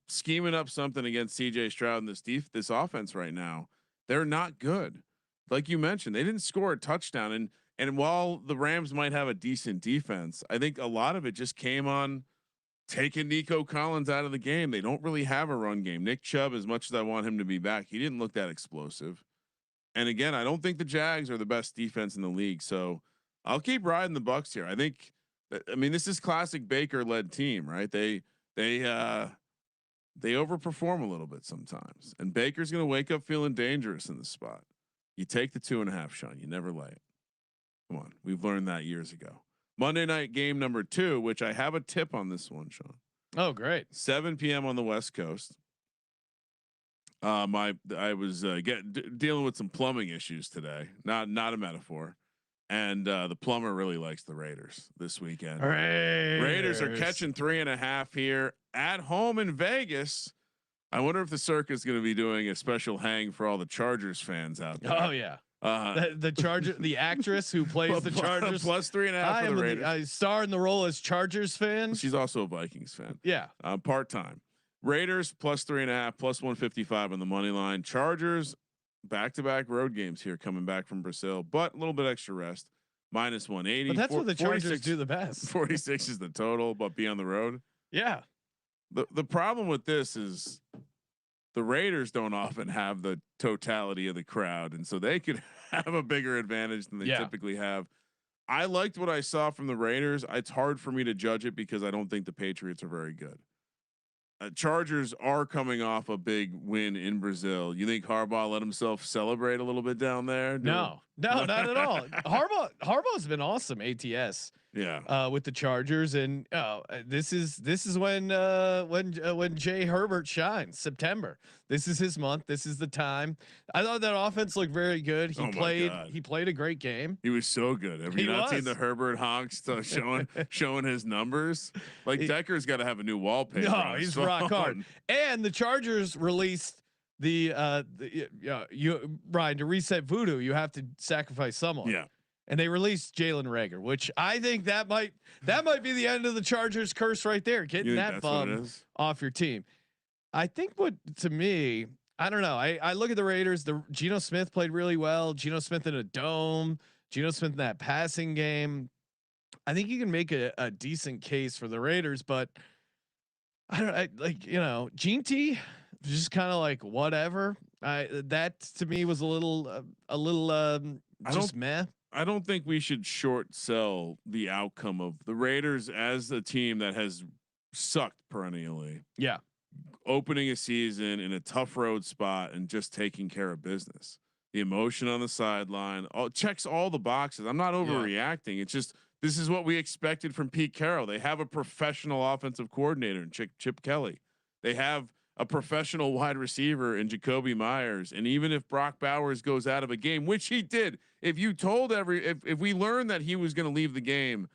scheming up something against CJ Stroud and this offense right now. They're not good. Like you mentioned, they didn't score a touchdown. And while the Rams might have a decent defense, I think a lot of it just came on taking Nico Collins out of the game. They don't really have a run game. Nick Chubb, as much as I want him to be back, he didn't look that explosive. And again, I don't think the Jags are the best defense in the league. So I'll keep riding the Bucs here. I mean, this is classic Baker led team, right? They overperform a little bit sometimes, and Baker's going to wake up feeling dangerous in the spot. You take the 2.5, Sean. You never lay it. Come on. We've learned that years ago. Monday night game number 2, which I have a tip on this one, Sean. Oh, great. 7 p.m. on the West Coast. I was dealing with some plumbing issues today. Not a metaphor. And the plumber really likes the Raiders this weekend. Raiders are catching 3.5 here at home in Vegas. I wonder if the circus is going to be doing a special hang for all the Chargers fans out there. Oh yeah. The actress who plays the Chargers +3.5 for the Raiders. I star in the role as Chargers fan. She's also a Vikings fan. Yeah. Part-time. Raiders +3.5, +155 on the money line. Chargers back-to-back road games here coming back from Brazil, but a little bit extra rest. -180. But that's what the Chargers do the best. 46 is the total, but be on the road. Yeah. The problem with this is the Raiders don't often have the totality of the crowd, and so they could have a bigger advantage than they typically have. I liked what I saw from the Raiders. It's hard for me to judge it because I don't think the Patriots are very good. Chargers are coming off a big win in Brazil. You think Harbaugh let himself celebrate a little bit down there? No, not at all. Harbaugh's been awesome ATS. Yeah. With the Chargers, and this is when Jay Herbert shines. September. This is his month. This is the time. I thought that offense looked very good. He played a great game. He was so good. Have you not seen the Herbert honks showing his numbers? Like Decker's got to have a new wallpaper. No, he's rock hard. And the Chargers released Ryan, to reset voodoo, you have to sacrifice someone. Yeah. And they released Jalen Reagor, which I think that might be the end of the Chargers curse right there. Getting that bum off your team. I think to me, I don't know. I look at the Raiders. The Geno Smith played really well. Geno Smith in a dome. Geno Smith in that passing game. I think you can make a decent case for the Raiders, but I don't like, Gene T just kind of like whatever. That to me was a little just meh. I don't think we should short sell the outcome of the Raiders as a team that has sucked perennially. Yeah. Opening a season in a tough road spot and just taking care of business. The emotion on the sideline checks all the boxes. I'm not overreacting. It's just, this is what we expected from Pete Carroll. They have a professional offensive coordinator in Chip Kelly. They have a professional wide receiver in Jacoby Myers. And even if Brock Bowers goes out of a game, which he did, if you told if we learned that he was going to leave the game,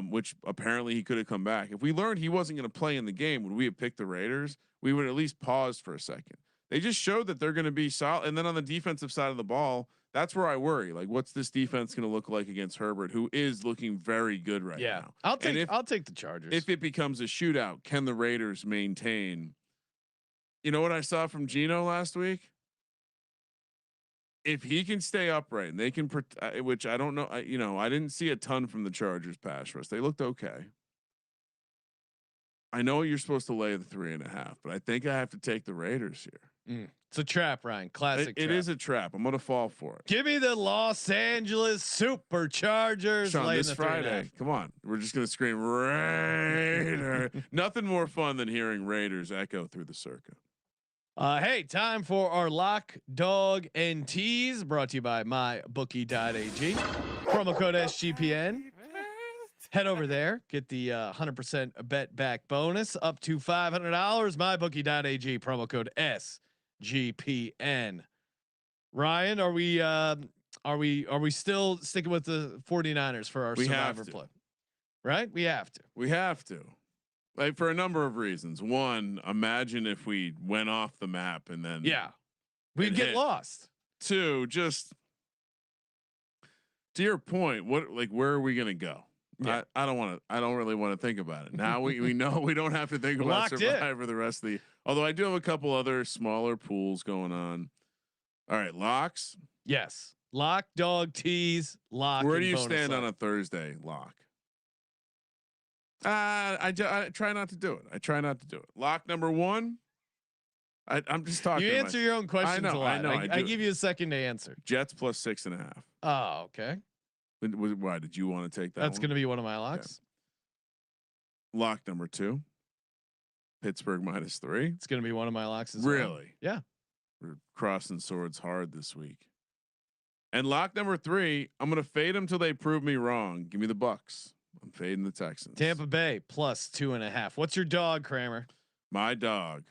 which apparently he could have come back. If we learned he wasn't going to play in the game, would we have picked the Raiders? We would at least pause for a second. They just showed that they're going to be solid. And then on the defensive side of the ball, that's where I worry. Like, what's this defense going to look like against Herbert, who is looking very good right now? I'll take the Chargers. If it becomes a shootout, can the Raiders maintain? You know what I saw from Geno last week? If he can stay upright and they can, which I don't know, I didn't see a ton from the Chargers pass rush. They looked okay. I know you're supposed to lay the 3.5, but I think I have to take the Raiders here. It's a trap, Ryan. Classic. It is a trap. I'm going to fall for it. Give me the Los Angeles Superchargers. Sean, this Friday. Come on. We're just going to scream Raider. Nothing more fun than hearing Raiders echo through the circuit. Hey, time for our lock, dog, and tease, brought to you by mybookie.ag. Promo code SGPN. Head over there, get the 100% bet back bonus up to $500. Mybookie.ag, promo code SGPN. Ryan, are we still sticking with the 49ers for our survivor play? Right? We have to. Like, for a number of reasons. One, imagine if we went off the map and then we'd get lost. Two, just to your point, where are we gonna go? Yeah. I don't really want to think about it. Now we know we don't have to think about Survivor the rest of the. Although I do have a couple other smaller pools going on. All right, locks. Yes, lock, dog, tease, lock. Where do you stand on a Thursday lock? I try not to do it. Lock number one. I'm just talking. You answer your own questions a lot. I know. I give you a second to answer. Jets plus 6.5. Oh, okay. Why did you want to take that? That's going to be one of my locks. Okay. Lock number 2. Pittsburgh minus 3. It's going to be one of my locks as well. Really? Yeah. We're crossing swords hard this week. And lock number 3, I'm going to fade them till they prove me wrong. Give me the Bucs. I'm fading the Texans. Tampa Bay plus 2.5. What's your dog, Kramer? My dog.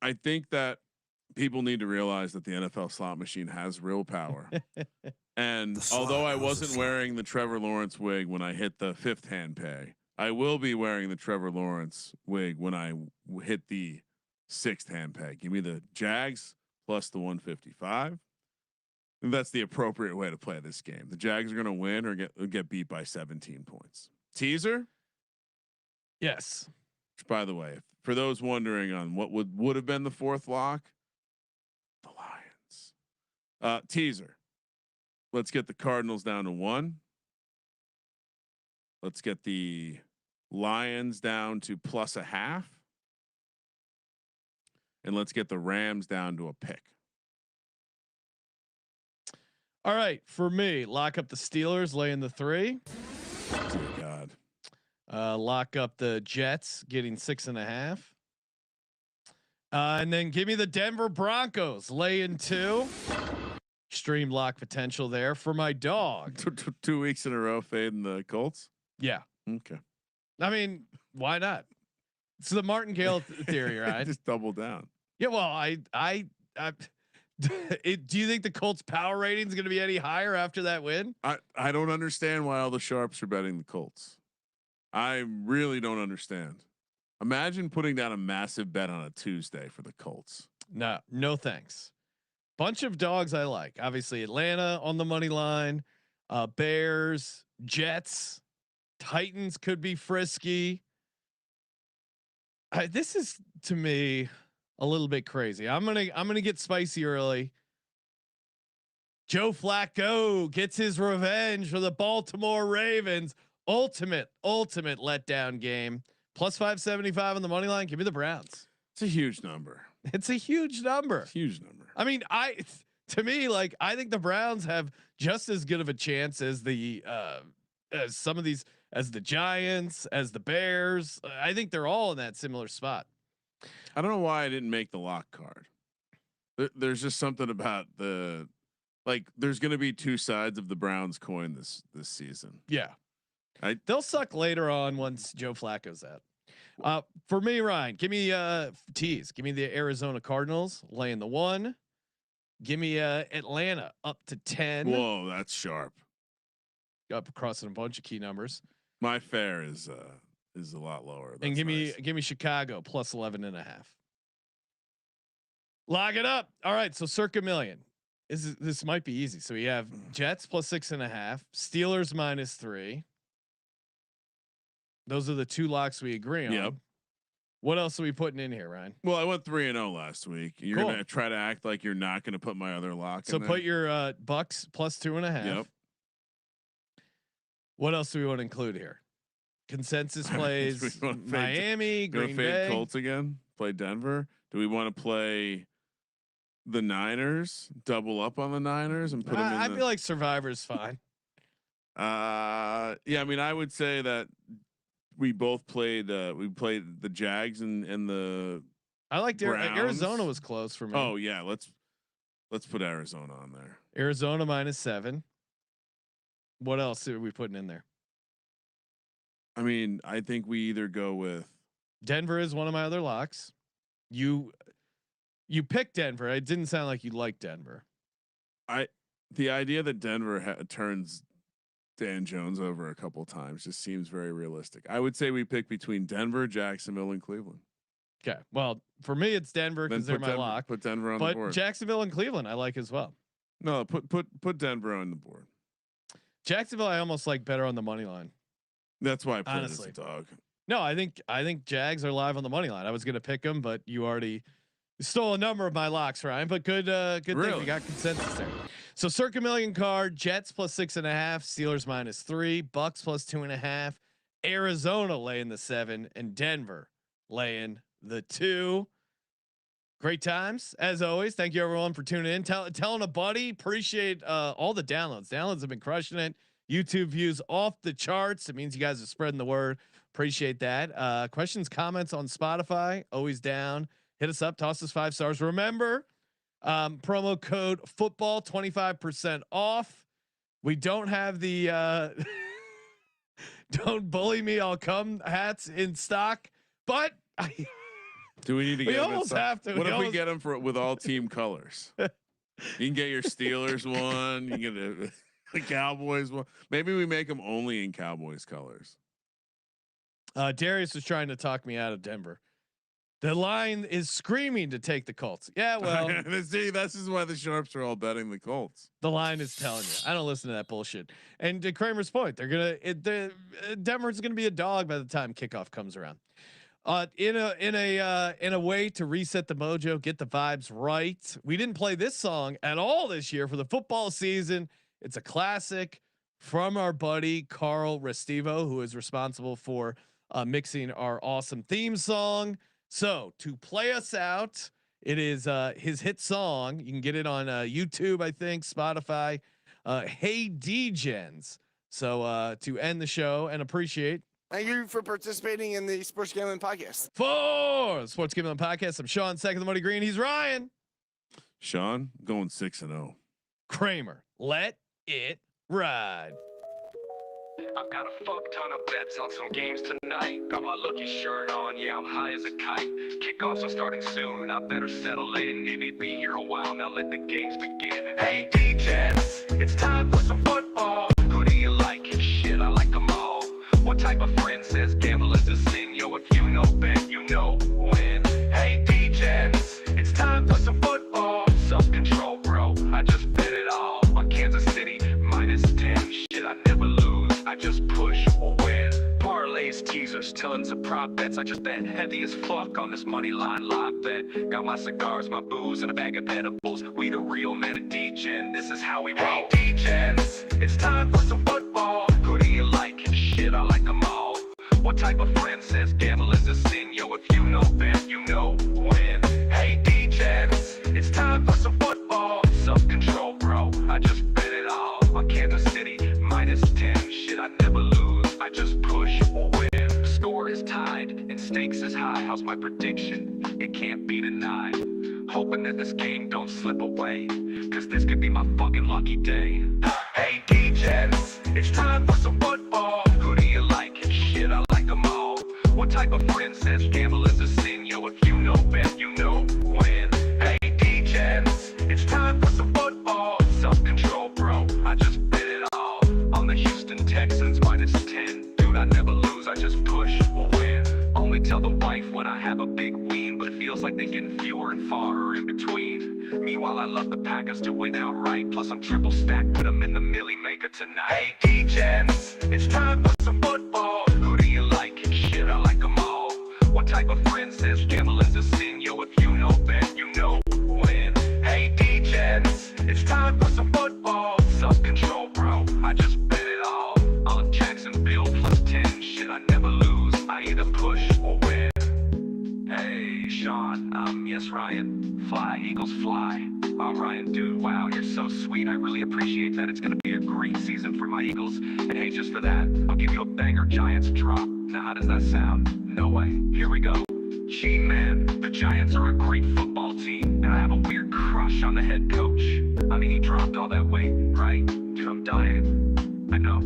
I think that people need to realize that the NFL slot machine has real power. And although I wasn't wearing the Trevor Lawrence wig when I hit the 5th hand pay, I will be wearing the Trevor Lawrence wig when I hit the 6th hand pay. Give me the Jags plus the 155. And that's the appropriate way to play this game. The Jags are going to win or get beat by 17 points. Teaser? Yes. Which, by the way, for those wondering on what would have been the 4th lock, the Lions. Teaser. Let's get the Cardinals down to 1. Let's get the Lions down to plus 0.5. And let's get the Rams down to a pick. All right, for me, lock up the Steelers, laying the 3. Dear God. Lock up the Jets, getting 6.5. And then give me the Denver Broncos, laying 2. Extreme lock potential there for my dog. 2 weeks in a row fading the Colts. Yeah. Okay. I mean, why not? It's the martingale theory, right? Just double down. Yeah. Well, do you think the Colts power rating is going to be any higher after that win? I don't understand why all the sharps are betting the Colts. I really don't understand. Imagine putting down a massive bet on a Tuesday for the Colts. No thanks. Bunch of dogs I like. Obviously Atlanta on the money line, Bears, Jets, Titans could be frisky. This is to me a little bit crazy. I'm gonna get spicy early. Joe Flacco gets his revenge for the Baltimore Ravens. Ultimate letdown game. Plus 575 on the money line. Give me the Browns. It's a huge number. It's a huge number. It's a huge number. I mean, to me, like, I think the Browns have just as good of a chance as the as some of these, as the Giants, as the Bears. I think they're all in that similar spot. I don't know why I didn't make the lock card. There's just something about the, like, there's going to be two sides of the Browns coin this season. Yeah, they'll suck later on once Joe Flacco's out. For me, Ryan, give me Tease. Give me the Arizona Cardinals laying the 1. Give me Atlanta up to 10. Whoa, that's sharp. Up crossing a bunch of key numbers. My fare is a lot lower. That's and give nice. me Chicago plus 11.5. Lock it up. All right, so circa million. This might be easy. So we have Jets plus 6.5, Steelers -3. Those are the two locks we agree on. Yep. What else are we putting in here, Ryan? Well, I went 3-0 last week. You're Cool. gonna try to act like you're not gonna put my other lock. So in there? put your Bucs plus 2.5. Yep. What else do we want to include here? Consensus plays We wanna fade- Miami, Gonna Green fade Bay. Colts again. Play Denver. Do we want to play the Niners? Double up on the Niners and put them in. I feel like Survivor's fine. Yeah, I mean, I would say that we both played. We played the Jags and the. I liked Browns. Arizona was close for me. Oh yeah, let's put Arizona on there. Arizona -7. What else are we putting in there? I mean, I think we either go with Denver is one of my other locks. You picked Denver. It didn't sound like you liked Denver. the idea that Denver turns Dan Jones over a couple times just seems very realistic. I would say we pick between Denver, Jacksonville, and Cleveland. Okay. Well, for me, it's Denver because they're my lock. Put Denver on the board. But Jacksonville and Cleveland, I like as well. No, put Denver on the board. Jacksonville, I almost like better on the money line. That's why I put it Honestly. as a dog. No, I think Jags are live on the money line. I was going to pick them, but you already stole a number of my locks, Ryan. But good thing we got consensus there. So circa million card, Jets plus 6.5, Steelers -3, Bucs plus 2.5, Arizona laying the 7, and Denver laying the 2. Great times as always. Thank you everyone for tuning in. Telling a buddy. Appreciate all the downloads. Downloads have been crushing it. YouTube views off the charts. It means you guys are spreading the word. Appreciate that. Questions, comments on Spotify, always down. Hit us up. Toss us 5 stars. Remember, promo code football 25% off. We don't have the don't bully me, I'll come hats in stock, but do we need to we get them almost have to. What if we get them with all team colors? You can get your Steelers one. You can get the Cowboys one. Maybe we make them only in Cowboys colors. Darius was trying to talk me out of Denver. The line is screaming to take the Colts. Yeah, well, see, this is why the sharps are all betting the Colts. the line is telling you. I don't listen to that bullshit. And to Kramer's point, Denver's gonna be a dog by the time kickoff comes around. In a way to reset the mojo, get the vibes right. We didn't play this song at all this year for the football season. It's a classic from our buddy Carl Restivo, who is responsible for mixing our awesome theme song. So to play us out, it is his hit song. You can get it on YouTube, I think, Spotify. Hey Degens. So to end the show and appreciate. Thank you for participating in the Sports Gambling Podcast. For the Sports Gambling Podcast, I'm Sean, second the money green. He's Ryan. Sean going 6-0. Kramer, let it ride. I've got a fuck ton of bets on some games tonight. Got my lucky shirt on, yeah, I'm high as a kite. Kickoffs are starting soon, I better settle in. Maybe be here a while, now let the games begin. Hey DJs, it's time for some football. Who do you like? Shit, I like them all. What type of friend says gamble is a sin? Yo, if you know bet, you know win. Hey DJs, it's time for some football. Self-control, bro, I just bet it all on Kansas City, -10. Shit, I never lose, I just push or win. Parlays, teasers, tell tons of prop bets. I just bet heavy as fuck on this money line live bet. Got my cigars, my booze, and a bag of edibles. We the real men of Degen. This is how we roll. Degens, it's time for some football. Who do you like? Shit, I like them all. What type of friend says gamble is a sin? Yo, if you know bet, you know when. Hey, Degens, it's time for some football. Self-control, bro. I just bet it all on Kansas City -10. Shit, I never lose. I just push or win. Score is tied and stakes is high. How's my prediction? It can't be denied. Hoping that this game don't slip away, cause this could be my fucking lucky day. Hey, Degens, it's time for some football. Who do you like? Shit, I like them all. What type of friend says gamble is a sin? Yo, if you know bet, you know when. Hey, Degens, it's time for some football. Self-control, bro. I just bet it all on the Houston Texans -10. Dude, I never lose. I just push or win. Only tell the wife when I have a big win, but it feels like they're getting fewer and far in between. Meanwhile, I love the Packers to win outright. Plus, I'm triple stacked with them in the Millie Maker tonight. Hey, Degens, it's time for some football. Who do you like? Shit, I like them all. What type of friend says gamble is a sin? Yo, if you know bet, you know when. Hey, Degens, it's time for some football. Self-control, bro. I just bet it all on Jacksonville +10. Shit, I never lose. I either push or win. Hey, Sean. Yes, Ryan. Fly, Eagles fly. Oh, Ryan, dude, wow, you're so sweet. I really appreciate that. It's gonna be a great season for my Eagles. And hey, just for that, I'll give you a banger Giants drop. Now, how does that sound? No way. Here we go. G-Man, the Giants are a great football team, and I have a weird crush on the head coach. I mean, he dropped all that weight, right? Dude, I'm dying. I know.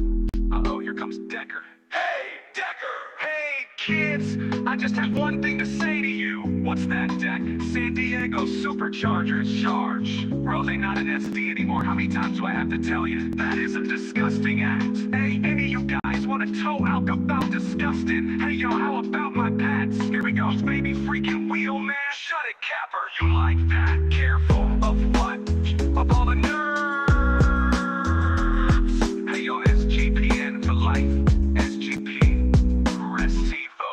Uh-oh, here comes Decker. Hey, Decker! Hey, kids! I just have one thing to say to you. What's that, Deck? San Diego Superchargers charge. Bro, they not an SD anymore. How many times do I have to tell you? That is a disgusting act. Hey, any of you guys want to toe out about disgusting? Hey, yo, how about my pets? Here we go, baby freaking wheel, man. Shut it, Capper. You like that? Careful of what? Of all the nerves. Hey, yo, SGPN for life. SGP. Recibo.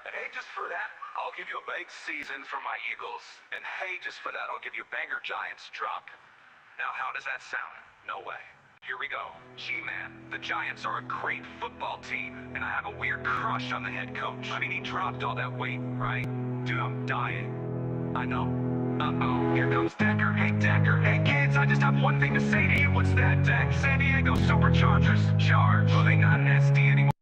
Hey, just for that, I'll give you a big season for my Eagles. And hey, just for that, I'll give you a banger Giants drop. Now, how does that sound? No way. Here we go. G-Man, the Giants are a great football team, and I have a weird crush on the head coach. I mean, he dropped all that weight, right? Dude, I'm dying. I know. Uh-oh, here comes Decker. Hey, Decker. Hey, kids, I just have one thing to say to you. What's that, Deck? San Diego Superchargers charge. Well, they not an SD anymore.